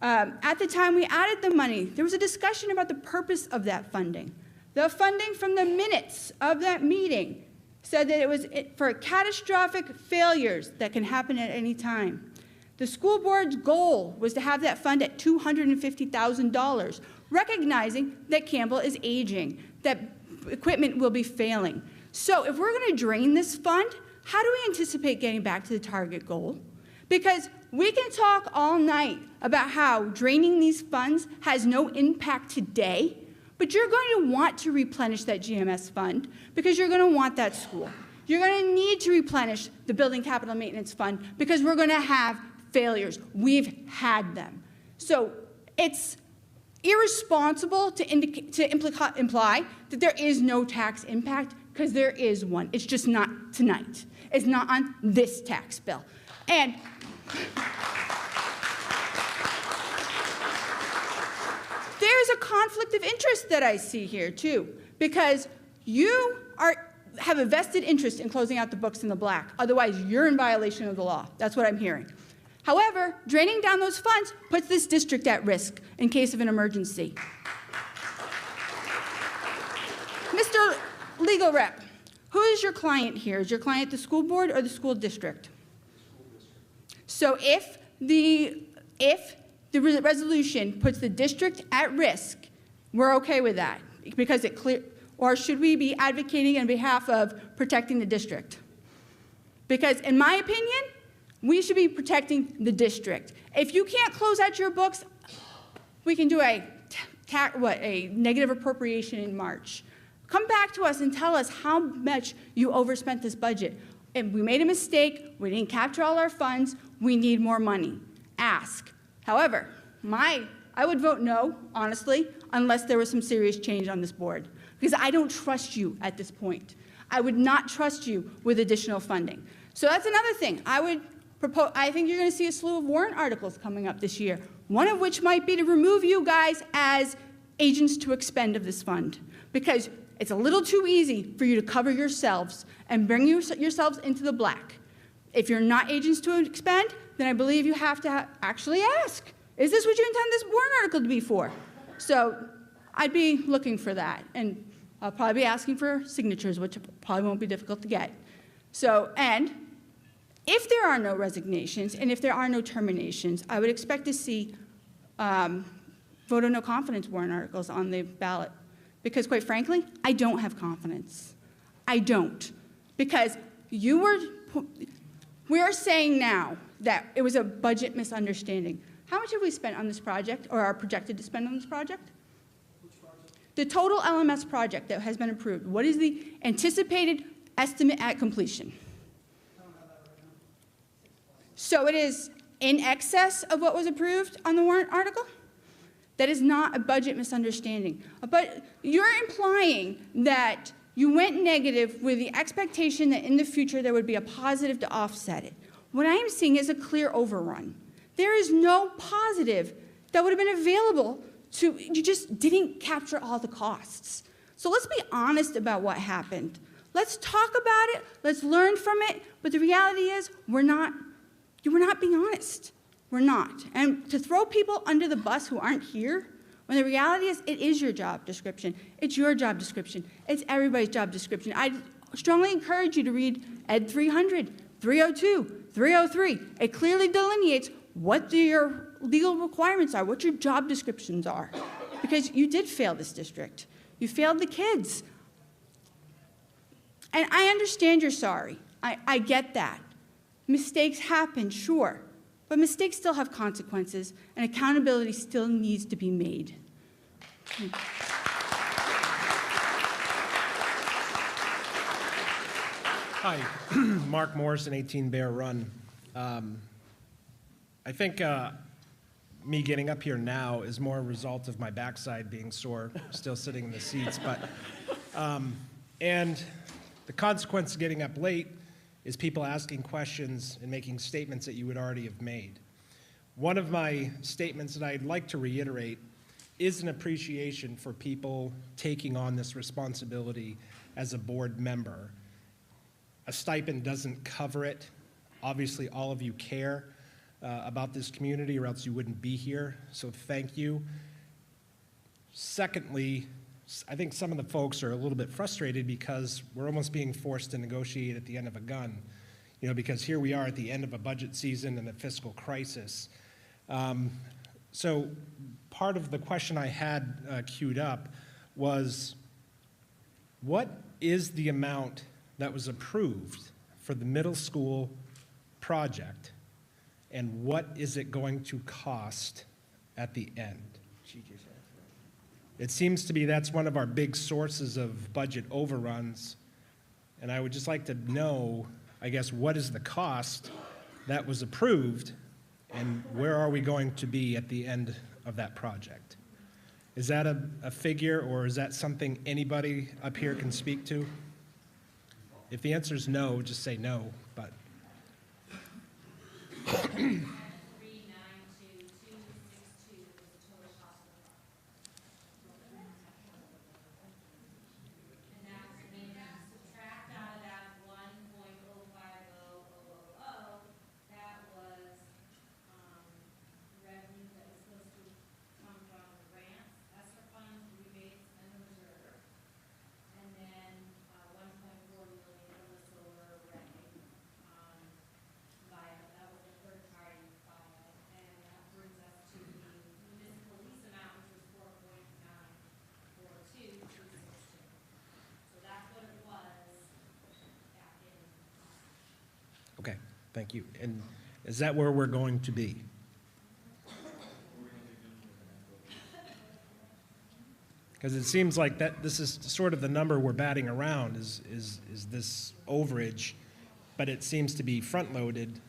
At the time we added the money, there was a discussion about the purpose of that funding. The funding from the minutes of that meeting said that it was for catastrophic failures that can happen at any time. The school board's goal was to have that fund at $250,000, recognizing that Campbell is aging, that equipment will be failing. So if we're going to drain this fund, how do we anticipate getting back to the target goal? Because we can talk all night about how draining these funds has no impact today, but you're going to want to replenish that GMS fund because you're going to want that school. You're going to need to replenish the Building Capital Maintenance Fund because we're going to have failures. We've had them. So it's irresponsible to imply that there is no tax impact, because there is one. It's just not tonight. It's not on this tax bill. And there's a conflict of interest that I see here too, because you have a vested interest in closing out the books in the black. Otherwise, you're in violation of the law. That's what I'm hearing. However, draining down those funds puts this district at risk in case of an emergency. Mr. Legal Rep, who is your client here? Is your client the school board or the school district? So if the resolution puts the district at risk, we're okay with that, because it clear, or should we be advocating on behalf of protecting the district? Because in my opinion, we should be protecting the district. If you can't close out your books, we can do a negative appropriation in March. Come back to us and tell us how much you overspent this budget. If we made a mistake, we didn't capture all our funds, we need more money. Ask. However, I would vote no, honestly, unless there was some serious change on this board, because I don't trust you at this point. I would not trust you with additional funding. So that's another thing. I think you're going to see a slew of warrant articles coming up this year, one of which might be to remove you guys as agents to expend of this fund, because it's a little too easy for you to cover yourselves and bring yourselves into the black. If you're not agents to expend, then I believe you have to actually ask, is this what you intend this warrant article to be for? So I'd be looking for that, and I'll probably be asking for signatures, which probably won't be difficult to get. So, and if there are no resignations and if there are no terminations, I would expect to see vote of no confidence warrant articles on the ballot. Because quite frankly, I don't have confidence. I don't. Because we are saying now that it was a budget misunderstanding. How much have we spent on this project, or are projected to spend on this project? Which project? The total LMS project that has been approved. What is the anticipated estimate at completion? So it is in excess of what was approved on the warrant article? That is not a budget misunderstanding. But you're implying that you went negative with the expectation that in the future there would be a positive to offset it. What I am seeing is a clear overrun. There is no positive that would have been available to, you just didn't capture all the costs. So let's be honest about what happened. Let's talk about it, let's learn from it, but the reality is we're not being honest. We're not. And to throw people under the bus who aren't here, when the reality is it is your job description. It's your job description. It's everybody's job description. I strongly encourage you to read Ed 300, 302, 303. It clearly delineates what your legal requirements are, what your job descriptions are. Because you did fail this district. You failed the kids. And I understand you're sorry. I get that. Mistakes happen, sure. But mistakes still have consequences, and accountability still needs to be made. Hi, Mark Morrison, 18 Bear Run. I think me getting up here now is more a result of my backside being sore, still sitting in the seats. And the consequence of getting up late is people asking questions and making statements that you would already have made. One of my statements that I'd like to reiterate is an appreciation for people taking on this responsibility as a board member. A stipend doesn't cover it. Obviously, all of you care about this community, or else you wouldn't be here, so thank you. Secondly, I think some of the folks are a little bit frustrated because we're almost being forced to negotiate at the end of a gun, because here we are at the end of a budget season and a fiscal crisis. So part of the question I had queued up was, what is the amount that was approved for the middle school project, and what is it going to cost at the end? It seems to be that's one of our big sources of budget overruns, and I would just like to know, I guess, what is the cost that was approved, and where are we going to be at the end of that project? Is that a figure, or is that something anybody up here can speak to? If the answer is no, just say no, but. Okay, thank you. And is that where we're going to be? Because it seems like that this is sort of the number we're batting around is this overage, but it seems to be front-loaded,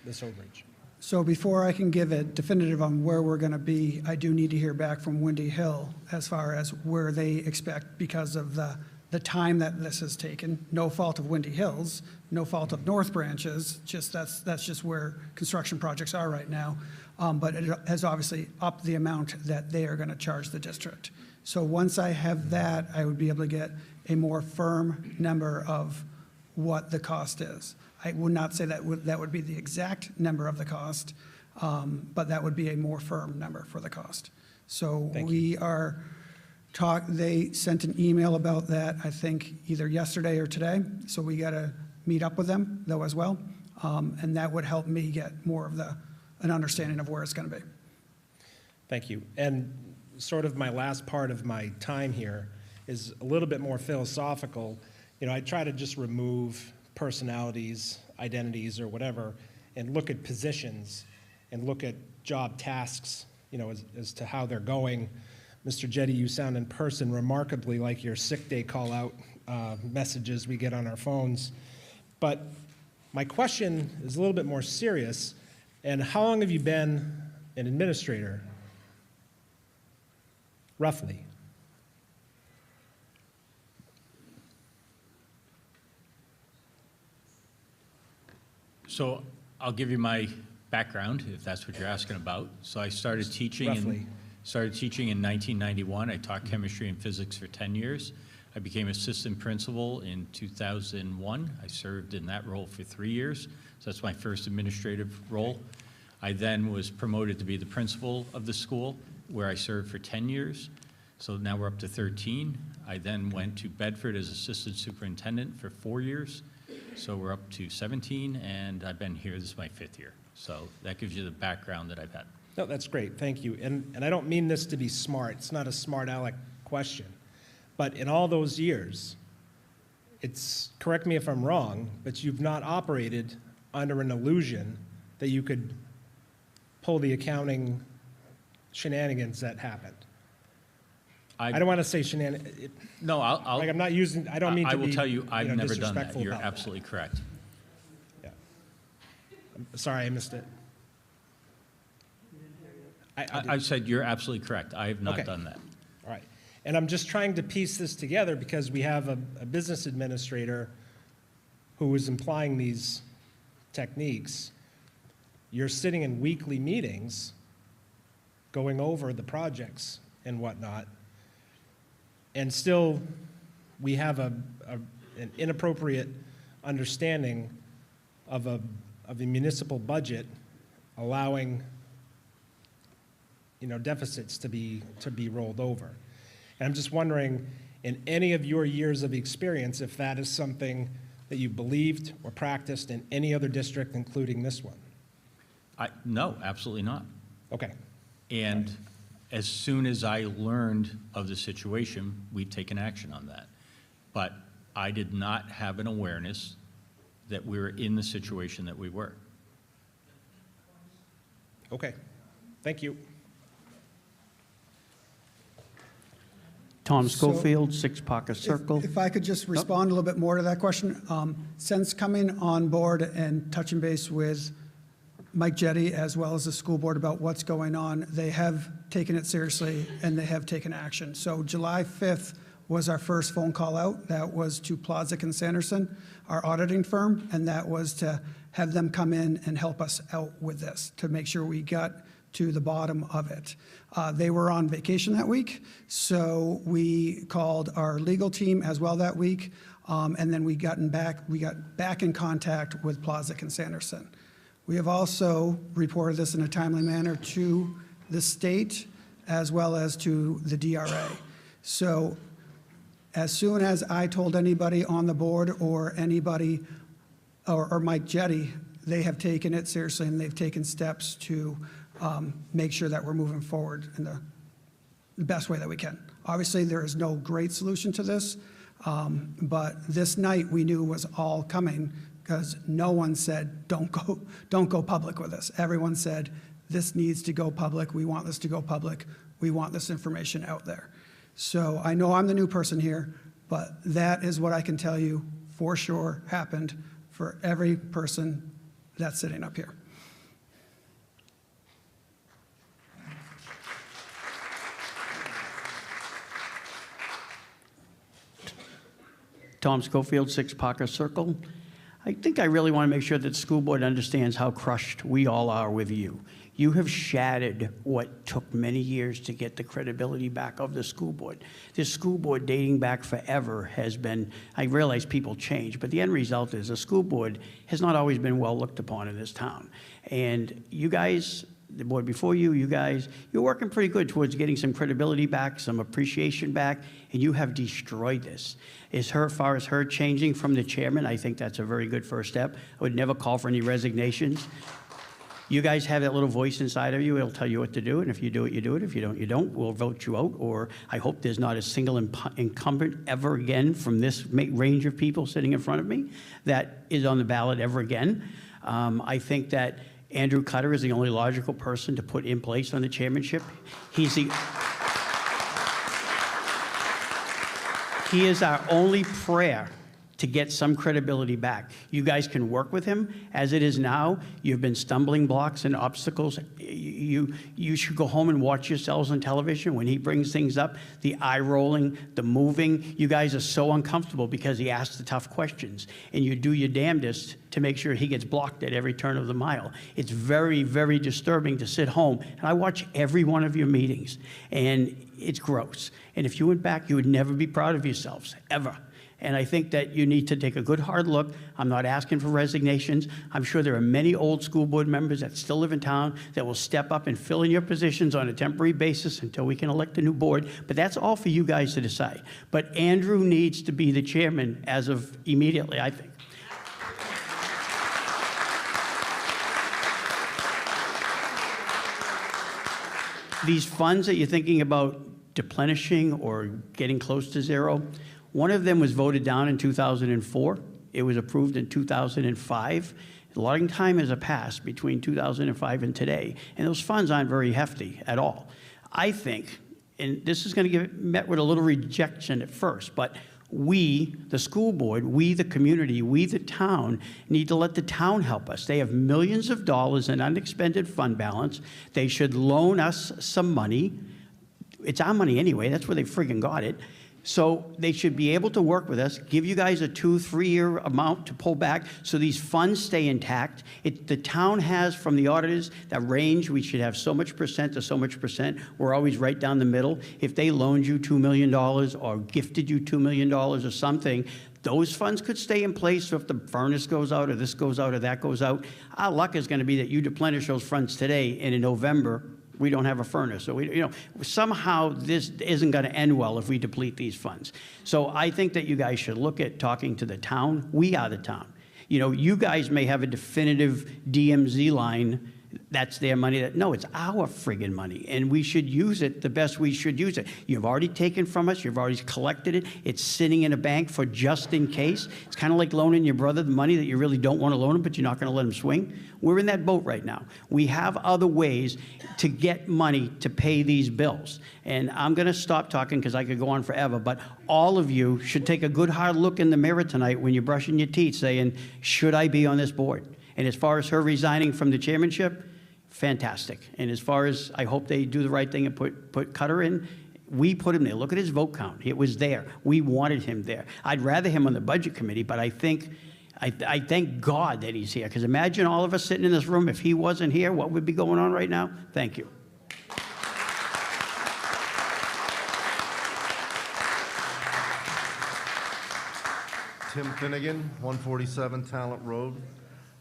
this overage. So before I can give a definitive on where we're going to be, I do need to hear back from Windy Hill as far as where they expect, because of the time that this has taken. No fault of Windy Hills, no fault of North Branches, just that's just where construction projects are right now. But it has obviously upped the amount that they are going to charge the district. So once I have that, I would be able to get a more firm number of what the cost is. I would not say that would be the exact number of the cost, but that would be a more firm number for the cost. So we are they sent an email about that, I think, either yesterday or today. So we got to meet up with them, though, as well. And that would help me get more of an understanding of where it's going to be. Thank you. And sort of my last part of my time here is a little bit more philosophical. You know, I try to just remove personalities, identities, or whatever, and look at positions and look at job tasks, you know, as to how they're going. Mr. Jetty, you sound in person remarkably like your sick day call-out messages we get on our phones. But my question is a little bit more serious. And how long have you been an administrator, roughly? So I'll give you my background, if that's what you're asking about. So I started teaching Roughly. Started teaching in 1991. I taught chemistry and physics for 10 years. I became assistant principal in 2001. I served in that role for 3 years. So that's my first administrative role. I then was promoted to be the principal of the school, where I served for 10 years. So now we're up to 13. I then went to Bedford as assistant superintendent for 4 years. So we're up to 17, and I've been here, this is my 5th year. So that gives you the background that I've had. No, that's great, thank you. And I don't mean this to be smart, it's not a smart aleck question. But in all those years, correct me if I'm wrong, but you've not operated under an illusion that you could pull the accounting shenanigans that happened. I don't want to say shenanigans. No, I'll. Like, I'm not using, I don't mean to be, I will tell you, I've never done that. disrespectful You're about that. absolutely correct. Yeah. I'm sorry, I missed it. I said you're absolutely correct. I have not Okay. done that. All right. And I'm just trying to piece this together because we have a business administrator who is implying these techniques. You're sitting in weekly meetings going over the projects and whatnot, and still we have an inappropriate understanding of a municipal budget allowing deficits to be rolled over. And I'm just wondering, in any of your years of experience, if that is something that you believed or practiced in any other district, including this one? No, absolutely not. Okay. And as soon as I learned of the situation, we've taken action on that. But I did not have an awareness that we were in the situation that we were. Okay. Thank you. Tom So- Schofield, 6 Parker Circle. If I could just respond a little bit more to that question. Since coming on board and touching base with Mike Jetty, as well as the school board, about what's going on. They have taken it seriously, and they have taken action. So July 5th was our first phone call out. That was to Plotzik and Sanderson, our auditing firm, and that was to have them come in and help us out with this, to make sure we got to the bottom of it. They were on vacation that week, so we called our legal team as well that week, and then we got back in contact with Plotzik and Sanderson. We have also reported this in a timely manner to the state as well as to the DRA. So as soon as I told anybody on the board or anybody, or Mike Jetty, they have taken it seriously and they've taken steps to make sure that we're moving forward in the best way that we can. Obviously, there is no great solution to this, but this night we knew was all coming because no one said, don't go public with this. Everyone said, this needs to go public. We want this to go public. We want this information out there. So I know I'm the new person here, but that is what I can tell you for sure happened for every person that's sitting up here. Tom Schofield, 6 Parker Circle. I think I really want to make sure that the school board understands how crushed we all are with you. You have shattered what took many years to get the credibility back of the school board. This school board, dating back forever, has been, I realize people change, but the end result is the school board has not always been well looked upon in this town. And you guys, the board before you, you guys, you're working pretty good towards getting some credibility back, some appreciation back, and you have destroyed this. As far as her changing from the chairman, I think that's a very good first step. I would never call for any resignations. You guys have that little voice inside of you. It'll tell you what to do, and if you do it, you do it. If you don't, you don't. We'll vote you out, or I hope there's not a single incumbent ever again from this range of people sitting in front of me that is on the ballot ever again. I think that Andrew Cutter is the only logical person to put in place on the chairmanship. He is our only prayer to get some credibility back. You guys can work with him. As it is now, you've been stumbling blocks and obstacles. You should go home and watch yourselves on television when he brings things up, the eye rolling, the moving. You guys are so uncomfortable because he asks the tough questions, and you do your damnedest to make sure he gets blocked at every turn of the mile. It's very, very disturbing to sit home, and I watch every one of your meetings, and it's gross. And if you went back, you would never be proud of yourselves, ever. And I think that you need to take a good hard look. I'm not asking for resignations. I'm sure there are many old school board members that still live in town that will step up and fill in your positions on a temporary basis until we can elect a new board. But that's all for you guys to decide. But Andrew needs to be the chairman as of immediately, I think. These funds that you're thinking about deplenishing or getting close to zero, one of them was voted down in 2004. It was approved in 2005. A long time has passed between 2005 and today, and those funds aren't very hefty at all. I think, and this is going to get met with a little rejection at first, but we, the school board, we, the community, we, the town, need to let the town help us. They have millions of dollars in unexpended fund balance. They should loan us some money. It's our money anyway. That's where they friggin' got it. So they should be able to work with us, give you guys a 2-3 year amount to pull back so these funds stay intact. The town has, from the auditors, that range. We should have so much percent to so much percent. We're always right down the middle. If they loaned you $2 million or gifted you $2 million or something, those funds could stay in place. So if the furnace goes out or this goes out or that goes out, our luck is going to be that you deplenish those funds today, and in November, we don't have a furnace. So somehow this isn't going to end well if we deplete these funds. So I think that you guys should look at talking to the town. We are the town. You guys may have a definitive DMZ line. That's their money. No, it's our friggin' money, and we should use it the best we should use it. You've already taken from us. You've already collected it. It's sitting in a bank for just in case. It's kind of like loaning your brother the money that you really don't want to loan him, but you're not going to let him swing. We're in that boat right now. We have other ways to get money to pay these bills. And I'm going to stop talking because I could go on forever, but all of you should take a good hard look in the mirror tonight when you're brushing your teeth saying, should I be on this board? And as far as her resigning from the chairmanship, fantastic. And as far as, I hope they do the right thing and put Cutter in, we put him there. Look at his vote count. It was there. We wanted him there. I'd rather him on the budget committee, but I thank God that he's here, because imagine all of us sitting in this room, if he wasn't here, what would be going on right now? Thank you. Tim Finnegan, 147 Talent Road.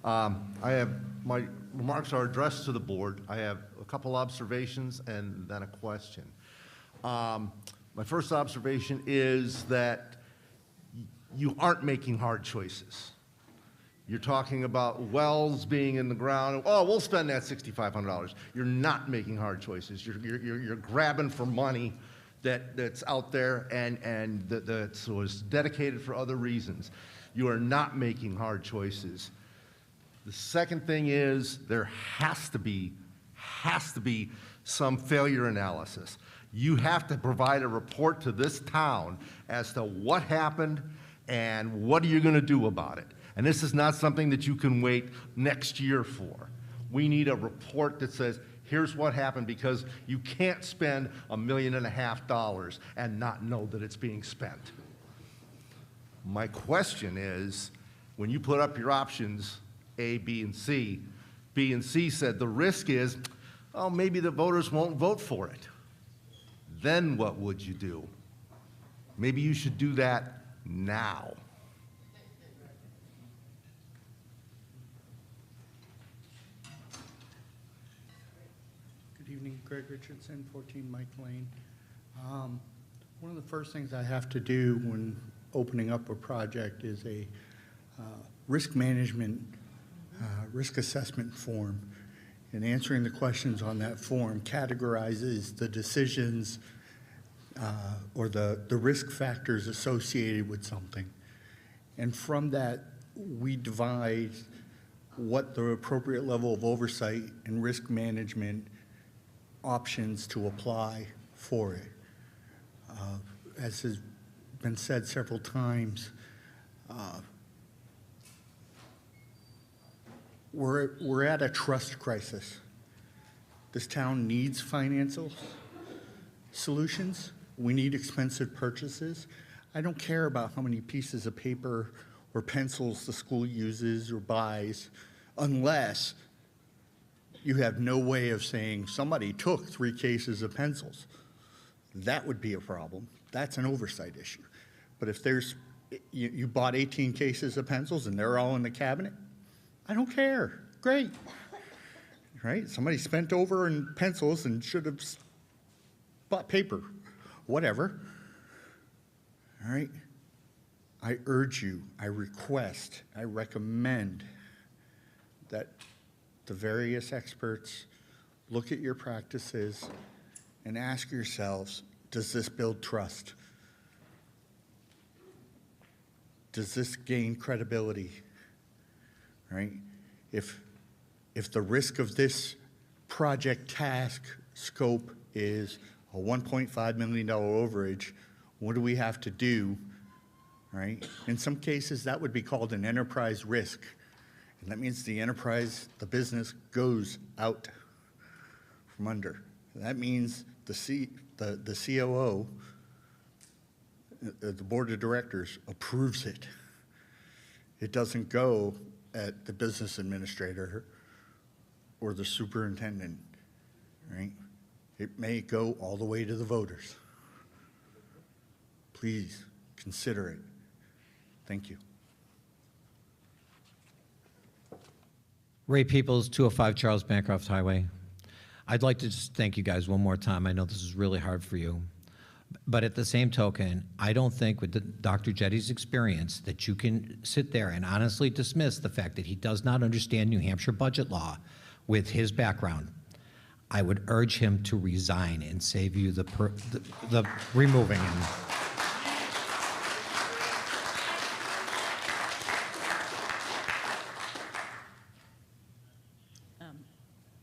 My remarks are addressed to the board. I have a couple observations and then a question. My first observation is that you aren't making hard choices. You're talking about wells being in the ground. Oh, we'll spend that $6,500. You're not making hard choices. You're grabbing for money that's out there and that was dedicated for other reasons. You are not making hard choices. The second thing is there has to be some failure analysis. You have to provide a report to this town as to what happened and what are you going to do about it. And this is not something that you can wait next year for. We need a report that says, here's what happened, because you can't spend $1.5 million and not know that it's being spent. My question is, when you put up your options, A, B, and C said the risk is, oh, maybe the voters won't vote for it. Then what would you do? Maybe you should do that now. Good evening, Greg Richardson, 14 Mike Lane. One of the first things I have to do when opening up a project is a risk management, risk assessment form. And answering the questions on that form categorizes the decisions or the risk factors associated with something. And from that, we divide what the appropriate level of oversight and risk management options to apply for it. As has been said several times, we're at a trust crisis. This town needs financial solutions. We need expensive purchases. I don't care about how many pieces of paper or pencils the school uses or buys, unless you have no way of saying somebody took 3 cases of pencils. That would be a problem. That's an oversight issue. But if you bought 18 cases of pencils and they're all in the cabinet, I don't care. Great. Right? Somebody spent over in pencils and should have bought paper. Whatever. All right? I urge you, I request, I recommend that the various experts look at your practices and ask yourselves, does this build trust? Does this gain credibility? Right? If the risk of this project task scope is a $1.5 million overage, what do we have to do? Right? In some cases, that would be called an enterprise risk. And that means the enterprise, the business, goes out from under. That means the COO, the board of directors, approves it. It doesn't go at the business administrator or the superintendent, right? It may go all the way to the voters. Please consider it. Thank you. Ray Peoples, 205 Charles Bancroft Highway. I'd like to just thank you guys one more time. I know this is really hard for you. But at the same token, I don't think with Dr. Jetty's experience that you can sit there and honestly dismiss the fact that he does not understand New Hampshire budget law with his background. I would urge him to resign and save you the removing him.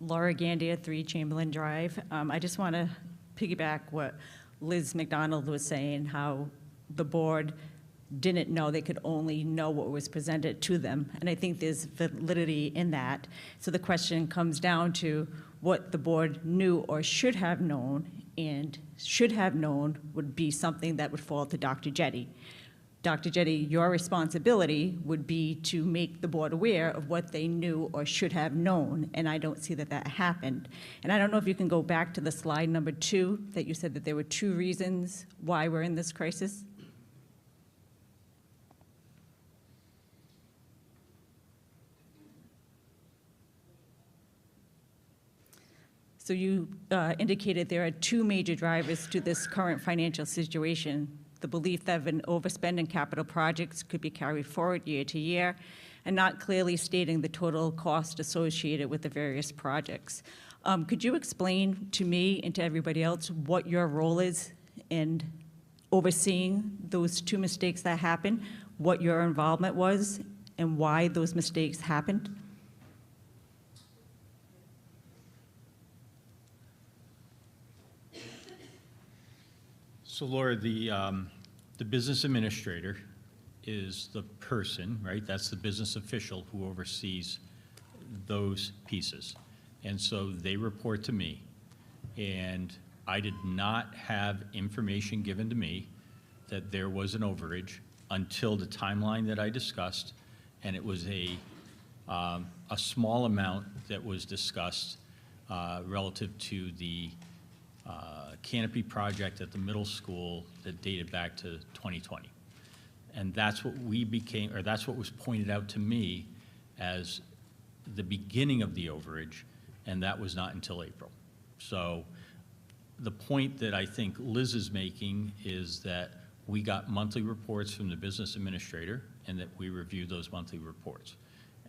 Laura Gandia, 3 Chamberlain Drive. I just want to piggyback what Liz McDonald was saying, how the board didn't know. They could only know what was presented to them. And I think there's validity in that. So the question comes down to what the board knew or should have known, and should have known would be something that would fall to Dr. Jetty. Dr. Jetty, your responsibility would be to make the board aware of what they knew or should have known, and I don't see that that happened. And I don't know if you can go back to the slide number 2, that you said that there were 2 reasons why we're in this crisis. So you indicated there are 2 major drivers to this current financial situation: the belief that an overspend in capital projects could be carried forward year to year, and not clearly stating the total cost associated with the various projects. Could you explain to me and to everybody else what your role is in overseeing those 2 mistakes that happened, what your involvement was, and why those mistakes happened? So Laura, the business administrator is the person, right? That's the business official who oversees those pieces. And so they report to me. And I did not have information given to me that there was an overage until the timeline that I discussed. And it was a small amount that was discussed relative to the canopy project at the middle school that dated back to 2020. And that's what that's what was pointed out to me as the beginning of the overage, and that was not until April. So the point that I think Liz is making is that we got monthly reports from the business administrator and that we reviewed those monthly reports.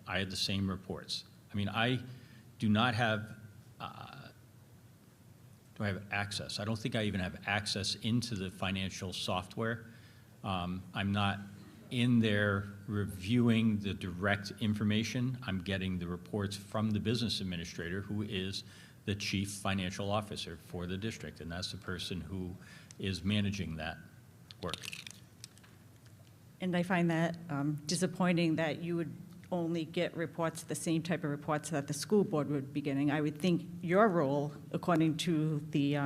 I had the same reports. I mean, I do not have do I have access? I don't think I even have access into the financial software. I'm not in there reviewing the direct information. I'm getting the reports from the business administrator, who is the chief financial officer for the district, and that's the person who is managing that work. And I find that disappointing that you would only get reports, the same type of reports that the school board would be getting. I would think your role, according to the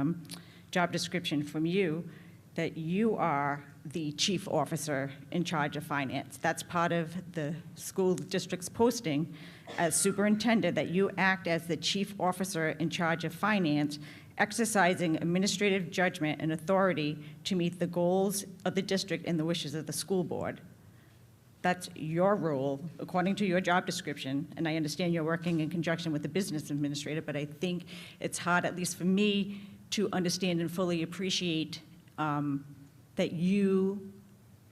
job description from you, that you are the chief officer in charge of finance. That's part of the school district's posting as superintendent, that you act as the chief officer in charge of finance, exercising administrative judgment and authority to meet the goals of the district and the wishes of the school board. That's your role, according to your job description, and I understand you're working in conjunction with the business administrator, but I think it's hard, at least for me, to understand and fully appreciate that you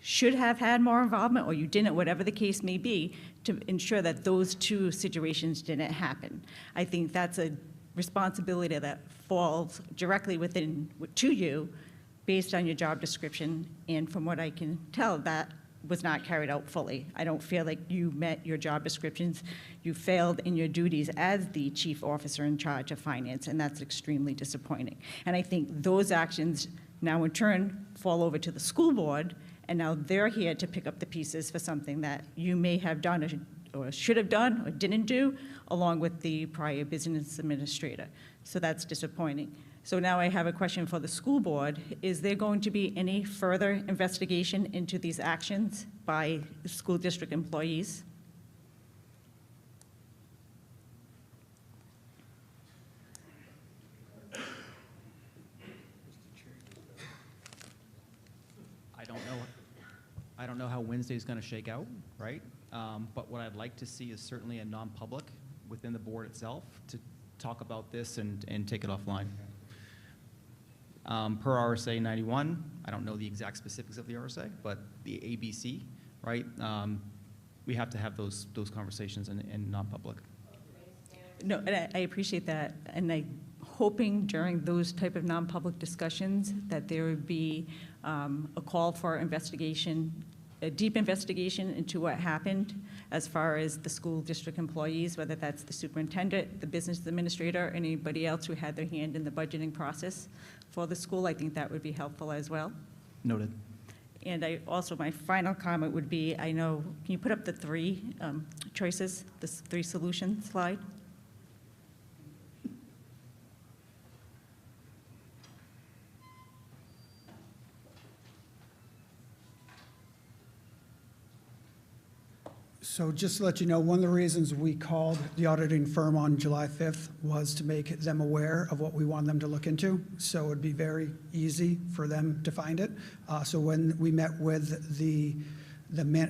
should have had more involvement, or you didn't, whatever the case may be, to ensure that those 2 situations didn't happen. I think that's a responsibility that falls directly to you based on your job description, and from what I can tell, that was not carried out fully. I don't feel like you met your job descriptions. You failed in your duties as the chief officer in charge of finance, and that's extremely disappointing. And I think those actions now in turn fall over to the school board, and now they're here to pick up the pieces for something that you may have done or should have done or didn't do, along with the prior business administrator. So that's disappointing. So now I have a question for the school board. Is there going to be any further investigation into these actions by school district employees? I don't know how Wednesday's going to shake out, right? But what I'd like to see is certainly a non-public within the board itself to talk about this and take it offline. Per RSA 91, I don't know the exact specifics of the RSA, but the ABC, right? We have to have those conversations in non-public. No, and I appreciate that, and I'm hoping during those type of non-public discussions that there would be a call for investigation, a deep investigation into what happened as far as the school district employees, whether that's the superintendent, the business administrator, anybody else who had their hand in the budgeting process for the school. I think that would be helpful as well. Noted. And I also, my final comment would be, I know, can you put up the three choices, the three solution slide? So just to let you know, one of the reasons we called the auditing firm on July 5th was to make them aware of what we wanted them to look into. So it'd be very easy for them to find it. So when we met with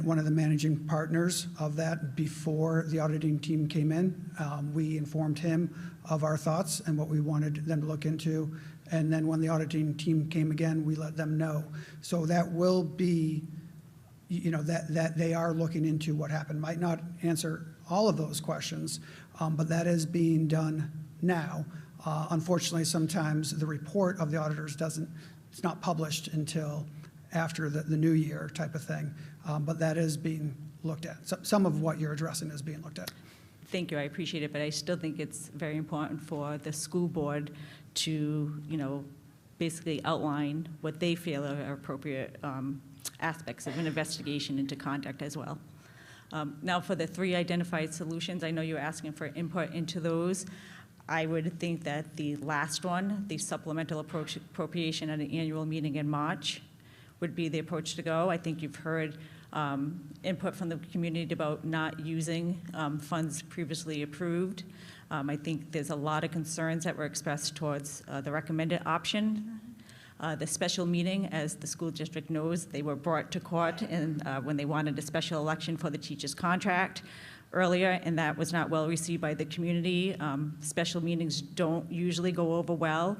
one of the managing partners of that before the auditing team came in, we informed him of our thoughts and what we wanted them to look into. And then when the auditing team came again, we let them know. So that will be, you know, that they are looking into what happened. Might not answer all of those questions, but that is being done now. Unfortunately, sometimes the report of the auditors it's not published until after the new year type of thing, but that is being looked at. So some of what you're addressing is being looked at. Thank you, I appreciate it, but I still think it's very important for the school board to, you know, basically outline what they feel are appropriate aspects of an investigation into conduct as well. Now, for the three identified solutions, I know you're asking for input into those. I would think that the last one, the supplemental appropriation at an annual meeting in March, would be the approach to go. I think you've heard input from the community about not using funds previously approved. I think there's a lot of concerns that were expressed towards the recommended option. The special meeting, as the school district knows, they were brought to court when they wanted a special election for the teacher's contract earlier, and that was not well received by the community. Special meetings don't usually go over well.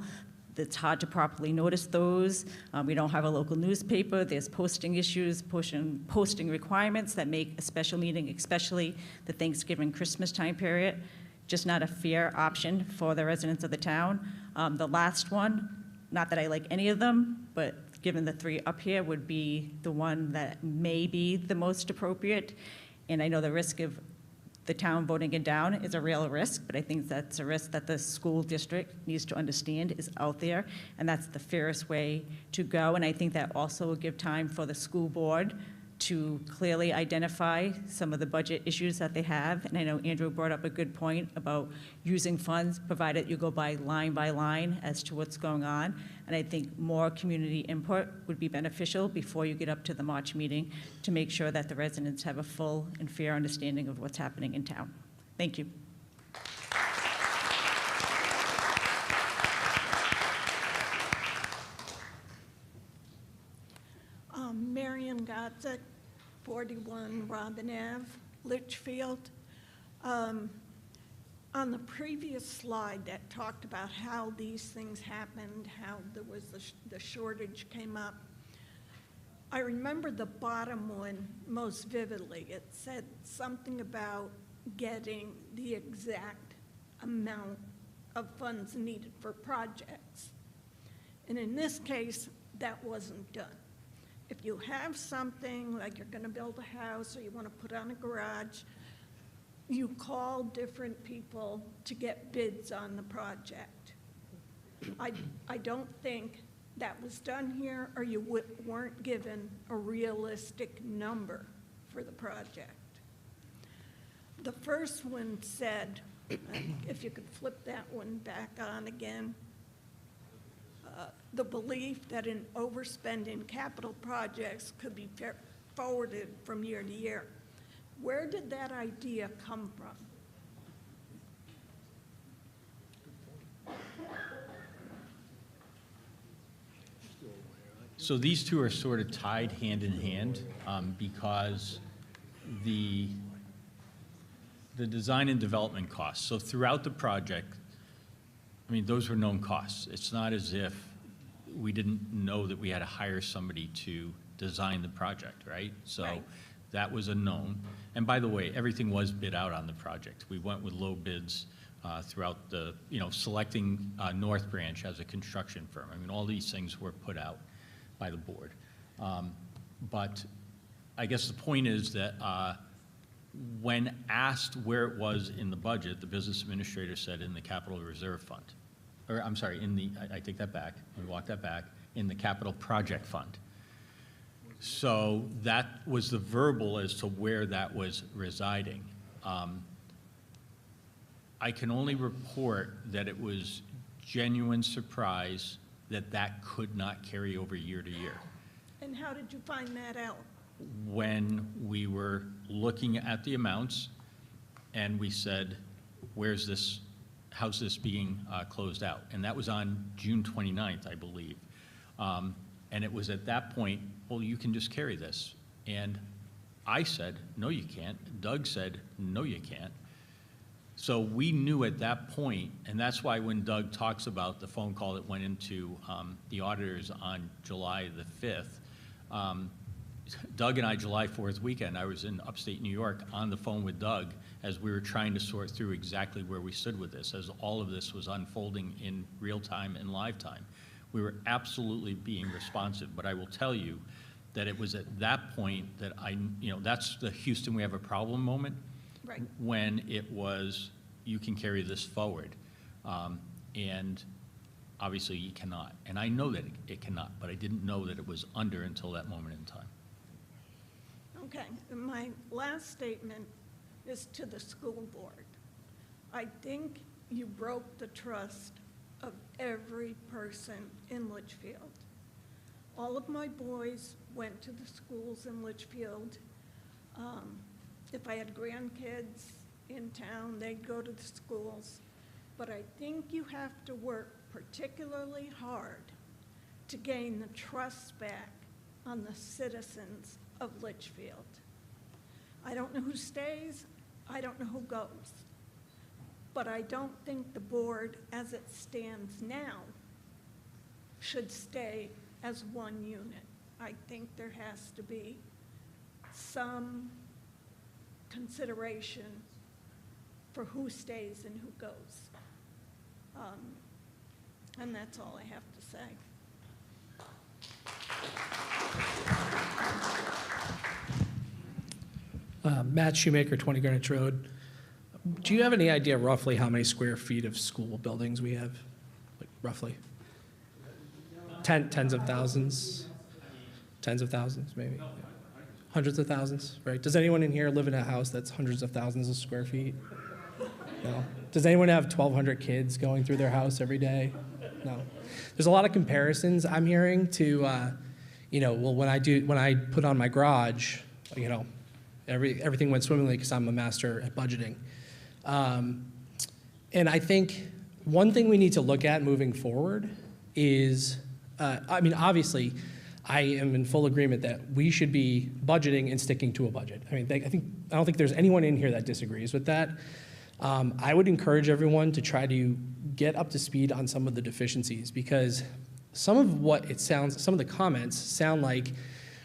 It's hard to properly notice those. We don't have a local newspaper. There's posting issues, posting requirements that make a special meeting, especially the Thanksgiving, Christmas time period, just not a fair option for the residents of the town. The last one, not that I like any of them, but given the three up here, would be the one that may be the most appropriate. And I know the risk of the town voting it down is a real risk, but I think that's a risk that the school district needs to understand is out there, and that's the fairest way to go. And I think that also will give time for the school board to clearly identify some of the budget issues that they have. And I know Andrew brought up a good point about using funds, provided you go by line as to what's going on. And I think more community input would be beneficial before you get up to the March meeting to make sure that the residents have a full and fair understanding of what's happening in town. Thank you. Marion Godzik, 41 Robin Ave, Litchfield. On the previous slide that talked about how these things happened, how there was the shortage came up, I remember the bottom one most vividly. It said something about getting the exact amount of funds needed for projects. And in this case, that wasn't done. If you have something, like you're going to build a house or you want to put on a garage, you call different people to get bids on the project. I don't think that was done here, or you weren't given a realistic number for the project. The first one said, if you could flip that one back on again, the belief that an overspend in capital projects could be forwarded from year to year. Where did that idea come from? So these two are sort of tied hand in hand because the design and development costs. So throughout the project, I mean, those were known costs. It's not as if we didn't know that we had to hire somebody to design the project, right? So that was a known. And by the way, everything was bid out on the project. We went with low bids throughout the, selecting North Branch as a construction firm. I mean, all these things were put out by the board. But I guess the point is that when asked where it was in the budget, the business administrator said in the capital reserve fund. Or I'm sorry, I take that back, we walk that back, in the capital project fund. So that was the verbal as to where that was residing. I can only report that it was genuine surprise that that could not carry over year to year. And how did you find that out? When we were looking at the amounts and we said, where's this, how's this being closed out? And that was on June 29th, I believe. And it was at that point, well, you can just carry this. And I said, no, you can't. Doug said, no, you can't. So we knew at that point, and that's why when Doug talks about the phone call that went into the auditors on July the 5th, Doug and I, July 4th weekend, I was in upstate New York on the phone with Doug as we were trying to sort through exactly where we stood with this, as all of this was unfolding in real time and live time. We were absolutely being responsive, but I will tell you that it was at that point that that's the Houston we have a problem moment. Right. When it was, you can carry this forward. And obviously you cannot. And I know that it cannot, but I didn't know that it was under until that moment in time. Okay, and my last statement is to the school board. I think you broke the trust of every person in Litchfield. All of my boys went to the schools in Litchfield. If I had grandkids in town, they'd go to the schools. But I think you have to work particularly hard to gain the trust back on the citizens of Litchfield. I don't know who stays, I don't know who goes. But I don't think the board, as it stands now, should stay as one unit. I think there has to be some consideration for who stays and who goes. And that's all I have to say. Matt Shoemaker, 20 Greenwich Road. Do you have any idea roughly how many square feet of school buildings we have? Like roughly? Tens of thousands? Tens of thousands, maybe? Hundreds of thousands, right? Does anyone in here live in a house that's hundreds of thousands of square feet? No. Does anyone have 1,200 kids going through their house every day? No. There's a lot of comparisons I'm hearing to, well, when I put on my garage, everything went swimmingly because I'm a master at budgeting. And I think one thing we need to look at moving forward is, obviously, I am in full agreement that we should be budgeting and sticking to a budget. I don't think there's anyone in here that disagrees with that. I would encourage everyone to try to get up to speed on some of the deficiencies, because some of the comments sound like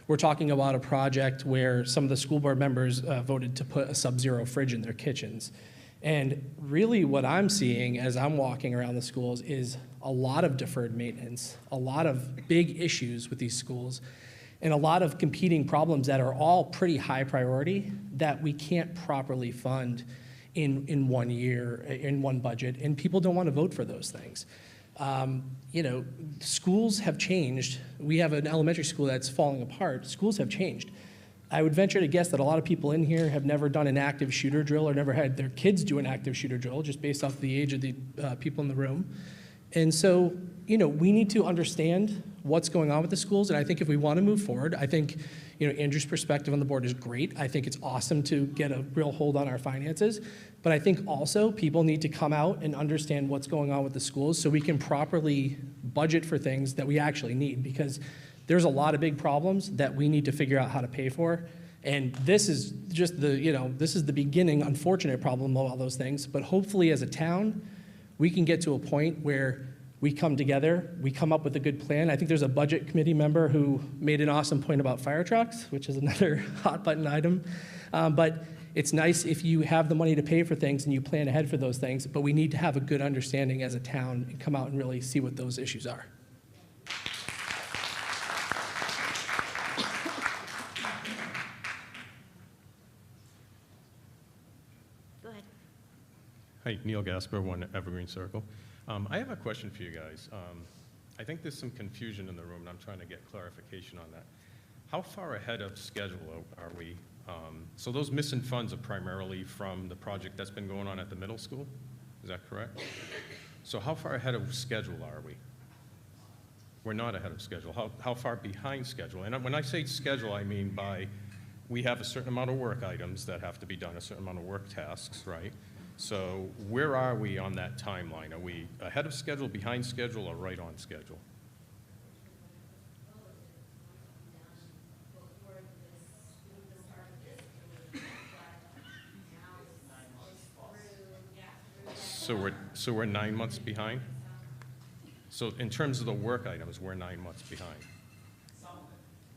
we're talking about a project where some of the school board members voted to put a sub-zero fridge in their kitchens. And really what I'm seeing as I'm walking around the schools is a lot of deferred maintenance, a lot of big issues with these schools, and a lot of competing problems that are all pretty high priority that we can't properly fund in 1 year, in one budget, and people don't want to vote for those things. Schools have changed. We have an elementary school that's falling apart. Schools have changed. I would venture to guess that a lot of people in here have never done an active shooter drill or never had their kids do an active shooter drill, just based off the age of the people in the room. And so, we need to understand what's going on with the schools. And I think if we want to move forward, I think, Andrew's perspective on the board is great. I think it's awesome to get a real hold on our finances. But I think also people need to come out and understand what's going on with the schools so we can properly budget for things that we actually need, because there's a lot of big problems that we need to figure out how to pay for. And this is just this is the beginning, unfortunate problem of all those things. But hopefully as a town, we can get to a point where we come together, we come up with a good plan. I think there's a budget committee member who made an awesome point about fire trucks, which is another hot button item. But it's nice if you have the money to pay for things and you plan ahead for those things, but we need to have a good understanding as a town and come out and really see what those issues are. Go ahead. Hi, Neil Gasper, 1 Evergreen Circle. I have a question for you guys. I think there's some confusion in the room, and I'm trying to get clarification on that. how far ahead of schedule are we? So those missing funds are primarily from the project that's been going on at the middle school? Is that correct? So how far ahead of schedule are we? We're not ahead of schedule. How far behind schedule? And when I say schedule, I mean we have a certain amount of work items that have to be done, a certain amount of work tasks, right? So where are we on that timeline? Are we ahead of schedule, behind schedule, or right on schedule? So we're 9 months behind? So in terms of the work items, we're 9 months behind.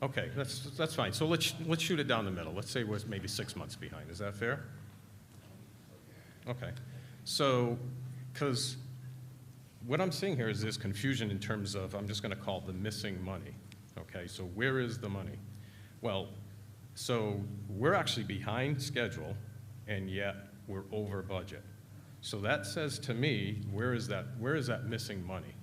Okay, that's fine. So let's shoot it down the middle. Let's say we're maybe 6 months behind. Is that fair? Okay. So, because what I'm seeing here is this confusion in terms of, I'm just going to call it the missing money. Okay, so where is the money? Well, so we're actually behind schedule, and yet we're over budget. So that says to me, where is that missing money,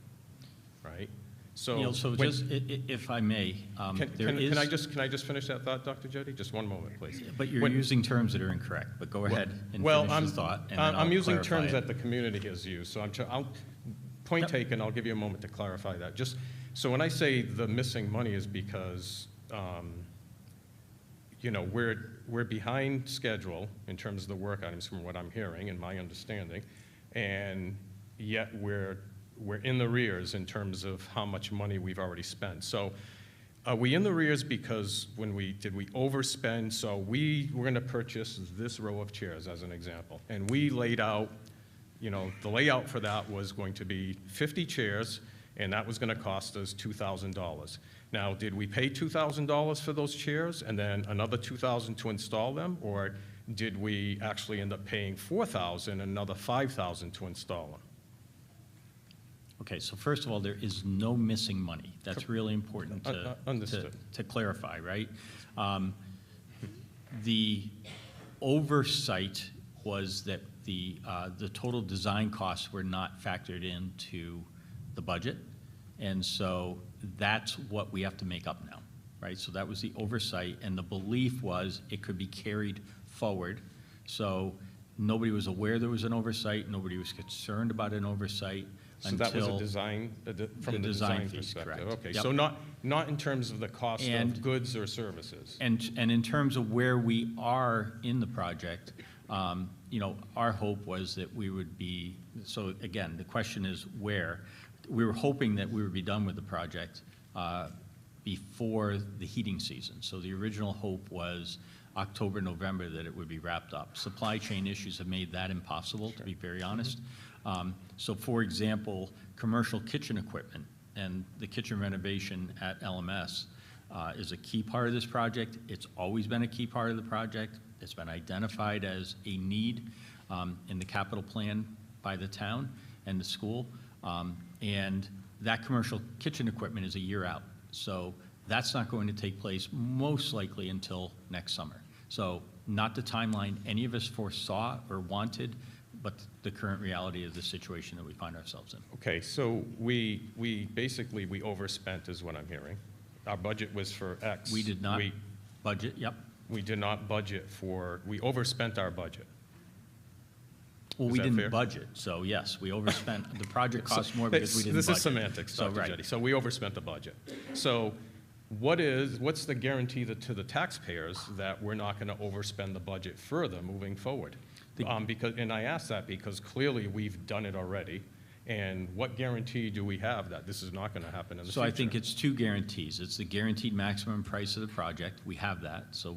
right? So, Neil, so just, if I may, can I just finish that thought, Dr. Jody? Just one moment, please. But you're using terms that are incorrect, but go ahead and finish the thought. And then I'm I'll using clarify terms it. that the community has used, so point taken, I'll give you a moment to clarify that. So when I say the missing money is because, we're behind schedule in terms of the work items from what I'm hearing and my understanding, and yet we're in the rears in terms of how much money we've already spent. So are we in the rears because did we overspend? So we were going to purchase this row of chairs as an example, and we laid out, the layout for that was going to be 50 chairs, and that was going to cost us $2,000. Now, did we pay $2,000 for those chairs and then another $2,000 to install them, or did we actually end up paying $4,000 and another $5,000 to install them? Okay, so first of all, there is no missing money. That's really important to clarify, right? The oversight was that the total design costs were not factored into the budget, and so that's what we have to make up now, right? So that was the oversight, and the belief was it could be carried forward. So nobody was aware there was an oversight. Nobody was concerned about an oversight. So that was a design, from the design fees, perspective. correct. Okay, Yep. so not in terms of the cost of goods or services. And in terms of where we are in the project, our hope was that we would be, so again, the question is where. We were hoping that we would be done with the project before the heating season. So the original hope was October, November, that it would be wrapped up. Supply chain issues have made that impossible, to be very honest. So for example, commercial kitchen equipment and the kitchen renovation at LMS is a key part of this project. It's always been a key part of the project. It's been identified as a need in the capital plan by the town and the school. And that commercial kitchen equipment is a year out. So that's not going to take place most likely until next summer. So not the timeline any of us foresaw or wanted, but the current reality of the situation that we find ourselves in. Okay, so we basically overspent is what I'm hearing. Our budget was for X. We did not budget, yep. We did not budget we overspent our budget. Well, we didn't budget, so yes, we overspent. The project cost more because we didn't budget. This is semantics, Dr. Jetty. So we overspent the budget. So what's the guarantee to the taxpayers that we're not going to overspend the budget further moving forward? And I ask that because clearly we've done it already. And what guarantee do we have that this is not going to happen in the future? So I think it's two guarantees. It's the guaranteed maximum price of the project. We have that. So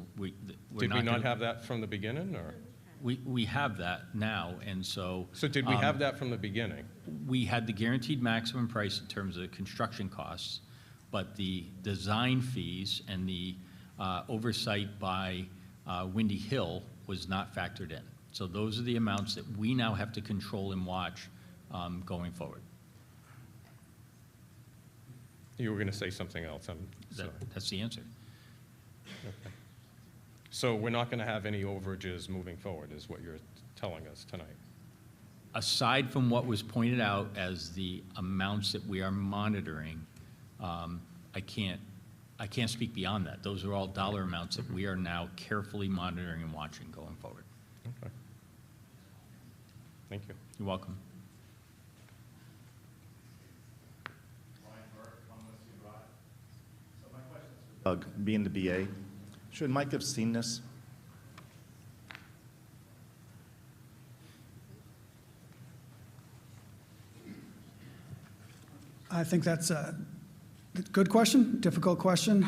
Did we not have that from the beginning, or? We have that now, and so. So did we have that from the beginning? We had the guaranteed maximum price in terms of construction costs, but the design fees and the oversight by Windy Hill was not factored in. So those are the amounts that we now have to control and watch going forward. You were going to say something else. That's the answer. Okay. So we're not going to have any overages moving forward, is what you're telling us tonight? Aside from what was pointed out as the amounts that we are monitoring, I I can't speak beyond that. Those are all dollar amounts that we are now carefully monitoring and watching going forward. Okay. Thank you. You're welcome. Doug, being the BA, should Mike have seen this? I think that's a good question, difficult question.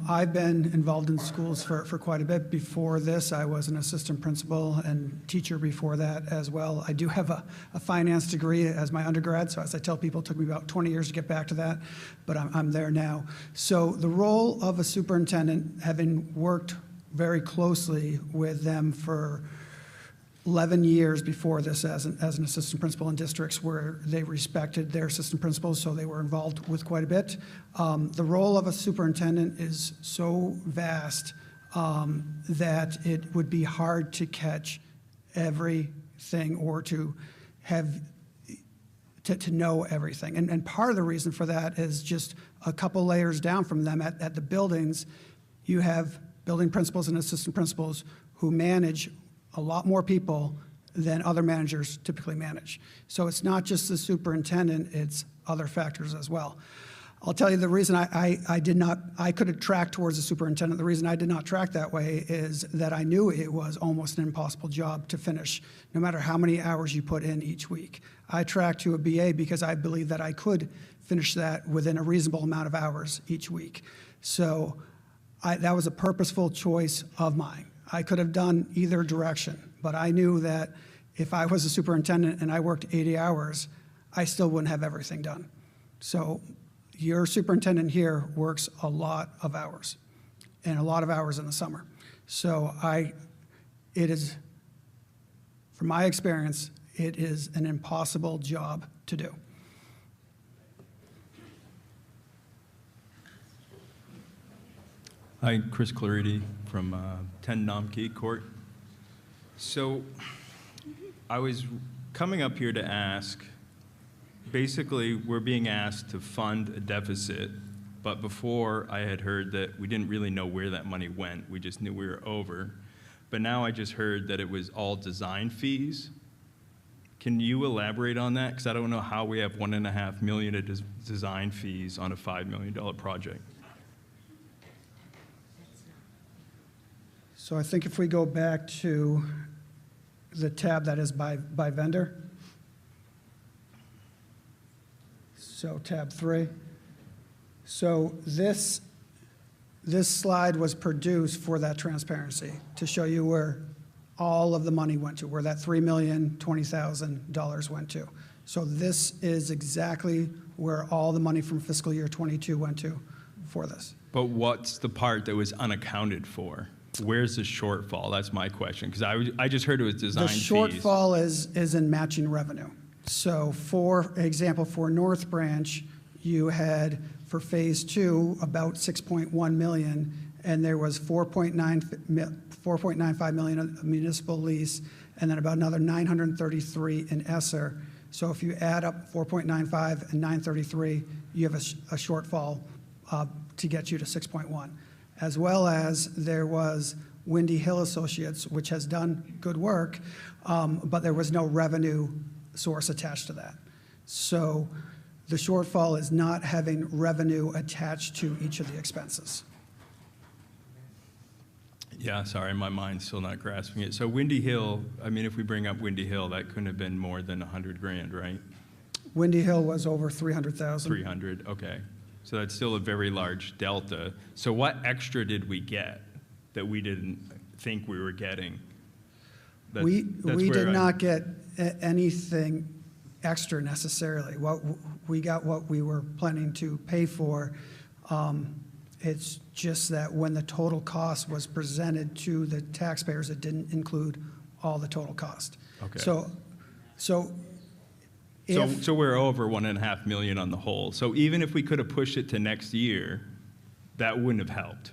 I've been involved in schools for quite a bit. Before this, I was an assistant principal and teacher before that as well. I do have a finance degree as my undergrad, so as I tell people, it took me about 20 years to get back to that, but I'm there now. So the role of a superintendent, having worked very closely with them for 11 years before this as an assistant principal in districts where they respected their assistant principals, so they were involved with quite a bit. The role of a superintendent is so vast that it would be hard to catch everything or to have to know everything. And part of the reason for that is just a couple layers down from them at the buildings, you have building principals and assistant principals who manage a lot more people than other managers typically manage. So it's not just the superintendent, it's other factors as well. I'll tell you the reason I could have tracked towards the superintendent. The reason I did not track that way is that I knew it was almost an impossible job to finish, no matter how many hours you put in each week. I tracked to a BA because I believed that I could finish that within a reasonable amount of hours each week. So that was a purposeful choice of mine. I could have done either direction, but I knew that if I was a superintendent and I worked 80 hours, I still wouldn't have everything done. So your superintendent here works a lot of hours, and a lot of hours in the summer. So it is, from my experience, it is an impossible job to do. Hi, Chris Clarity from 10 Namke Court. So I was coming up here to ask, basically we're being asked to fund a deficit, but before I had heard that we didn't really know where that money went. We just knew we were over. But now I just heard that it was all design fees. Can you elaborate on that? Because I don't know how we have $1.5 million of design fees on a $5 million project. So I think if we go back to the tab that is by vendor. So tab 3. So this slide was produced for that transparency to show you where all of the money went to, where that $3,020,000 went to. So this is exactly where all the money from fiscal year 22 went to for this. But what's the part that was unaccounted for? Where's the shortfall? That's my question, because I just heard it was design fees. The shortfall is in matching revenue. So for example, for North Branch, you had for phase 2 about 6.1 million, and there was 4.95 million of municipal lease, and then about another 933 in ESSER. So if you add up 4.95 and 933, you have a shortfall to get you to 6.1. As well as there was Windy Hill Associates, which has done good work, but there was no revenue source attached to that. So the shortfall is not having revenue attached to each of the expenses. Yeah, sorry, my mind's still not grasping it. So Windy Hill, I mean, if we bring up Windy Hill, that couldn't have been more than 100 grand, right? Windy Hill was over 300,000. 300, okay. So that's still a very large delta. So what extra did we get that we didn't think we were getting? We did not get anything extra necessarily. We got what we were planning to pay for. It's just that when the total cost was presented to the taxpayers, it didn't include all the total cost. Okay. So we're over $1.5 million on the whole. So even if we could have pushed it to next year, that wouldn't have helped.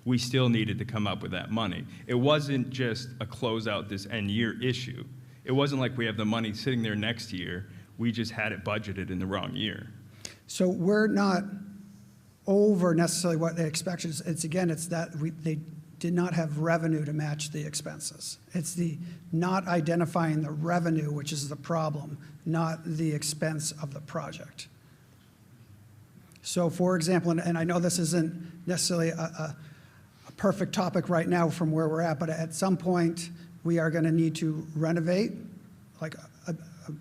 We still needed to come up with that money. It wasn't just a close out this end year issue. It wasn't like we have the money sitting there next year. We just had it budgeted in the wrong year. So we're not over necessarily what they expected. It's that they did not have revenue to match the expenses. It's the not identifying the revenue, which is the problem, not the expense of the project. So for example, and I know this isn't necessarily a perfect topic right now from where we're at, but at some point, we are going to need to renovate, like a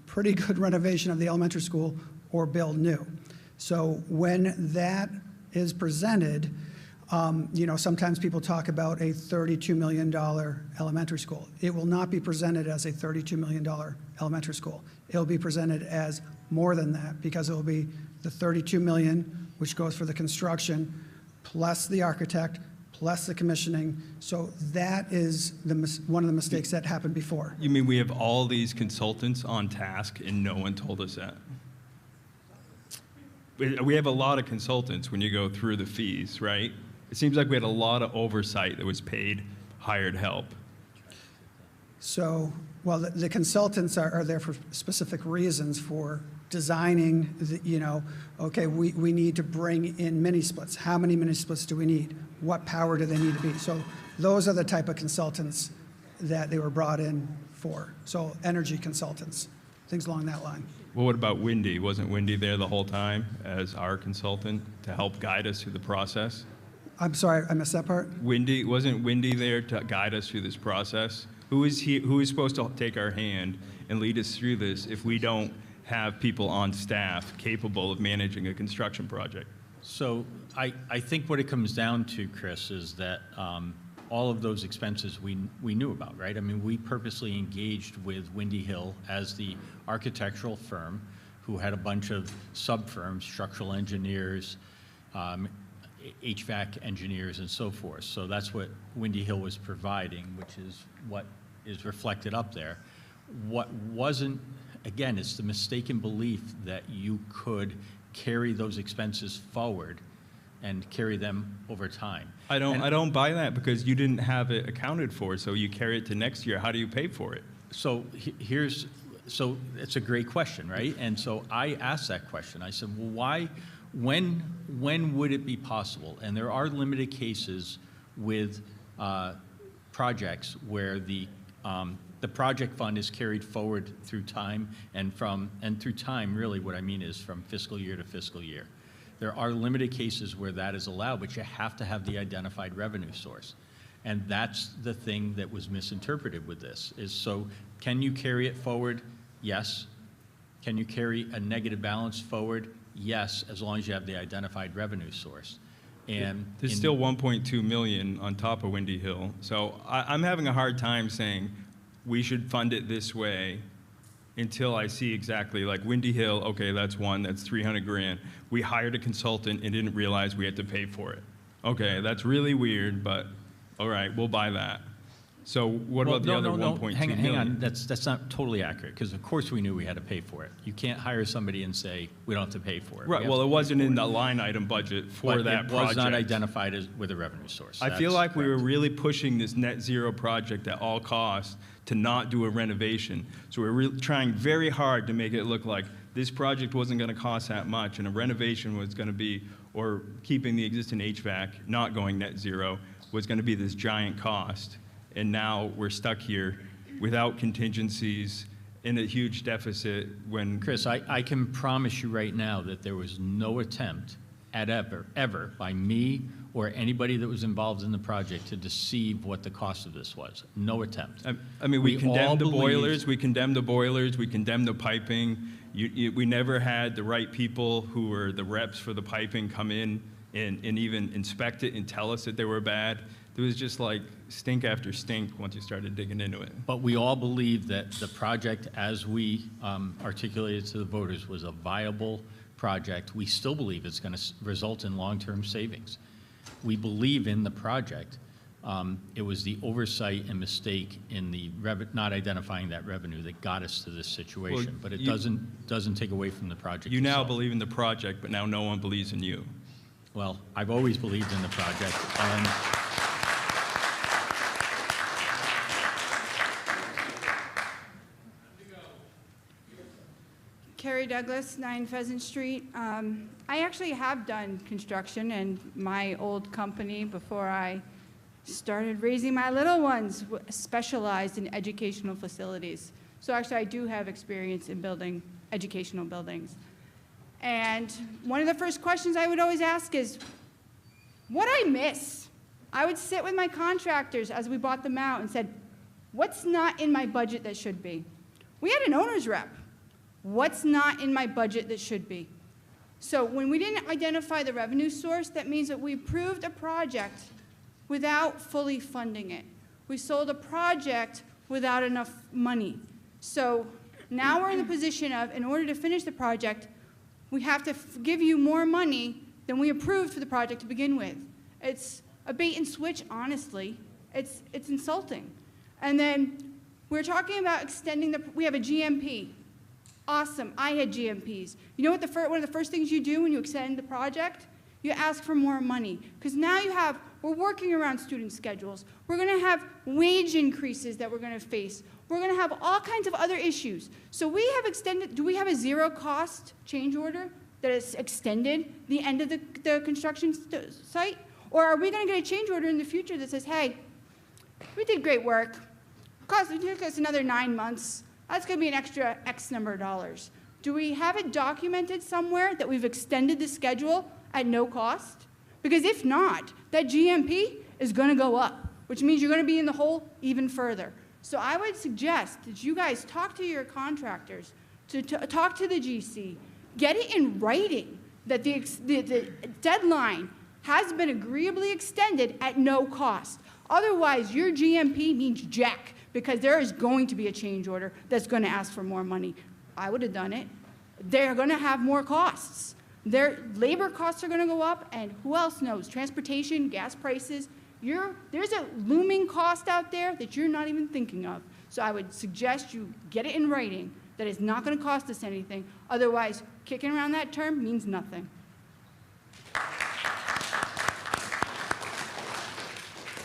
pretty good renovation of the elementary school, or build new. So when that is presented, sometimes people talk about a $32 million elementary school. It will not be presented as a $32 million elementary school. It'll be presented as more than that, because it will be the $32 million, which goes for the construction, plus the architect, plus the commissioning. So that is one of the mistakes that happened before. You mean we have all these consultants on task and no one told us that? We have a lot of consultants when you go through the fees, right? It seems like we had a lot of oversight that was paid hired help. So, well, the consultants are there for specific reasons, for designing, okay, we need to bring in mini splits. How many mini splits do we need? What power do they need to be? So those are the type of consultants that they were brought in for. So energy consultants, things along that line. Well, what about Wendy? Wasn't Wendy there the whole time as our consultant to help guide us through the process? I'm sorry, I missed that part. Wasn't Wendy there to guide us through this process? Who is supposed to take our hand and lead us through this if we don't have people on staff capable of managing a construction project? So I think what it comes down to, Chris, is that all of those expenses we knew about, right? I mean, we purposely engaged with Windy Hill as the architectural firm who had a bunch of sub-firms, structural engineers, HVAC engineers, and so forth. So that's what Windy Hill was providing, which is what is reflected up there. What wasn't, again, it's the mistaken belief that you could carry those expenses forward and carry them over time. I don't buy that, because you didn't have it accounted for, so you carry it to next year. How do you pay for it? So so it's a great question, right? And so I asked that question. I said, well, when would it be possible? And there are limited cases with projects where the project fund is carried forward through time, and through time, really what I mean is from fiscal year to fiscal year. There are limited cases where that is allowed, but you have to have the identified revenue source. And that's the thing that was misinterpreted with this, is so can you carry it forward? Yes. Can you carry a negative balance forward? Yes, as long as you have the identified revenue source. And there's still 1.2 million on top of Windy Hill. So I'm having a hard time saying we should fund it this way until I see exactly, like Windy Hill, okay, that's that's 300 grand. We hired a consultant and didn't realize we had to pay for it. Okay, that's really weird, but all right, we'll buy that. So what about the other 1.2 million? Hang on, that's not totally accurate, because of course we knew we had to pay for it. You can't hire somebody and say, we don't have to pay for it. Right, well, it wasn't in the line item budget for that project. It was not identified with a revenue source. I feel like we were really pushing this net zero project at all costs to not do a renovation. So we're trying very hard to make it look like this project wasn't going to cost that much, and a renovation was going to be, or keeping the existing HVAC, not going net zero, was going to be this giant cost. And now we're stuck here without contingencies in a huge deficit when... Chris, I can promise you right now that there was no attempt at ever by me or anybody that was involved in the project to deceive what the cost of this was. No attempt. I mean, we condemned the boilers, we condemned the piping. We never had the right people who were the reps for the piping come in and even inspect it and tell us that they were bad. There was just like stink after stink once you started digging into it. But we all believe that the project, as we articulated to the voters, was a viable project. We still believe it's going to result in long-term savings. We believe in the project. It was the oversight and mistake in the not identifying that revenue that got us to this situation. Well, but it doesn't take away from the project. You itself. now believe in the project, but now no one believes in you. Well, I've always believed in the project. And Carrie, Sherry Douglas, 9 Pheasant Street. I actually have done construction in my old company before I started raising my little ones, specialized in educational facilities. So actually, I do have experience in building educational buildings. And one of the first questions I would always ask is, what I miss? I would sit with my contractors as we bought them out and said, what's not in my budget that should be? We had an owner's rep. What's not in my budget that should be? So when we didn't identify the revenue source, that means that we approved a project without fully funding it. We sold a project without enough money. So now we're in the position of, in order to finish the project, we have to give you more money than we approved for the project to begin with. It's a bait and switch, honestly. It's insulting. And then we're talking about extending we have a GMP. Awesome, I had GMPs. You know what one of the first things you do when you extend the project? You ask for more money. Because now we're working around student schedules. We're gonna have wage increases that we're gonna face. We're gonna have all kinds of other issues. So we have extended, do we have a zero cost change order that has extended the end of the construction site? Or are we gonna get a change order in the future that says, hey, we did great work. It took us another 9 months. That's going to be an extra X number of dollars. Do we have it documented somewhere that we've extended the schedule at no cost? Because if not, that GMP is going to go up, which means you're going to be in the hole even further. So I would suggest that you guys talk to your contractors, to talk to the GC, get it in writing that the deadline has been agreeably extended at no cost. Otherwise, your GMP means jack, because there is going to be a change order that's going to ask for more money. I would have done it. They're going to have more costs. Their labor costs are going to go up, and who else knows? Transportation, gas prices. There's a looming cost out there that you're not even thinking of. So I would suggest you get it in writing that it's not going to cost us anything. Otherwise, kicking around that term means nothing.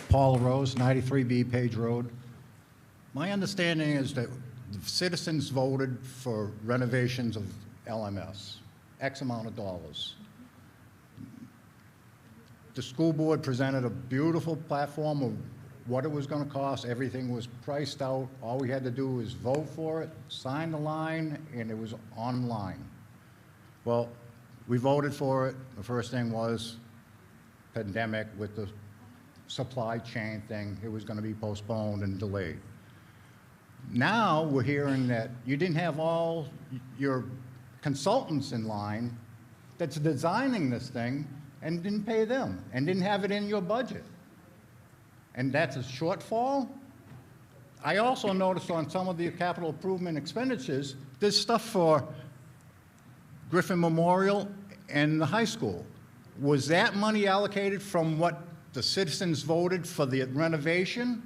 Paul Rose, 93B Page Road. My understanding is that the citizens voted for renovations of LMS, X amount of dollars. The school board presented a beautiful platform of what it was going to cost. Everything was priced out. All we had to do was vote for it, sign the line, and it was online. Well, we voted for it. The first thing was pandemic with the supply chain thing. It was going to be postponed and delayed. Now we're hearing that you didn't have all your consultants in line that's designing this thing and didn't pay them and didn't have it in your budget. And that's a shortfall. I also noticed on some of the capital improvement expenditures, there's stuff for Griffin Memorial and the high school. Was that money allocated from what the citizens voted for the renovation?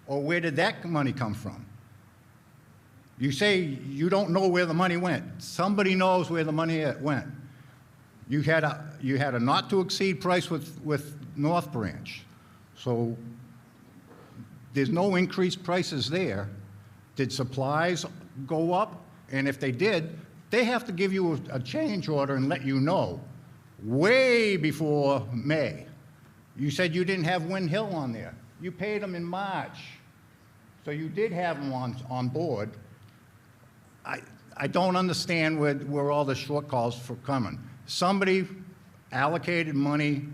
Or where did that money come from? You say you don't know where the money went. Somebody knows where the money went. You had a not to exceed price with North Branch. So there's no increased prices there. Did supplies go up? And if they did, they have to give you a change order and let you know way before May. You said you didn't have Wind Hill on there. You paid them in March, so you did have them on board. I don't understand where all the shortfalls for coming. Somebody allocated money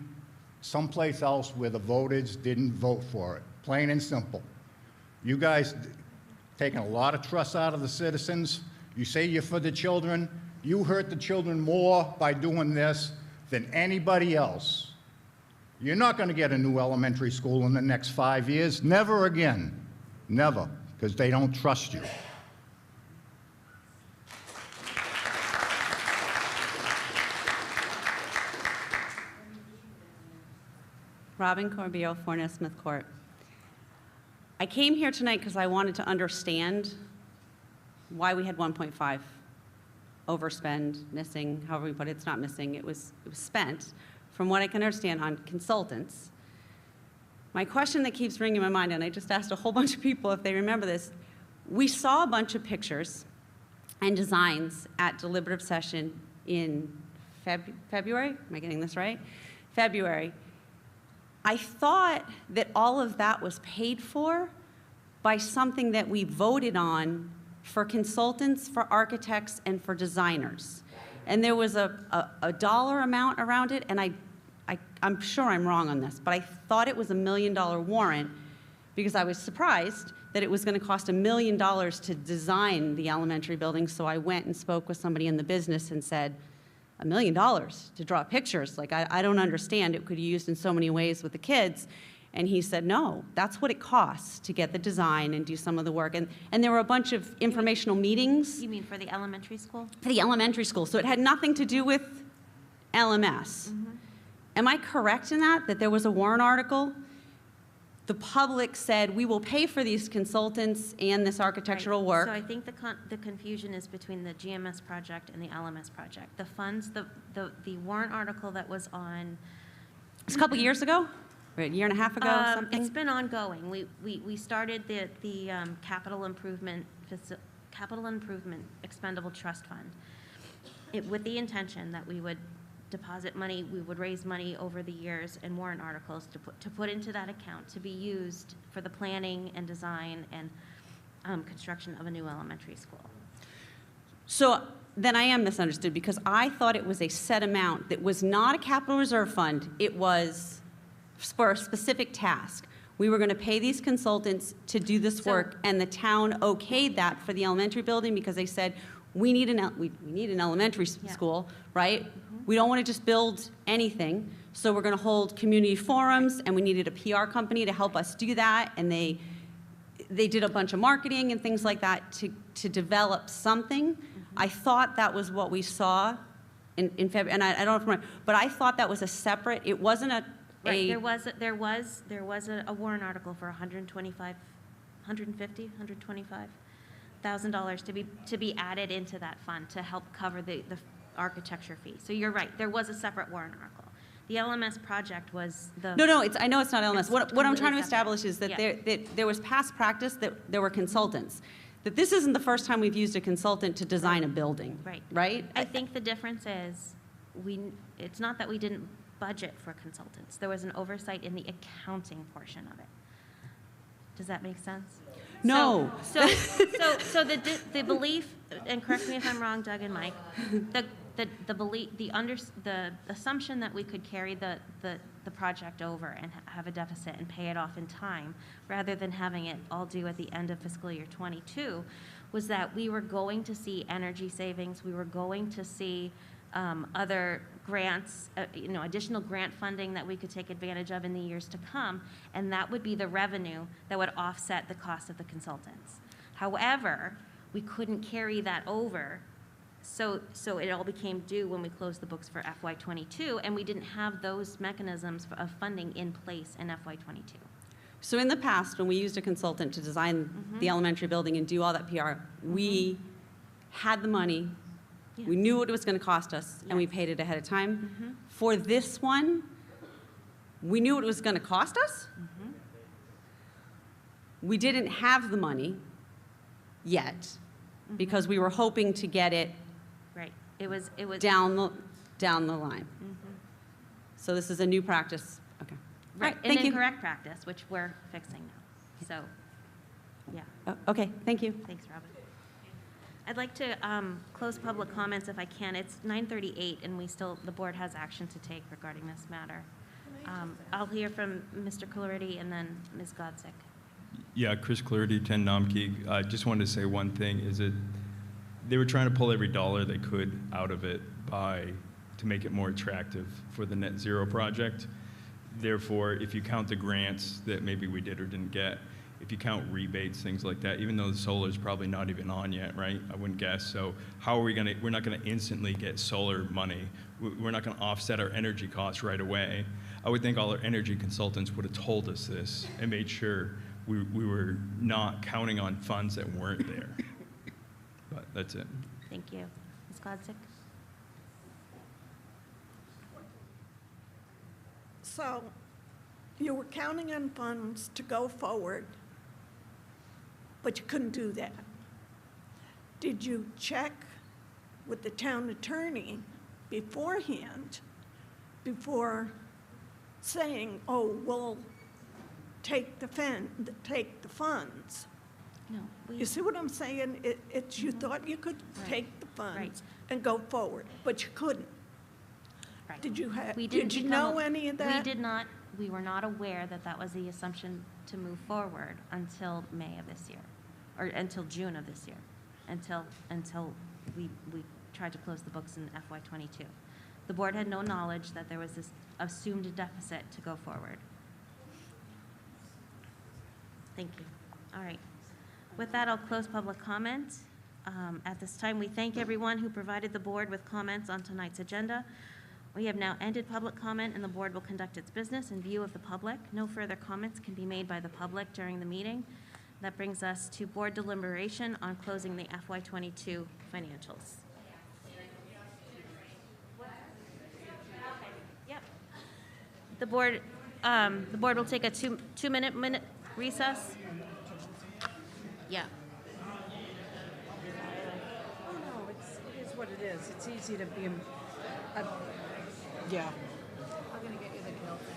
someplace else where the voters didn't vote for it, plain and simple. You guys taking a lot of trust out of the citizens. You say you're for the children. You hurt the children more by doing this than anybody else. You're not going to get a new elementary school in the next 5 years. Never again. Never, because they don't trust you. Robin Corbeil, Forness Smith Court. I came here tonight because I wanted to understand why we had 1.5 overspend, missing, however we put it. It's not missing, it was spent, from what I can understand, on consultants. My question that keeps ringing in my mind, and I just asked a whole bunch of people if they remember this, we saw a bunch of pictures and designs at deliberative session in February. Am I getting this right? February. I thought that all of that was paid for by something that we voted on for consultants, for architects, and for designers. And there was a dollar amount around it, and I'm sure I'm wrong on this, but I thought it was $1 million warrant because I was surprised that it was going to cost $1 million to design the elementary building. So I went and spoke with somebody in the business and said, $1 million to draw pictures? Like, I don't understand. It could be used in so many ways with the kids. And he said, no, that's what it costs to get the design and do some of the work. And there were a bunch of informational meetings. You mean for the elementary school? For the elementary school. So it had nothing to do with LMS. Am I correct in that there was a warrant article? The public said, we will pay for these consultants and this architectural work. So I think the confusion is between the GMS project and the LMS project. The funds, the warrant article that was on... It's a couple years ago? Or a year and a half ago, something? It's been ongoing. We started the capital improvement expendable trust fund with the intention that we would deposit money, we would raise money over the years and warrant articles to put into that account to be used for the planning and design and construction of a new elementary school. So then I am misunderstood because I thought it was a set amount that was not a capital reserve fund. It was for a specific task. We were going to pay these consultants to do this work, and the town okayed that for the elementary building because they said, we need an elementary school, right? We don't want to just build anything, so we're going to hold community forums, and we needed a PR company to help us do that, and they did a bunch of marketing and things like that to develop something. I thought that was what we saw in February, and I don't know if I'm right, but I thought that was a separate, it wasn't a... Right, there was a warrant article for $125,000 to be added into that fund to help cover the architecture fee. So you're right, there was a separate warrant article. The LMS project was the... No, I know it's not LMS. What I'm trying to completely establish is that, Yeah. that there was past practice that there were consultants. That this isn't the first time we've used a consultant to design a building. Right. Right? I think the difference is it's not that we didn't budget for consultants. There was an oversight in the accounting portion of it. Does that make sense? No. So the belief, and correct me if I'm wrong, Doug and Mike, the belief, the assumption that we could carry the project over and have a deficit and pay it off in time, rather than having it all due at the end of fiscal year 22, was that we were going to see energy savings, we were going to see other grants, additional grant funding that we could take advantage of in the years to come, and that would be the revenue that would offset the cost of the consultants. However, we couldn't carry that over, so it all became due when we closed the books for FY22, and we didn't have those mechanisms of funding in place in FY22. So in the past, when we used a consultant to design the elementary building and do all that PR, we had the money, we knew what it was going to cost us, and we paid it ahead of time. For this one, we knew what it was going to cost us. We didn't have the money yet because we were hoping to get it Right. It was down the line. So this is a new practice. Okay. Right. All right, An thank you. incorrect practice, which we're fixing now. So, yeah. Okay, thank you. Thanks, Robin. I'd like to close public comments if I can. It's 9:38, and the board has action to take regarding this matter. I'll hear from Mr. Clarity and then Ms. Godsick. Yeah, Chris Clarity, 10 Nomkeek. I just wanted to say one thing, is that they were trying to pull every dollar they could out of it to make it more attractive for the net zero project. Therefore, if you count the grants that maybe we did or didn't get, if you count rebates, things like that, even though the solar is probably not even on yet, right? I wouldn't guess. So how are we gonna, we're not gonna instantly get solar money. We're not gonna offset our energy costs right away. I would think all our energy consultants would have told us this and made sure we were not counting on funds that weren't there. But that's it. Thank you. Ms. Godsick? So you were counting on funds to go forward, but you couldn't do that. did you check with the town attorney beforehand, before saying, oh, we'll take the funds? No. You see what I'm saying? You thought you could take the funds and go forward, but you couldn't. Right. Did you Did you know any of that? We did not. We were not aware that that was the assumption to move forward until May of this year, or until June of this year, until we tried to close the books in FY '22. The board had no knowledge that there was this assumed deficit to go forward. Thank you. All right. With that, I'll close public comment. At this time, we thank everyone who provided the board with comments on tonight's agenda. We have now ended public comment, and the board will conduct its business in view of the public. No further comments can be made by the public during the meeting. That brings us to board deliberation on closing the FY '22 financials. Yep. The board will take a two-minute recess. Yeah. Oh, no, it is what it is. It's easy to be, yeah. I'm going to get you the Gil thing.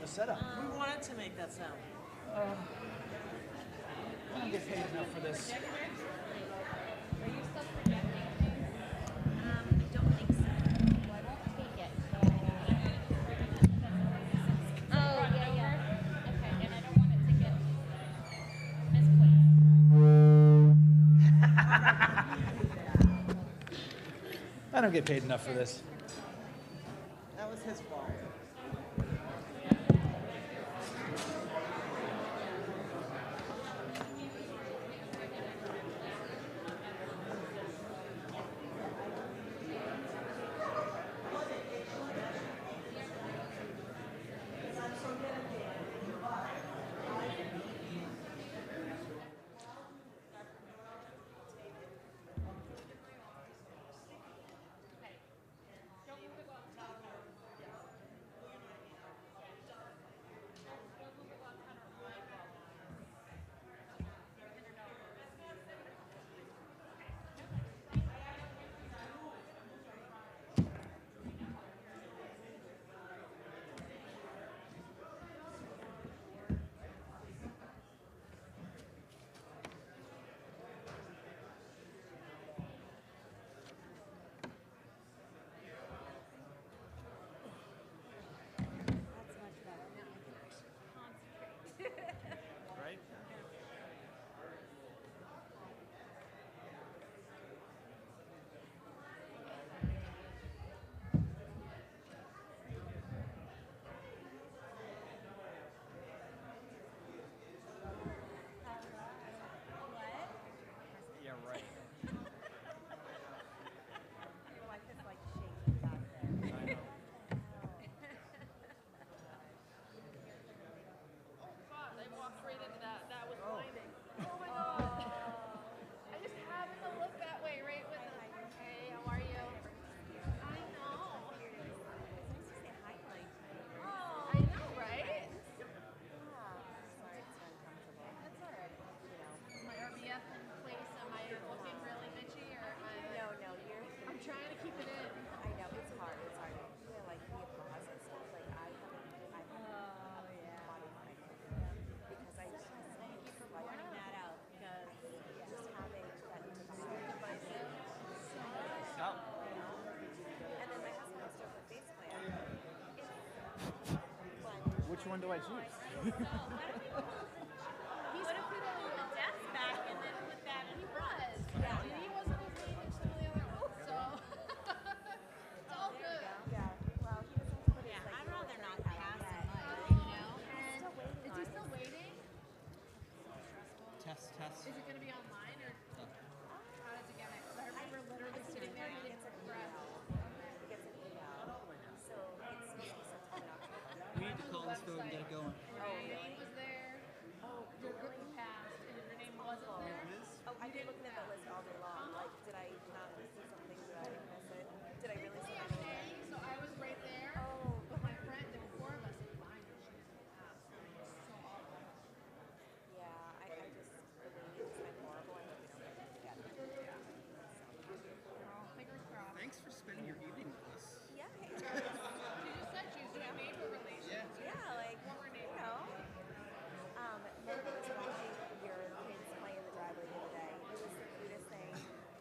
Setup. We wanted to make that sound. I don't get paid enough for this. Don't think so. I won't take it. Oh, yeah. Okay, and I don't want it to get misplaced. I don't get paid enough for this. That was his fault. one do I choose? What if we put the desk back and then put that in front? Yeah, he wasn't as late as some of the other ones, so. It's all good. Yeah, well, he doesn't put his, like, I'd rather not pass the mic, you know? Is he still waiting? Test. Is it gonna be online or how does it get it? 'Cause I remember literally sitting there and getting breath. He gets an email, so it's supposed to be sent to him after. We need to call this vote and get it going. Renee was there. Oh, your group passed and your name wasn't there. Oh, I've been looking at the list all day long, like, did I not see something, did I miss it? Did I really see anything? So I was right there. Oh, But my friend, there were 4 of us in line and she didn't pass. So awful. yeah, I just, the waiting has been horrible, I hope we don't get it together. Fingers crossed. Thanks for spending your evening with us. Yeah, hey, She just said she was doing neighbor relations. yeah, like, you know. Megan was watching your kids play in the driveway the other day. It was the cutest thing.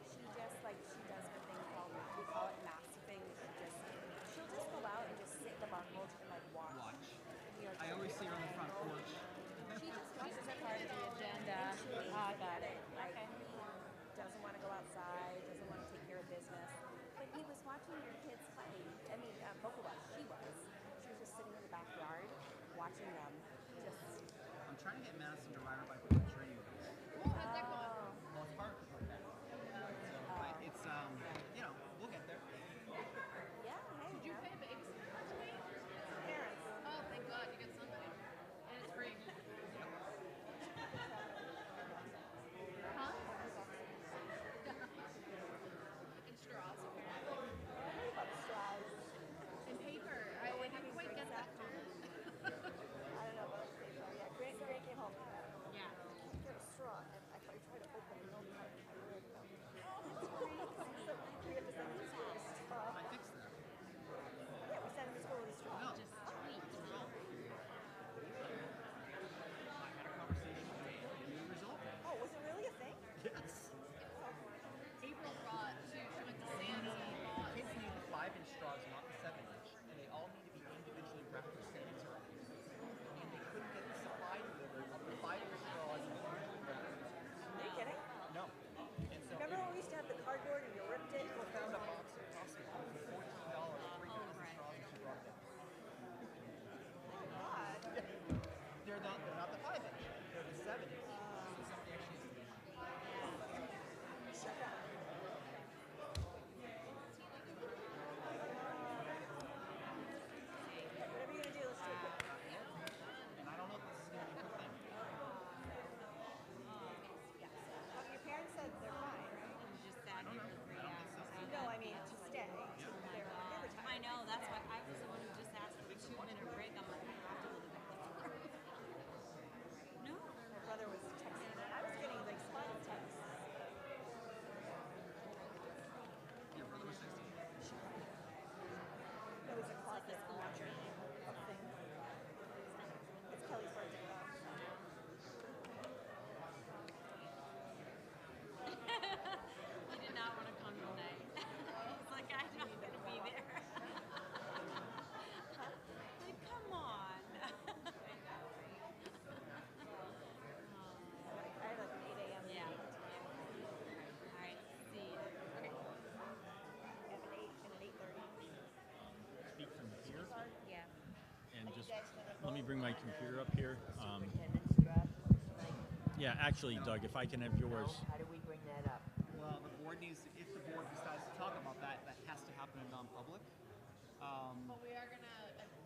She just, like, she does her thing called, we call it massiving. She'll just go out and just sit in the barn mulch and, like, watch. I always see her on the front porch. She just watches her part of the agenda. I got it. Like, doesn't want to go outside, doesn't want to take care of business. But he was watching your kids play. I mean, both of us, she was. She was just sitting in the backyard, watching them. Just. I'm trying to get Madison to ride her bike with the train. Cool, how's that going? Well, it's hard to like that. So, it's, you know, we'll get there. Yeah, hey. Did you pay a babysitter last week? Parents. Oh, thank God, you got somebody. And it's free. Huh? And straws, apparently. And paper. I didn't quite get that comment. I don't know about paper. Yeah, Grant came home. Yeah. Get a straw, and I tried to open the milk carton. I really don't. So we have to send him to school with a straw. I fixed that. Yeah, we sent him to school with a straw. No. Just I had a conversation with her and we resolved it. Oh, was it really a thing? Yes. April brought she went to Sandy and bought. Kids need the 5-inch straws, not the 7-inch, and they all need to be individually wrapped or sanitized. And they couldn't get the supply delivered of the 5-inch straws individually wrapped. Are you kidding? No. And so Remember when we used to have the cardboard and you ripped it? April found a box at Costco for $14, 3 dozen straws, and she brought it down. God. They're not the 5-inch, they're the 7-inch. So somebody actually Shut up. Whatever you're gonna do, let's take it. and I don't know if this is going to be a good thing. Yes. Your parents said they're fine, right? Just sat here for 3 hours. No, I mean to stay. They're retired. I know, that's why I was the one who just asked for a 2-minute break. I'm like, I have to go to the bathroom. No. My brother was texting me. I was getting like spot texts. Your brother was 16. There was a closet laundry thing. It's Kelly's birthday. He did not want to come tonight. He's like, I'm not going to be there. Like, come on. I had like an 8 a.m. Yeah. meeting. All right, see you. Okay. At an 8 and an 8:30. Speak from here. Yeah. And just, let me bring my computer up here. Yeah, actually, Doug, if I can have yours. How do we bring that up? Well, the board needs, if the board decides to talk about that, that has to happen in non-public. But we are gonna,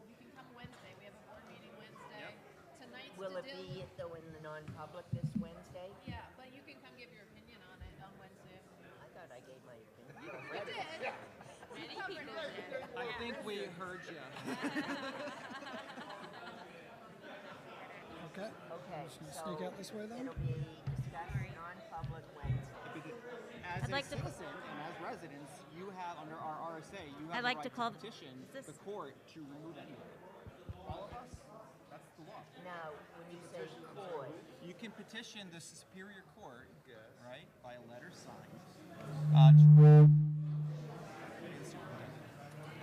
you can come Wednesday, we have a board meeting Wednesday. Tonight's Will to it do. be, though, in the non-public this Wednesday? Yeah, but you can come give your opinion on it on Wednesday. I thought I gave my opinion. You did. Many You covered people it. did. I think we heard you. Okay. Okay, Just gonna so sneak out this way then? it'll be discussed non-public Wednesday. As I'd a like to- citizen and as residents, you have, under our RSA, you have I'd the like right to call- petition is this- the court to remove anybody. All of us, that's the law. Now, when you say court, You can petition the Superior Court, right, by a letter signed,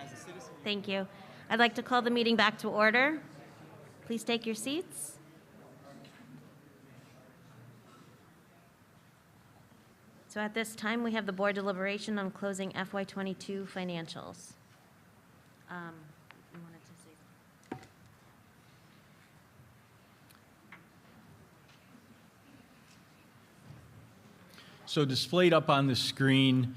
as a citizen. Thank you. I'd like to call the meeting back to order. Please take your seats. So at this time, we have the board deliberation on closing FY22 financials. You wanted to say- So displayed up on the screen,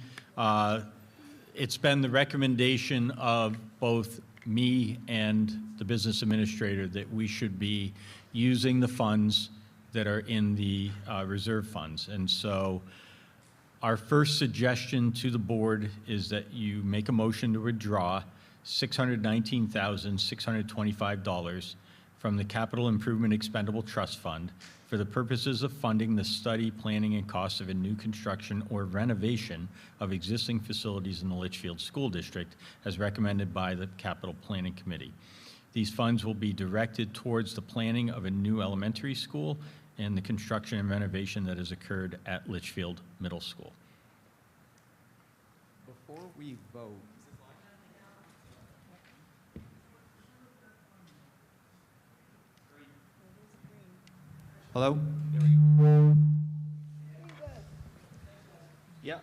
it's been the recommendation of both me and the business administrator that we should be using the funds that are in the reserve funds. And so our first suggestion to the board is that you make a motion to withdraw $619,625 from the Capital Improvement Expendable Trust Fund for the purposes of funding the study, planning, and costs of a new construction or renovation of existing facilities in the Litchfield School District as recommended by the Capital Planning Committee. These funds will be directed towards the planning of a new elementary school and the construction and renovation that has occurred at Litchfield Middle School. Before we vote, hello? Yeah.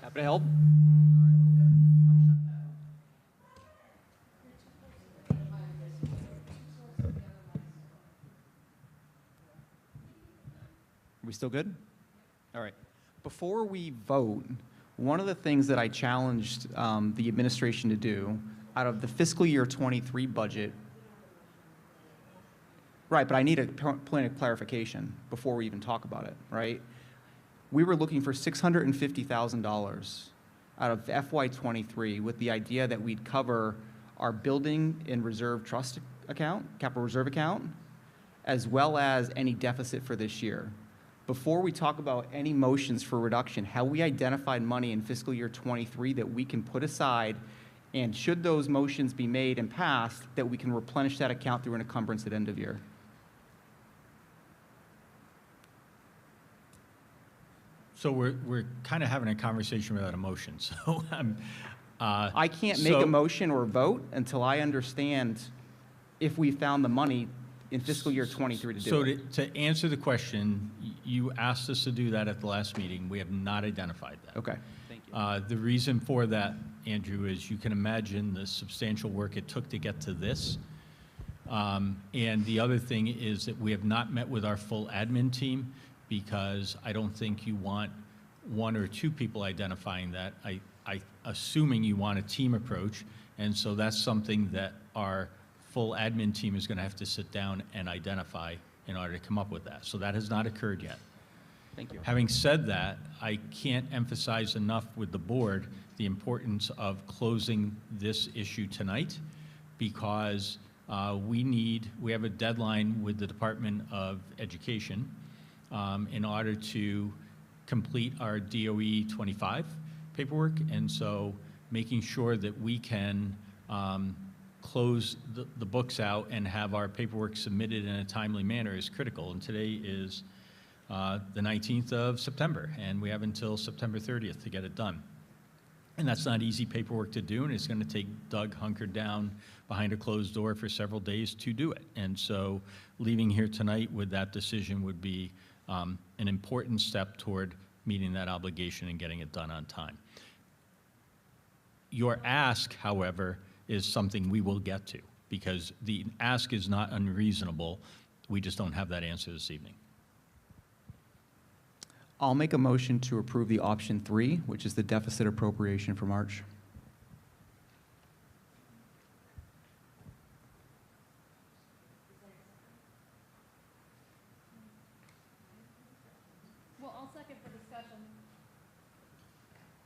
Happy to help. Are we still good? All right. Before we vote, one of the things that I challenged the administration to do out of the fiscal year 23 budget, right, but I need a point of clarification before we even talk about it, right? We were looking for $650,000 out of FY23 with the idea that we'd cover our building and reserve trust account, capital reserve account, as well as any deficit for this year. Before we talk about any motions for reduction, have we identified money in fiscal year 23 that we can put aside, and should those motions be made and passed, that we can replenish that account through an encumbrance at end of year? So we're kind of having a conversation without a motion, so I can't make a motion or vote until I understand if we found the money in fiscal year 23 to do So it. to answer the question, you asked us to do that at the last meeting. We have not identified that. Okay, thank you. The reason for that, Andrew, is you can imagine the substantial work it took to get to this. And the other thing is that we have not met with our full admin team because I don't think you want one or two people identifying that. I assuming you want a team approach, and so that's something that our full admin team is going to have to sit down and identify in order to come up with that. So that has not occurred yet. Thank you. Having said that, I can't emphasize enough with the board the importance of closing this issue tonight because we have a deadline with the Department of Education in order to complete our DOE 25 paperwork, and so making sure that we can close the books out and have our paperwork submitted in a timely manner is critical. And today is the 19th of September, and we have until September 30th to get it done. And that's not easy paperwork to do, and it's going to take Doug hunkered down behind a closed door for several days to do it. And so leaving here tonight with that decision would be an important step toward meeting that obligation and getting it done on time. Your ask, however, is something we will get to, because the ask is not unreasonable. We just don't have that answer this evening. I'll make a motion to approve the option 3, which is the deficit appropriation for March. Well, I'll second for discussion.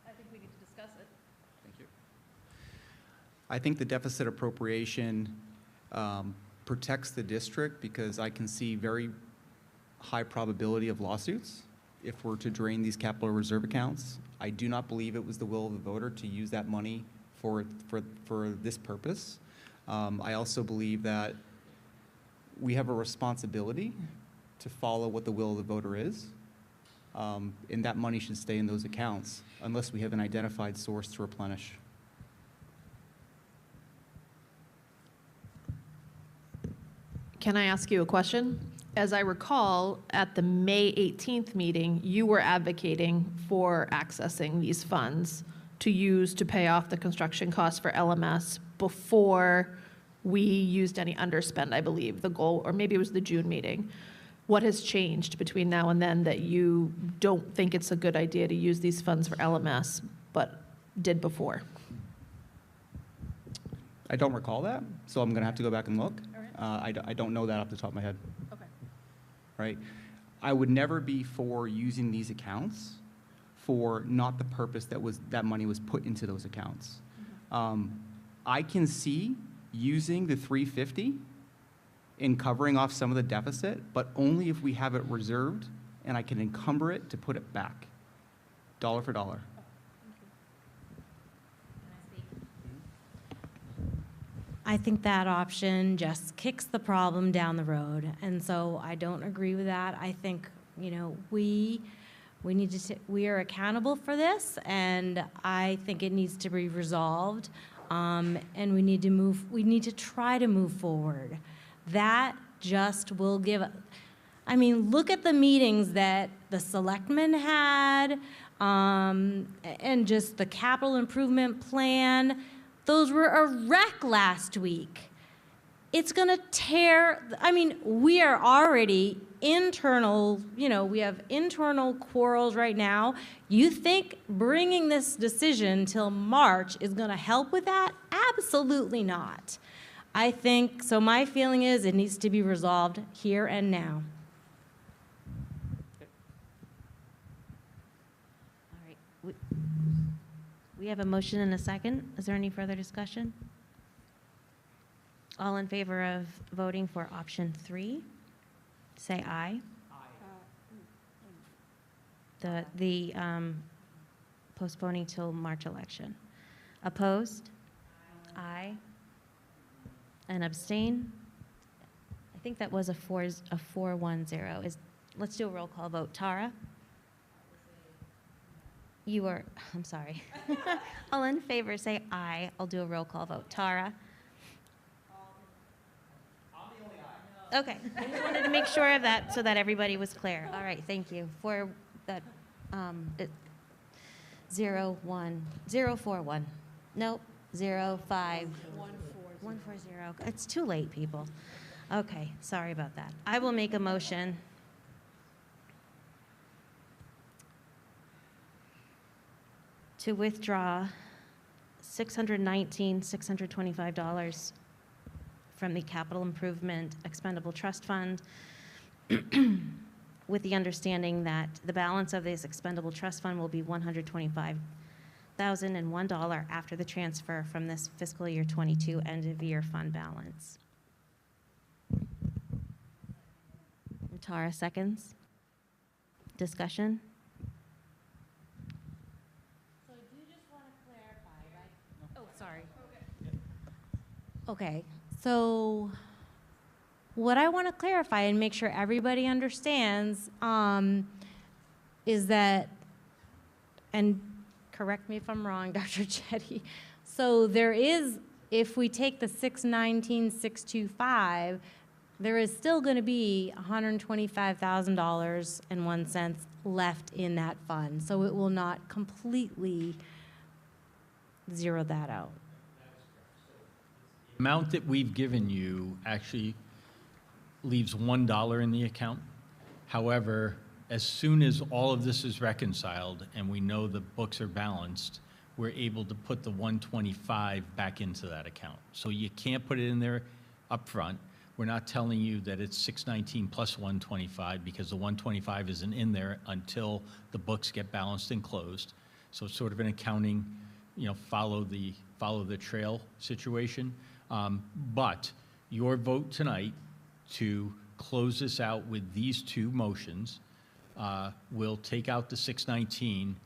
I think we need to discuss it. Thank you. I think the deficit appropriation protects the district because I can see very high probability of lawsuits if we're to drain these capital reserve accounts. I do not believe it was the will of the voter to use that money for this purpose. I also believe that we have a responsibility to follow what the will of the voter is, and that money should stay in those accounts unless we have an identified source to replenish. Can I ask you a question? As I recall, at the May 18th meeting, you were advocating for accessing these funds to use to pay off the construction costs for LMS before we used any underspend, I believe, the goal, or maybe it was the June meeting. What has changed between now and then that you don't think it's a good idea to use these funds for LMS, but did before? I don't recall that, so I'm going to have to go back and look. I don't know that off the top of my head. Okay. Right? I would never be for using these accounts for not the purpose that money was put into those accounts. I can see using the 350 in covering off some of the deficit, but only if we have it reserved and I can encumber it to put it back, dollar for dollar. I think that option just kicks the problem down the road, and so I don't agree with that. I think, you know, we are accountable for this, and I think it needs to be resolved, and we need to try to move forward. That just will give, I mean, look at the meetings that the selectmen had, and just the capital improvement plan. Those were a wreck last week. It's gonna tear, I mean, we are already internal, you know, we have internal quarrels right now. You think bringing this decision till March is gonna help with that? Absolutely not. I think, so my feeling is it needs to be resolved here and now. All right. We have a motion and a second. Is there any further discussion? All in favor of voting for option 3, say aye. The postponing till March election. Opposed? Aye. And abstain? I think that was a 4-1-0. Let's do a roll call vote. Tara? You were, I'm sorry. All in favor, say aye. I'll do a roll call vote. Tara? Okay, I just wanted to make sure of that so that everybody was clear. All right, thank you for that. 0-1-0-4-1. Nope, 0-5. 1-4-0. It's too late, people. Okay, sorry about that. I will make a motion to withdraw $625 from the Capital Improvement Expendable Trust Fund with the understanding that the balance of this expendable trust fund will be $125,001 after the transfer from this fiscal year 22 end of year fund balance. Tara seconds. Discussion? So do you just want to clarify, right? Oh, sorry. Okay, so what I want to clarify and make sure everybody understands is that, and correct me if I'm wrong, Dr. Chetty, so there is, if we take the 619,625, there is still going to be $125,000.01 left in that fund. So it will not completely zero that out. The amount that we've given you actually leaves $1 in the account. However, as soon as all of this is reconciled and we know the books are balanced, we're able to put the 125 back into that account. So you can't put it in there up front. We're not telling you that it's 619 plus 125 because the 125 isn't in there until the books get balanced and closed. So it's sort of an accounting, follow the trail situation. But your vote tonight to close this out with these two motions will take out the 619,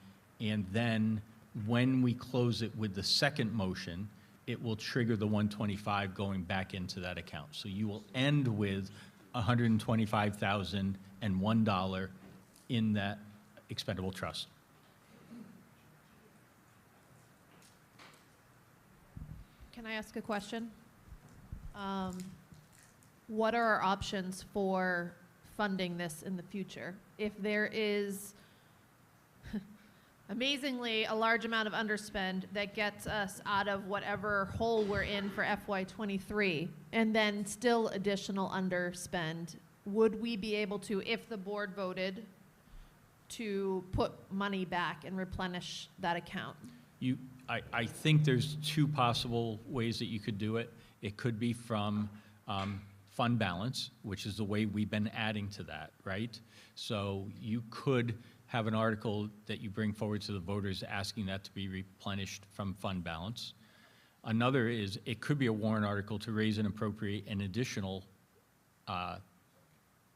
and then when we close it with the second motion, it will trigger the 125 going back into that account. So you will end with $125,001 in that expendable trust. Can I ask a question? what are our options for funding this in the future? If there is amazingly a large amount of underspend that gets us out of whatever hole we're in for FY23, and then still additional underspend, would we be able to, if the board voted, to put money back and replenish that account? I think there's two possible ways that you could do it. It could be from fund balance, which is the way we've been adding to that, right? So you could have an article that you bring forward to the voters asking that to be replenished from fund balance. Another is it could be a warrant article to raise and appropriate an additional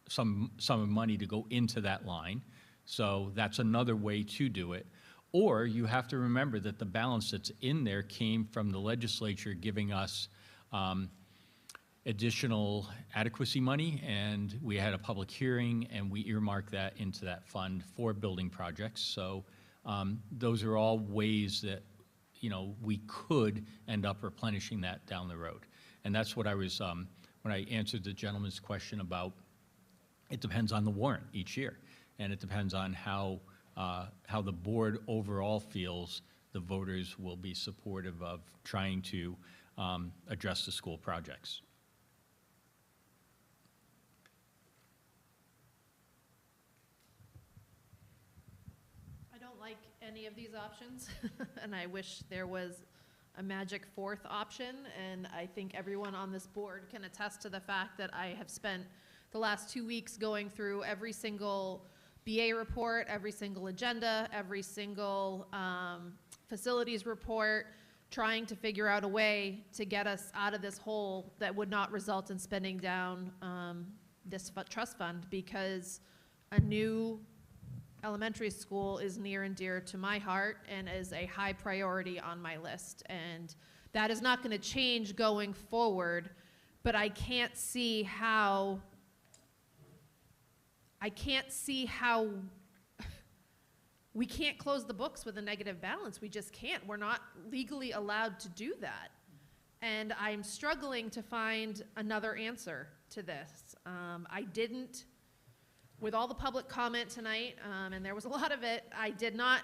sum of money to go into that line. So that's another way to do it. Or you have to remember that the balance that's in there came from the legislature giving us additional adequacy money, and we had a public hearing, and we earmarked that into that fund for building projects. So those are all ways that, you know, we could end up replenishing that down the road. And that's what I was, when I answered the gentleman's question about, it depends on the warrant each year, and it depends on how the board overall feels the voters will be supportive of trying to address the school projects. I don't like any of these options, and I wish there was a magic fourth option, and I think everyone on this board can attest to the fact that I have spent the last 2 weeks going through every single BA report, every single agenda, every single facilities report, trying to figure out a way to get us out of this hole that would not result in spending down this trust fund, because a new elementary school is near and dear to my heart and is a high priority on my list. And that is not going to change going forward, but I can't see how we can't close the books with a negative balance. We just can't. We're not legally allowed to do that. And I'm struggling to find another answer to this. I didn't, with all the public comment tonight, and there was a lot of it, I did not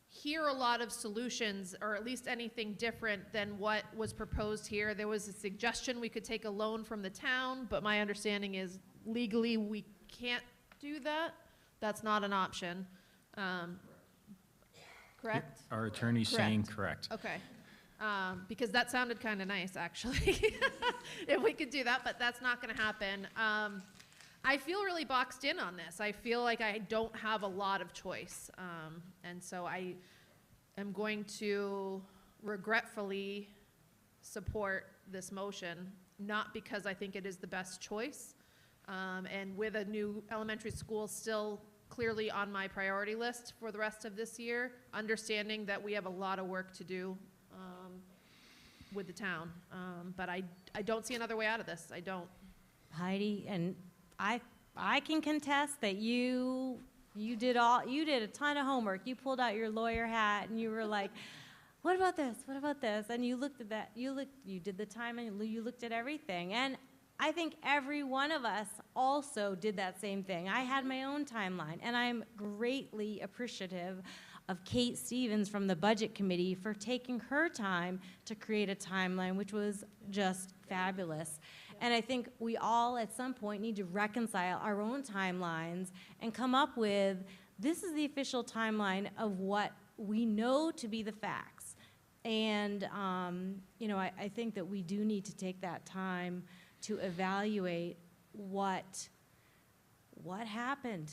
hear a lot of solutions, or at least anything different than what was proposed here. There was a suggestion we could take a loan from the town, but my understanding is legally we can't do that. That's not an option. Correct? Our attorney's saying correct. Okay. Because that sounded kind of nice, actually, if we could do that, but that's not going to happen. I feel really boxed in on this. I feel like I don't have a lot of choice. And so I am going to regretfully support this motion, not because I think it is the best choice. And with a new elementary school still clearly on my priority list for the rest of this year, understanding that we have a lot of work to do with the town. But I don't see another way out of this. I don't. Heidi, and I can contest that you did a ton of homework. You pulled out your lawyer hat and you were like, what about this? What about this? And you looked at that. You did the time and you looked at everything. And I think every one of us also did that same thing. I had my own timeline, and I'm greatly appreciative of Kate Stevens from the Budget Committee for taking her time to create a timeline, which was just fabulous. And I think we all at some point need to reconcile our own timelines and come up with, this is the official timeline of what we know to be the facts. And you know, I think that we do need to take that time to evaluate what happened.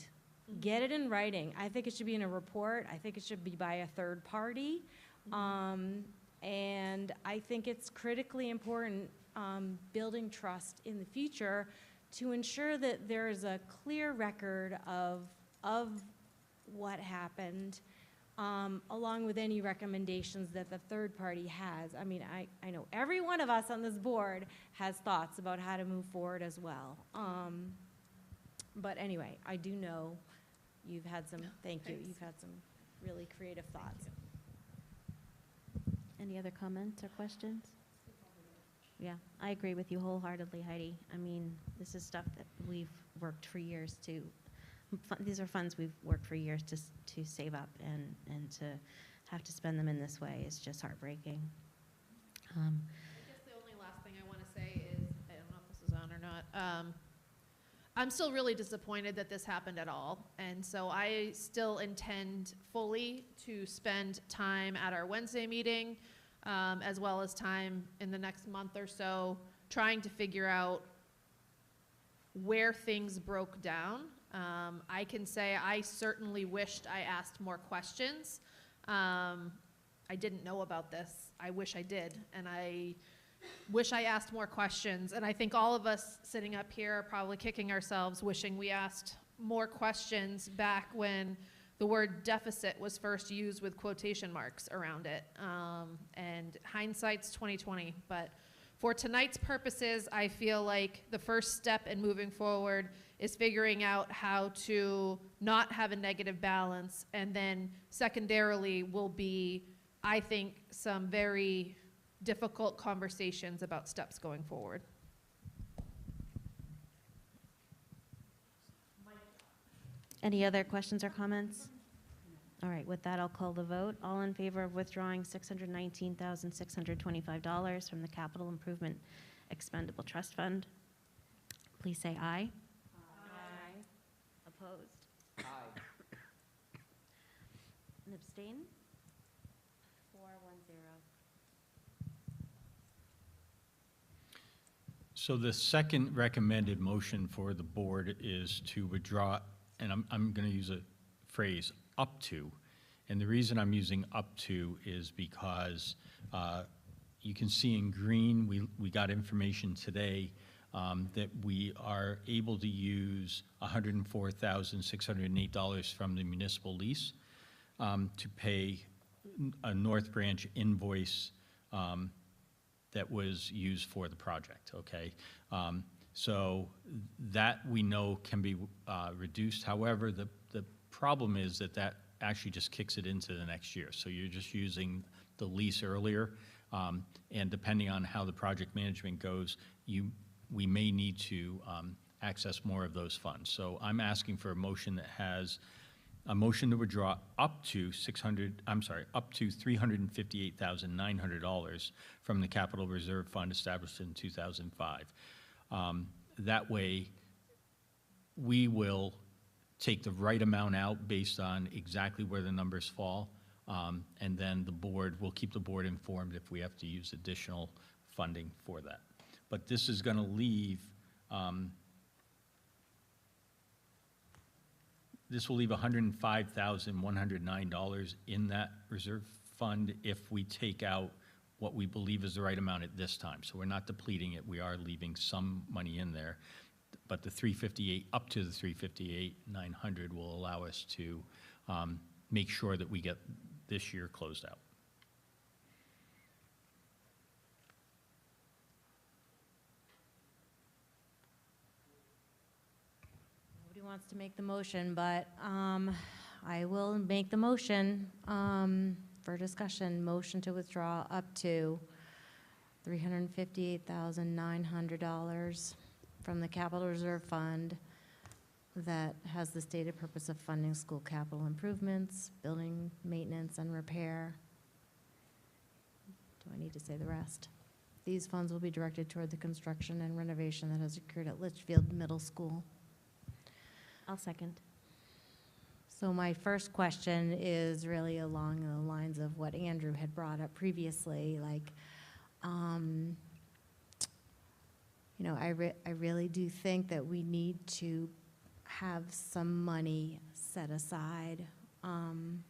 Get it in writing. I think it should be in a report. I think it should be by a third party. And I think it's critically important, building trust in the future, to ensure that there is a clear record of what happened, along with any recommendations that the third party has. I mean, I know every one of us on this board has thoughts about how to move forward as well. But anyway, I do know you've had some, thank you, you've had some really creative thoughts. Any other comments or questions? Yeah, I agree with you wholeheartedly, Heidi. I mean, this is stuff that we've worked for years to, these are funds we've worked for years to save up, and to have to spend them in this way is just heartbreaking. I guess the only last thing I want to say is, I don't know if this is on or not, I'm still really disappointed that this happened at all. And so I still intend fully to spend time at our Wednesday meeting, as well as time in the next month or so, trying to figure out where things broke down. I can say I certainly wished I asked more questions. I didn't know about this. I wish I did. And I wish I asked more questions. And I think all of us sitting up here are probably kicking ourselves wishing we asked more questions back when the word deficit was first used with quotation marks around it. And hindsight's 2020. But for tonight's purposes, I feel like the first step in moving forward is figuring out how to not have a negative balance. And then secondarily will be, I think, some very difficult conversations about steps going forward. Any other questions or comments? All right, with that, I'll call the vote. All in favor of withdrawing $619,625 from the Capital Improvement Expendable Trust Fund, please say aye. Aye. Opposed? Aye. And abstain? 410. So the second recommended motion for the board is to withdraw, and I'm going to use a phrase, up to. And the reason I'm using up to is because you can see in green, we got information today that we are able to use $104,608 from the municipal lease to pay a North Branch invoice that was used for the project, okay? So that we know can be reduced. However, the problem is that that actually just kicks it into the next year. So you're just using the lease earlier, and depending on how the project management goes, we may need to access more of those funds. So I'm asking for a motion that has a motion to withdraw up to $358,900 from the Capital Reserve Fund established in 2005. That way, we will take the right amount out based on exactly where the numbers fall, and then the board, we'll keep the board informed if we have to use additional funding for that. But this is going to leave, this will leave $105,109 in that reserve fund if we take out what we believe is the right amount at this time. So we're not depleting it. We are leaving some money in there. But the 358, up to the 358,900 will allow us to make sure that we get this year closed out. Nobody wants to make the motion, but I will make the motion for discussion. Motion to withdraw up to $358,900 from the Capital Reserve Fund that has the stated purpose of funding school capital improvements, building maintenance and repair. Do I need to say the rest? These funds will be directed toward the construction and renovation that has occurred at Litchfield Middle School. I'll second. So my first question is really along the lines of what Andrew had brought up previously, like, you know, I really do think that we need to have some money set aside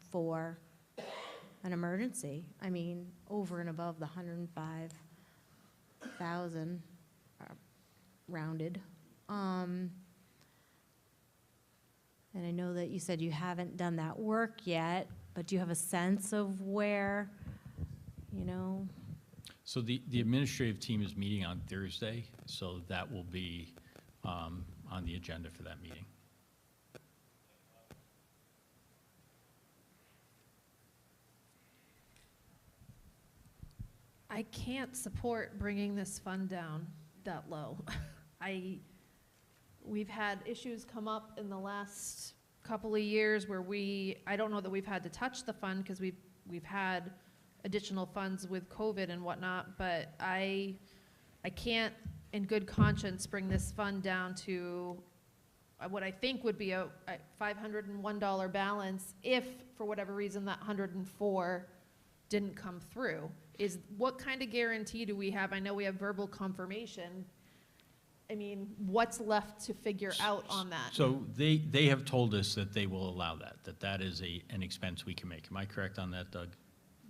for an emergency. I mean, over and above the 105,000 rounded. And I know that you said you haven't done that work yet, but do you have a sense of where, you know? So the administrative team is meeting on Thursday, so that will be on the agenda for that meeting. I can't support bringing this fund down that low. We've had issues come up in the last couple of years where I don't know that we've had to touch the fund because we've had additional funds with COVID and whatnot, but I can't in good conscience bring this fund down to what I think would be a $501 balance if, for whatever reason, that 104 didn't come through. What kind of guarantee do we have? I know we have verbal confirmation. I mean, what's left to figure out on that? So they have told us that they will allow that is an expense we can make. Am I correct on that, Doug?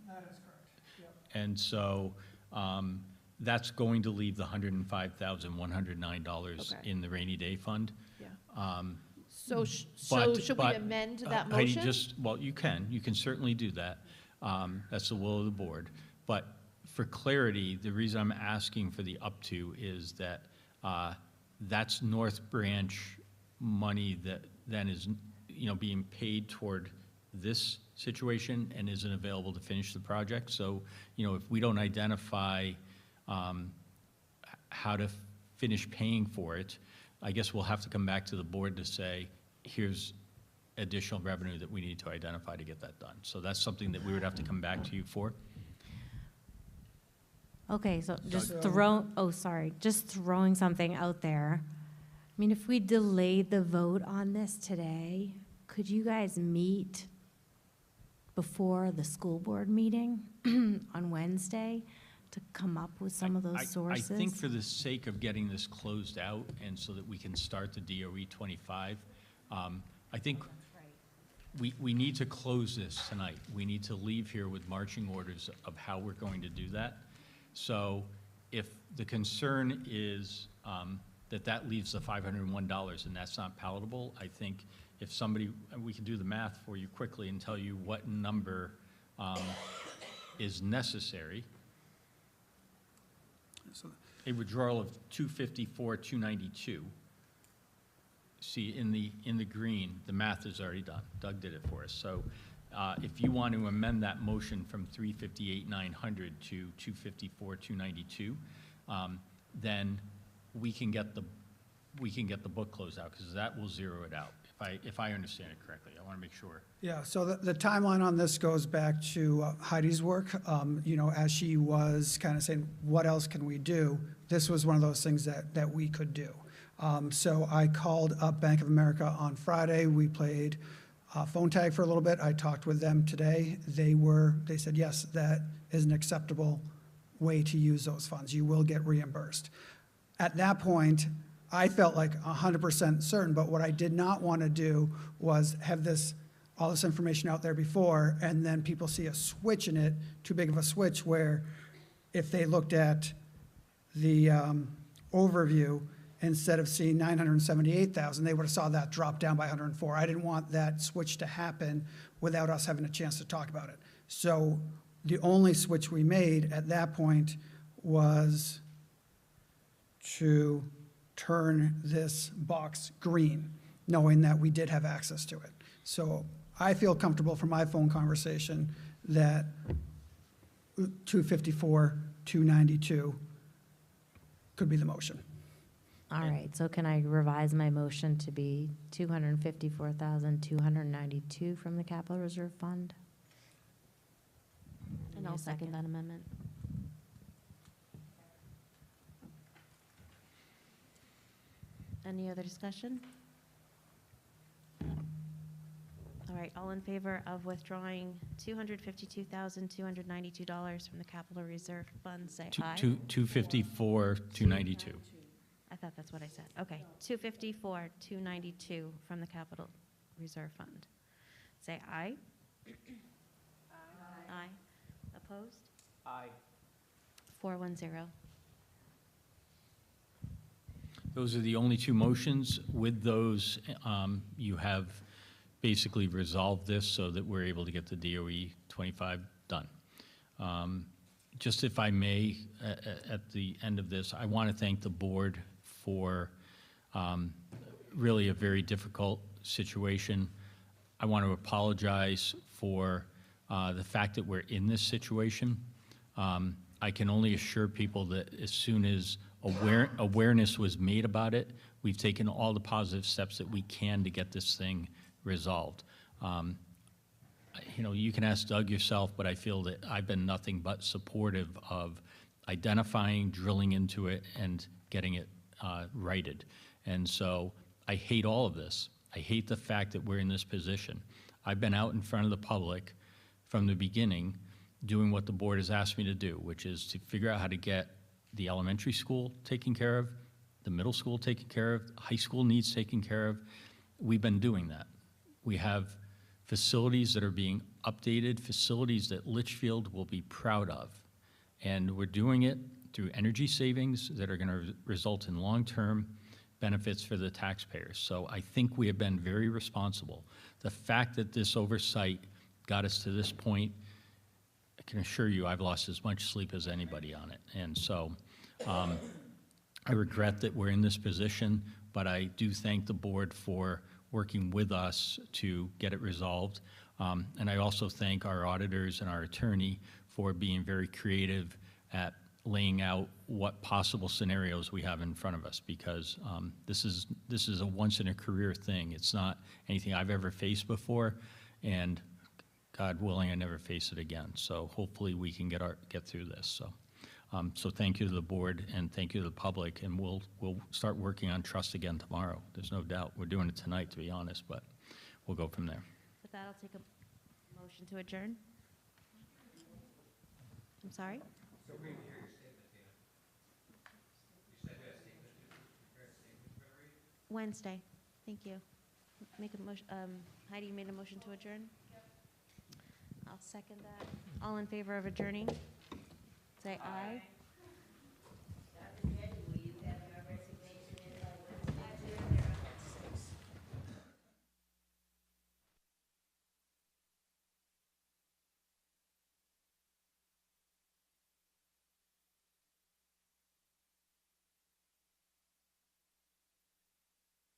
That is correct, yep. And so that's going to leave the $105,109 Okay. in the rainy day fund. Yeah. So But- should we but, amend that Heidi, motion? well, you can certainly do that. That's the will of the board. But for clarity, the reason I'm asking for the up to is that that's North Branch money that then is, being paid toward this situation and isn't available to finish the project. So, if we don't identify how to finish paying for it, I guess we'll have to come back to the board to say, here's additional revenue that we need to identify to get that done. So that's something that we would have to come back to you for. Okay, so just So- just throwing something out there. I mean, if we delayed the vote on this today, could you guys meet before the school board meeting on Wednesday to come up with some of those sources? I think for the sake of getting this closed out and so that we can start the DOE 25, I think we need to close this tonight. We need to leave here with marching orders of how we're going to do that. So if the concern is that leaves the $501 and that's not palatable, I think if we can do the math for you quickly and tell you what number is necessary. A withdrawal of $254,292. See, in the green, the math is already done. Doug did it for us. So if you want to amend that motion from $358,900 to $254,292, then we can get the book closed out because that will zero it out. If I understand it correctly, I want to make sure. Yeah, so the timeline on this goes back to Heidi's work. As she was kind of saying, what else can we do? This was one of those things that we could do. So I called up Bank of America on Friday. We played phone tag for a little bit. I talked with them today. They said, yes, that is an acceptable way to use those funds. You will get reimbursed. At that point, I felt like 100% certain, but what I did not want to do was have all this information out there before, and then people see a switch in it, too big of a switch, where if they looked at the overview, instead of seeing 978,000, they would have saw that drop down by 104. I didn't want that switch to happen without us having a chance to talk about it. So the only switch we made at that point was to turn this box green, knowing that we did have access to it. So I feel comfortable from my phone conversation that 254, 292 could be the motion. All right, so can I revise my motion to be $254,292 from the capital reserve fund? And I'll second that amendment. Any other discussion? All right, all in favor of withdrawing $252,292 from the capital reserve fund, say aye. 254, 292. I thought that's what I said. Okay, 254,292 from the capital reserve fund. Say aye. Aye. Opposed? Aye. 410. Those are the only two motions. With those, you have basically resolved this so that we're able to get the DOE 25 done. Just if I may, at the end of this, I want to thank the board for really a very difficult situation. I want to apologize for the fact that we're in this situation. I can only assure people that as soon as awareness was made about it, we've taken all the positive steps that we can to get this thing resolved. You can ask Doug yourself, but I feel that I've been nothing but supportive of identifying, drilling into it, and getting it righted. And so I hate all of this. I hate the fact that we're in this position. I've been out in front of the public from the beginning doing what the board has asked me to do, which is to figure out how to get the elementary school taken care of, the middle school taken care of, high school needs taken care of. We've been doing that. We have facilities that are being updated, facilities that Litchfield will be proud of. And we're doing it through energy savings that are going to result in long-term benefits for the taxpayers. So I think we have been very responsible. The fact that this oversight got us to this point, I can assure you I've lost as much sleep as anybody on it. And so I regret that we're in this position, but I do thank the board for working with us to get it resolved. And I also thank our auditors and our attorney for being very creative at laying out what possible scenarios we have in front of us, because this is a once-in-a-career thing. It's not anything I've ever faced before, and God willing, I never face it again. So hopefully we can get through this. So thank you to the board and thank you to the public, and we'll start working on trust again tomorrow. There's no doubt. We're doing it tonight, to be honest, but we'll go from there. With that, I'll take a motion to adjourn. I'm sorry? Wednesday. Thank you. Make a motion. Heidi, you made a motion to adjourn? I'll second that. All in favor of adjourning? Say aye.